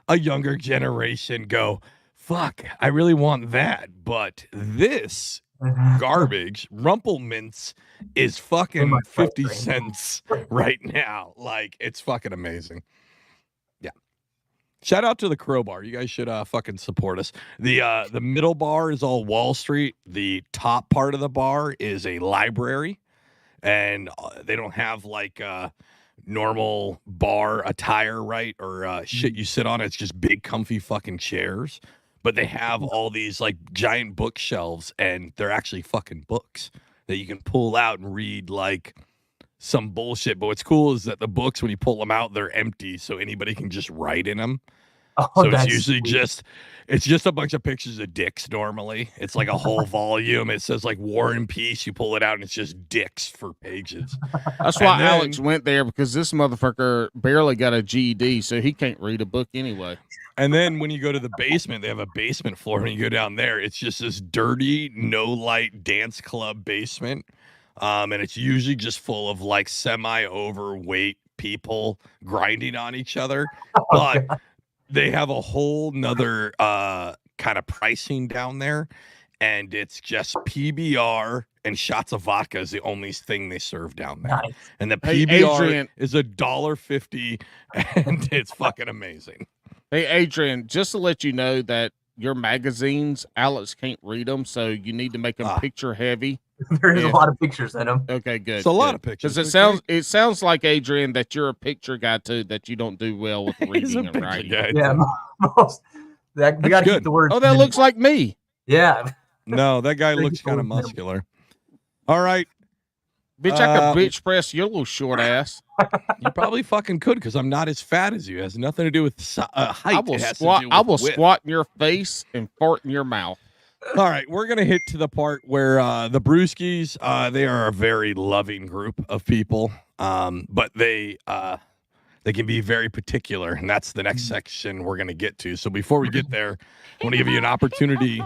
a younger generation go, fuck, I really want that. But this garbage, Rumple Mints, is fucking 50 cents right now. Like, it's fucking amazing. Yeah. Shout out to the Crowbar. You guys should fucking support us. The middle bar is all Wall Street. The top part of the bar is a library. And they don't have like normal bar attire, right? Or shit you sit on. It's just big, comfy fucking chairs. But they have all these like giant bookshelves, and they're actually fucking books that you can pull out and read like some bullshit. But what's cool is that the books, when you pull them out, they're empty, so anybody can just write in them. So it's usually just a bunch of pictures of dicks normally. It's like a whole volume. It says like War and Peace. You pull it out and it's just dicks for pages. That's why Alex went there, because this motherfucker barely got a GED, so he can't read a book anyway. And then when you go to the basement, they have a basement floor. When you go down there, it's just this dirty, no light dance club basement. And it's usually just full of like semi-overweight people grinding on each other. But they have a whole nother kind of pricing down there, and it's just PBR and shots of vodka is the only thing they serve down there. Nice. And the PBR is $1.50, and it's fucking amazing. Hey, Adrian, just to let you know that your magazines, Alex can't read them, so you need to make them picture heavy. There's a lot of pictures in them. Okay, good. It's a lot of pictures. Because it sounds like, Adrian, that you're a picture guy too, that you don't do well with reading and writing. Yeah, we got to keep the word. Oh, that looks like me. Yeah. No, that guy looks kind of muscular. All right. Bitch, I could bitch press your little short ass. You probably fucking could, because I'm not as fat as you. It has nothing to do with height. I will squat in your face and fart in your mouth. All right, we're going to hit to the part where the Brewskis, they are a very loving group of people, but they can be very particular, and that's the next section we're going to get to. So before we get there, I want to give you an opportunity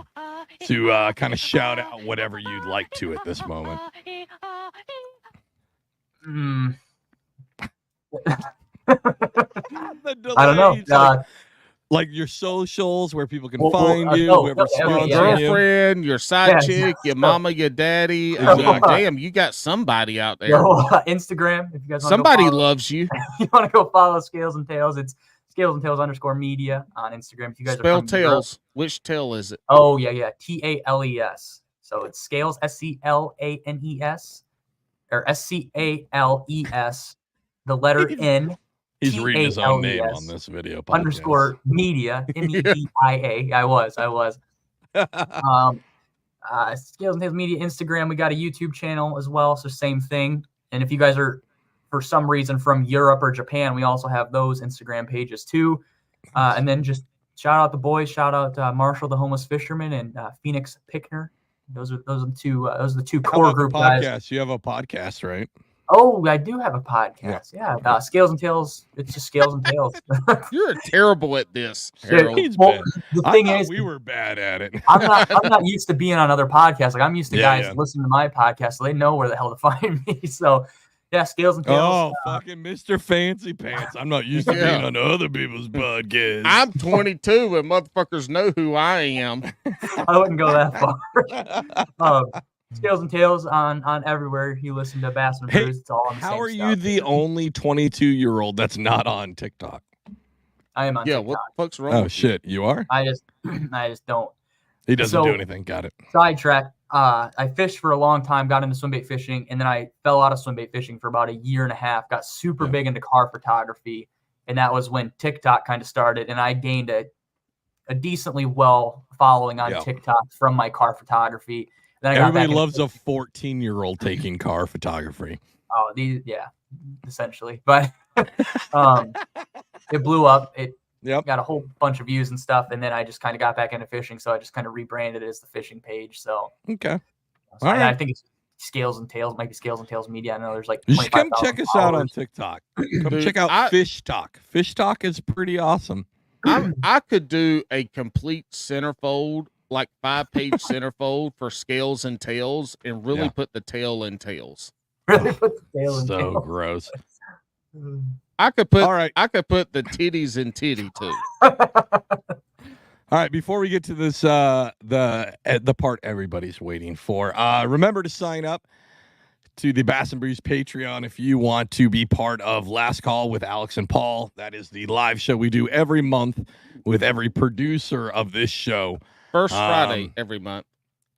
to kind of shout out whatever you'd like to at this moment. I don't know. Like your socials, where people can find you, whoever's sponsoring girlfriend, your side chick, your mama, your daddy. Damn, you got somebody out there. Instagram, if you guys want somebody loves you. You want to go follow Scales and Tails? It's Scales and Tails _media on Instagram. If you guys spell Tails, which tail is it? Oh yeah, TALES. So it's Scales, SCLANES, or SCALES. The letter N. He's reading his own name on this video podcast. _media, MEDIA. I was. Scales and Tails Media Instagram. We got a YouTube channel as well, so same thing. And if you guys are, for some reason, from Europe or Japan, we also have those Instagram pages too. And then just shout out the boys. Shout out Marshall, the homeless fisherman, and Phoenix Pickner. Those are the two core group guys. You have a podcast, right? Oh, I do have a podcast. Yeah. Scales and Tails. It's just Scales and Tails. You're terrible at this, Harold. The thing is, we were bad at it. I'm not used to being on other podcasts. Like, I'm used to guys listening to my podcast, so they know where the hell to find me. So, yeah, Scales and Tails. Oh, fucking Mr. Fancy Pants. I'm not used to being on other people's podcasts. I'm 22 and motherfuckers know who I am. I wouldn't go that far. Scales and Tails on everywhere you listen to Bass and Brews. It's all on the same How are stuff. you the only 22-year-old that's not on TikTok? I am on TikTok. What the fuck's wrong? Oh shit, you are? I just don't. He doesn't do anything. Got it. Sidetrack. I fished for a long time, got into swimbait fishing, and then I fell out of swimbait fishing for about a year and a half. Got super big into car photography, and that was when TikTok kind of started, and I gained a decently well following on TikTok from my car photography. Then everybody loves a 14-year-old taking car photography. Oh, essentially. But it blew up. It got a whole bunch of views and stuff. And then I just kind of got back into fishing. So I just kind of rebranded it as the fishing page. So, okay. All right. I think it's Scales and Tails, might be Scales and Tails Media. I know there's like, you should come check us out on TikTok. Come check out Fish Talk. Fish Talk is pretty awesome. I could do a complete centerfold, like 5-page centerfold for Scales and Tails, and really put the tail in Tails. Really put the tail in Tails. So gross. I could put All right. I could put the titties in titty too. All right, before we get to this, the part everybody's waiting for, remember to sign up to the Bass and Brews Patreon if you want to be part of Last Call with Alex and Paul. That is the live show we do every month with every producer of this show. First Friday every month.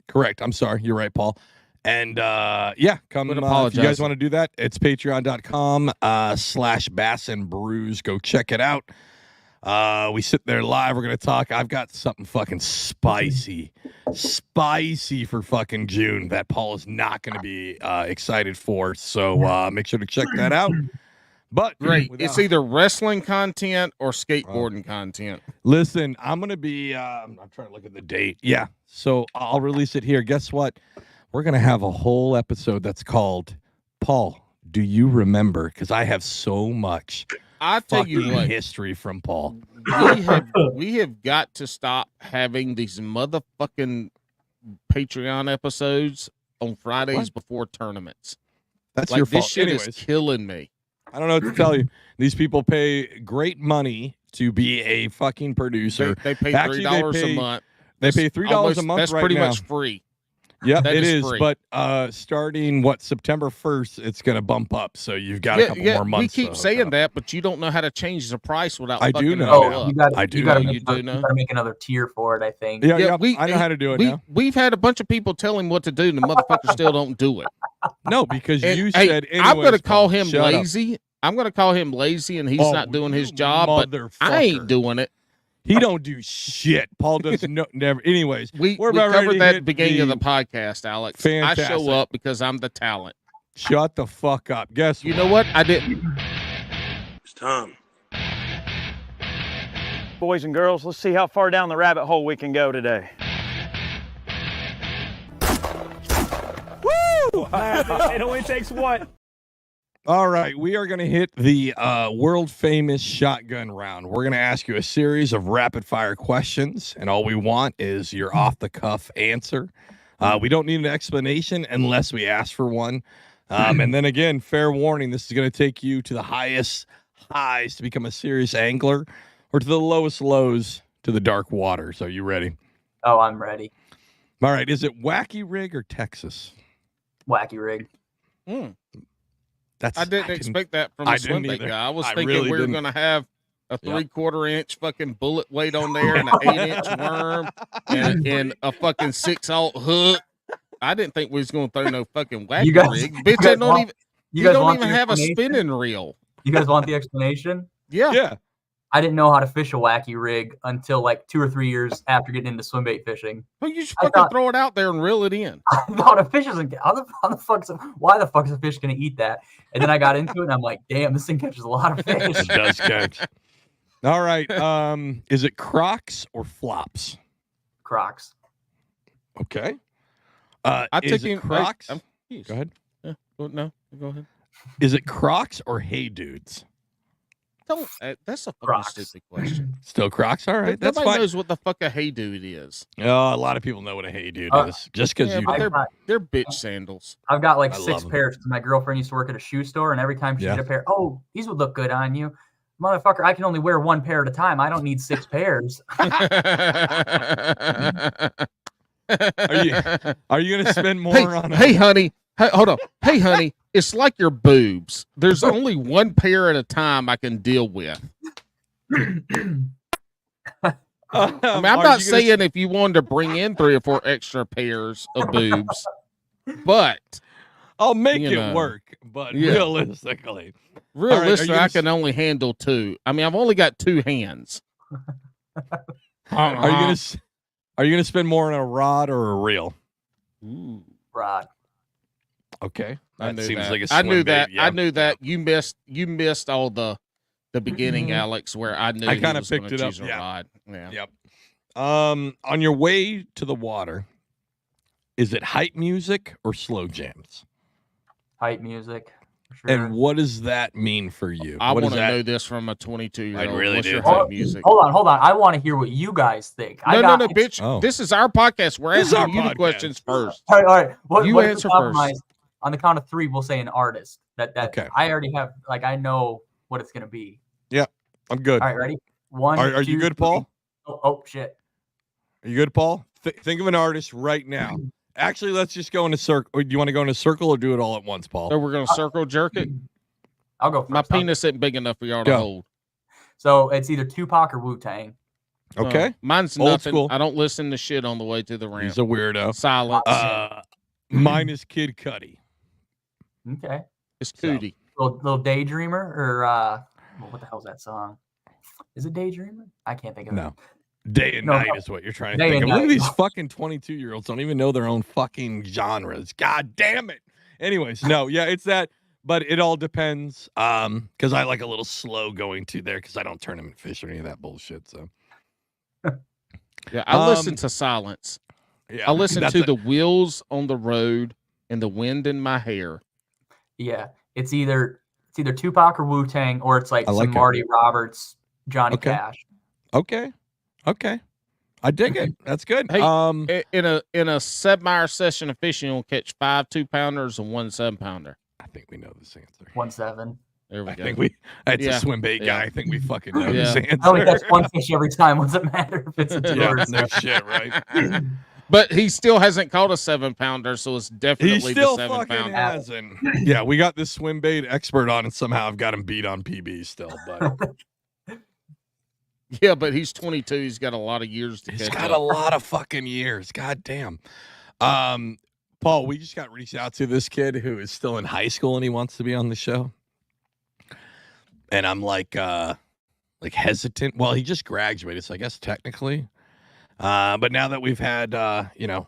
Correct. I'm sorry. You're right, Paul. And come if you guys want to do that, it's patreon.com/Bass and Brews. Go check it out. We sit there live. We're going to talk. I've got something fucking spicy for fucking June that Paul is not going to be excited for. So make sure to check that out. But great. It's either wrestling content or skateboarding content. Listen, I'm going to be, I'm trying to look at the date. Yeah. So I'll release it here. Guess what? We're going to have a whole episode that's called Paul, Do You Remember? Because I have so much. I tell you what, history from Paul. We have got to stop having these motherfucking Patreon episodes on Fridays before tournaments. That's like, your fault. This shit is killing me. I don't know what to tell you. These people pay great money to be a fucking producer. They pay $3 a month. They pay $3 a month. That's right pretty now. much free. Yeah, it is. Free. But starting September 1st, it's going to bump up. So you've got a couple more months. We keep saying that, but you don't know how to change the price without. I do know. Oh, you got to make another tier for it. I think. Yeah. I know how to do it now. We've had a bunch of people tell him what to do, and the motherfucker still don't do it. No, because you said. Anyways, I'm going to call him lazy. I'm going to call him lazy, and he's not doing his job. But I ain't doing it. He don't do shit. Paul does never. Anyways, we covered that at the beginning of the podcast, Alex. Fantastic. I show up because I'm the talent. Shut the fuck up. Guess you know what? I didn't. It's time. Boys and girls, let's see how far down the rabbit hole we can go today. Woo! It only takes one. All right, we are going to hit the world-famous shotgun round. We're going to ask you a series of rapid-fire questions, and all we want is your off-the-cuff answer. We don't need an explanation unless we ask for one. And then again, fair warning, this is going to take you to the highest highs to become a serious angler or to the lowest lows to the dark water. So you ready? Oh, I'm ready. All right, is it Wacky Rig or Texas? Wacky Rig. I didn't expect that from a swim bait guy. I was thinking we were going to have a 3/4 inch fucking bullet weight on there and an 8-inch worm and a fucking 6/0 hook. I didn't think we was going to throw no fucking wacky rig. Bitch, you don't even have a spinning reel. You guys want the explanation? Yeah. I didn't know how to fish a wacky rig until like 2 or 3 years after getting into swim bait fishing. Well, you just fucking throw it out there and reel it in. I thought a fish isn't. Why the fuck is a fish going to eat that? And then I got into it and I'm like, damn, this thing catches a lot of fish. It does catch. All right. Is it Crocs or flops? Crocs. Okay. I is it Crocs? Go ahead. Yeah. No, go ahead. Is it Crocs or Hey Dudes? That's a fucking stupid question. Still Crocs? All right. That's Nobody fine. knows what the fuck a Hey Dude is. Oh, a lot of people know what a Hey Dude is. Just because you do. They're bitch sandals. I've got like 6 pairs. My girlfriend used to work at a shoe store, and every time she did a pair, oh, these would look good on you. Motherfucker, I can only wear 1 pair at a time. I don't need 6 pairs. Are you gonna spend more on Hey honey, hold on. Hey honey, it's like your boobs. There's only 1 pair at a time I can deal with. I mean, I'm not saying if you wanted to bring in 3 or 4 extra pairs of boobs, but I'll make it work. But realistically, I can only handle 2. I mean, I've only got 2 hands. Are you gonna spend more on a rod or a reel? Ooh. Rod. Okay, I knew that. I knew that. You missed all the beginning, Alex, where I knew I kind of picked it up. Rod. Yeah. Yep. On your way to the water, is it hype music or slow jams? Hype music. Sure. And what does that mean for you? I want to know this from a 22-year-old. I really do. Your hype music? Hold on. I want to hear what you guys think. No, bitch. Oh. This is our podcast. We're asking you the questions first. All right. You answer first. On the count of 3, we'll say an artist That Okay. I already have, like, I know what it's gonna be. I'm good. All right, ready? One. Are you two, good, Paul? three. Oh shit. Are you good, Paul? Think of an artist right now. Actually, let's just go in a circle. Do you want to go in a circle or do it all at once, Paul? So we're gonna circle jerk it. I'll go first. My penis isn't big enough for y'all to Go. hold. So it's either Tupac or Wu-Tang. Okay. Mine's Old nothing. school. I don't listen to shit on the way to the ramp. He's a weirdo. Silence. Mine is Kid Cudi. Okay. It's Cootie. Little Daydreamer or what the hell's that song? Is it Daydreamer? I can't think of it. No. Day and night is what you're trying to Day think of. and Look at night. these fucking 22-year-olds don't even know their own fucking genres. God damn it. Anyways, no, yeah, it's that, but it all depends. Because I like a little slow going to there because I don't tournament fish or any of that bullshit. So Yeah, I listen to silence. yeah, I listen that's to it. the wheels on the road and the wind in my hair. Yeah. It's either Tupac or Wu-Tang, or it's like I like some it. Marty Roberts, Johnny Okay. Cash. Okay. I dig it. That's good. Hey, In a 7-hour session of fishing, you'll catch 5 2-pounders and 1 7-pounder. I think we know this answer. 1-7. There we I go. think it's Yeah. a swim bait guy. Yeah. I think we fucking know Yeah. this answer. I only catch one fish every time. What's it matter if it's a two Yeah, or a no seven? shit, right? But he still hasn't caught a 7-pounder, so it's He definitely still the fucking 7-pounder. hasn't. Yeah, we got this swim bait expert on, and somehow I've got him beat on PB still. But Yeah, but he's 22. He's got a lot of years to he's catch got up. a lot of fucking years. God damn. Paul, we just got reached out to this kid who is still in high school and he wants to be on the show. And I'm like hesitant. Well, he just graduated, so I guess technically. But now that we've had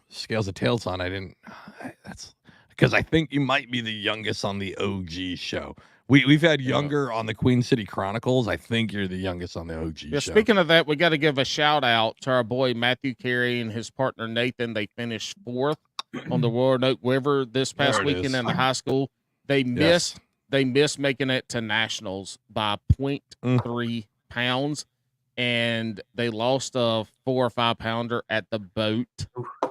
Scales of Tails on, that's because I think you might be the youngest on the OG show. We've had younger on the Queen City Chronicles. I think you're the youngest on the OG Yeah, show. speaking of that, we got to give a shout out to our boy Matthew Carey and his partner Nathan. They finished 4th on the Roanoke River this past There it weekend is. in the high school. They missed making it to nationals by 0.3 pounds, and they lost a 4 or 5 pounder at the boat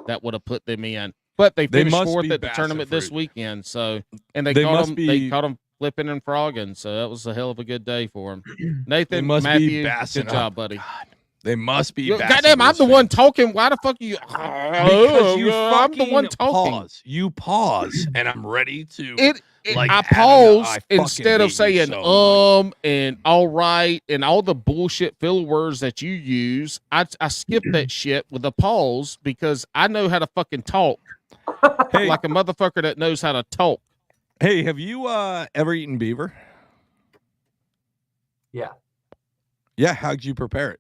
that would have put them in. But they finished must 4th be at the tournament this Bassett weekend. So, and they must caught them flipping and frogging. So that was a hell of a good day for him. Nathan, must be Matthew, bassing good job, up. buddy. God, they must be. Yo, Bass and goddamn, I'm Brews the fans. one talking. Why the fuck are you? Because you I'm the one talking. pause. You pause, and I'm ready to. I add pause I fucking instead of hate you saying so much. and all right and all the bullshit filler words that you use. I skip that shit with a pause because I know how to fucking talk Hey, like a motherfucker that knows how to talk. hey, have you ever eaten beaver? Yeah. Yeah, how'd you prepare it?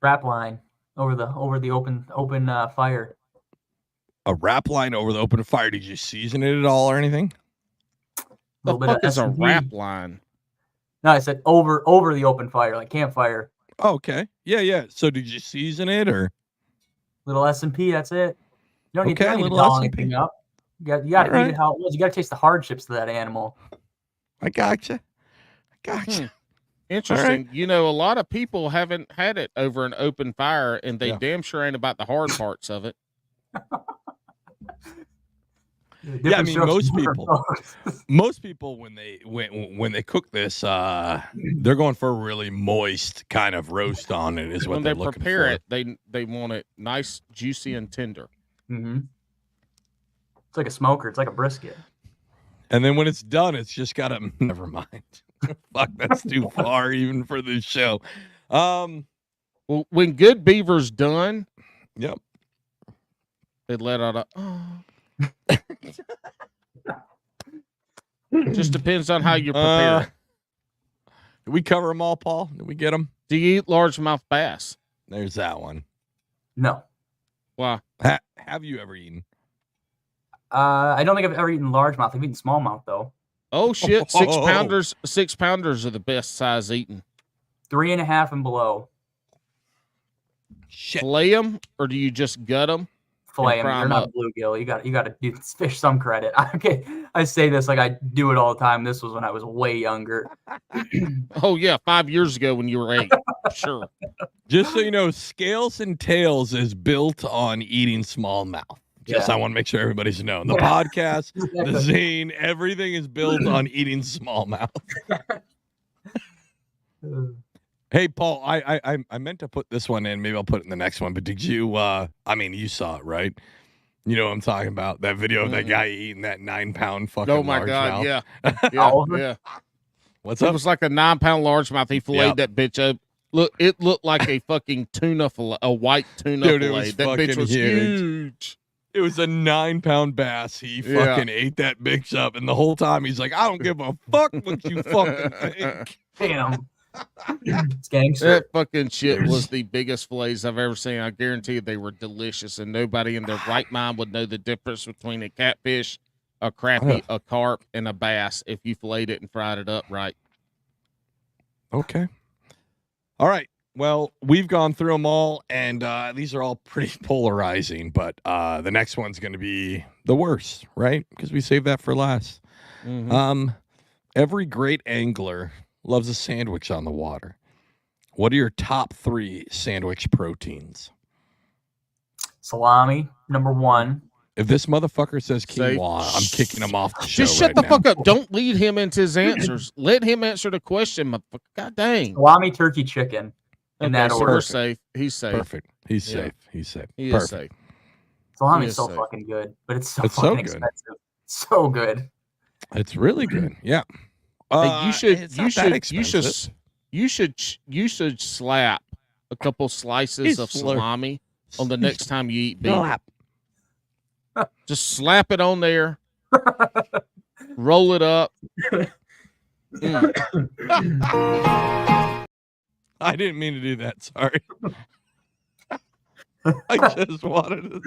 Wrap line over the open fire. A wrap line over the open fire. Did you season it at all or anything? The Little bit fuck of is a S&P. rap line? No, I said over the open fire, like campfire. Oh, okay. Yeah. So did you season it or? Little S&P, that's it. You don't need, Okay, you don't need to little doll S&P. anything up. You got to All eat it how it was. You got to taste the hardships of that animal. I gotcha. Interesting. You know, a lot of people haven't had it over an open fire, and they Yeah. damn sure ain't about the hard parts of it. Yeah, I Different mean, strokes most for different people- folks. Most people when they cook this, they're going for a really moist kind of roast on it. Is what When they're they looking prepare for. it, they want it nice, juicy, and tender. Mhm. It's like a smoker. It's like a brisket. And then when it's done, it's just got to. Never mind. Fuck, that's too far even for this show. Well, when good beaver's done, Yep. they let out a. Just depends on how you prepare it. Did we cover them all, Paul? Did we get them? Do you eat largemouth bass? There's that one. No. Why? Have you ever eaten? I don't think I've ever eaten largemouth. I've eaten smallmouth though. Oh shit! 6 Oh. pounders. 6 pounders are the best size eaten. 3.5 and below. Shit. Fillet them, or do you just gut them? Fillet 'em. fry You're 'em not up. a bluegill. You got to do this fish some credit. Okay, I say this like I do it all the time. This was when I was way younger. Oh yeah, 5 years ago when you were 8. Sure. Just so you know, Scales and Tails is built on eating smallmouth. Just I want to make sure everybody's known. The podcast, the zine, everything is built on eating smallmouth. Hey, Paul, I meant to put this one in. Maybe I'll put it in the next one. But did you, you saw it, right? You know what I'm talking about? That video of that guy eating that 9-pound fucking Oh, my God, largemouth. yeah. What's It up? was like a 9-pound largemouth. He filleted that bitch up. Look, it looked like a fucking tuna fillet, a white tuna Dude, it fillet. was That bitch fucking was huge. It was a 9-pound bass. He fucking ate that bitch up. And the whole time he's like, I don't give a fuck what you fucking think. Damn. It's gangster. That fucking shit was the biggest fillets I've ever seen. I guarantee you they were delicious, and nobody in their right mind would know the difference between a catfish, a crappie, a carp, and a bass if you filleted it and fried it up right. Okay. All right. Well, we've gone through them all, and these are all pretty polarizing, but the next one's going to be the worst, right? Because we saved that for last. Mm-hmm. Every great angler loves a sandwich on the water. What are your top 3 sandwich proteins? Salami, number 1. If this motherfucker says quinoa, I'm kicking him off the show. Just shut right the now. fuck up. Don't lead him into his answers. Let him answer the question, motherfucker. God dang. Salami, turkey, chicken. In that so order. we're safe. He's safe. Perfect. He's Yeah. safe. He's safe. He Perfect. is safe. Salami He is is so safe. fucking good, but it's so It's so fucking good. expensive. So good. It's really good. Yeah. Hey, Expensive. you should slap a couple slices of salami on the next time you eat beef. Slap. Just slap it on there. Roll it up. I didn't mean to do that. Sorry. I just wanted to.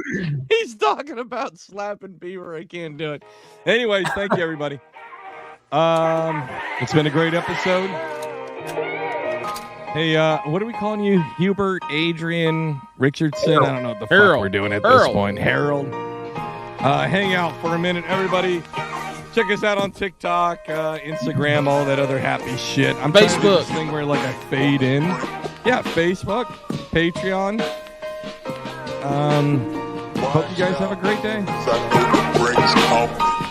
He's talking about slapping beaver. I can't do it. Anyways, thank you, everybody. It's been a great episode. Hey, what are we calling you? Hubert, Adrian, Richardson? Harold. I don't know what the Harold. fuck we're doing at this Harold. point. Harold. Hang out for a minute, everybody. Check us out on TikTok, Instagram, all that other happy shit. I'm trying to do Facebook. this thing where like I fade in. Yeah, Facebook, Patreon. Hope you guys have a great day. Breaks off.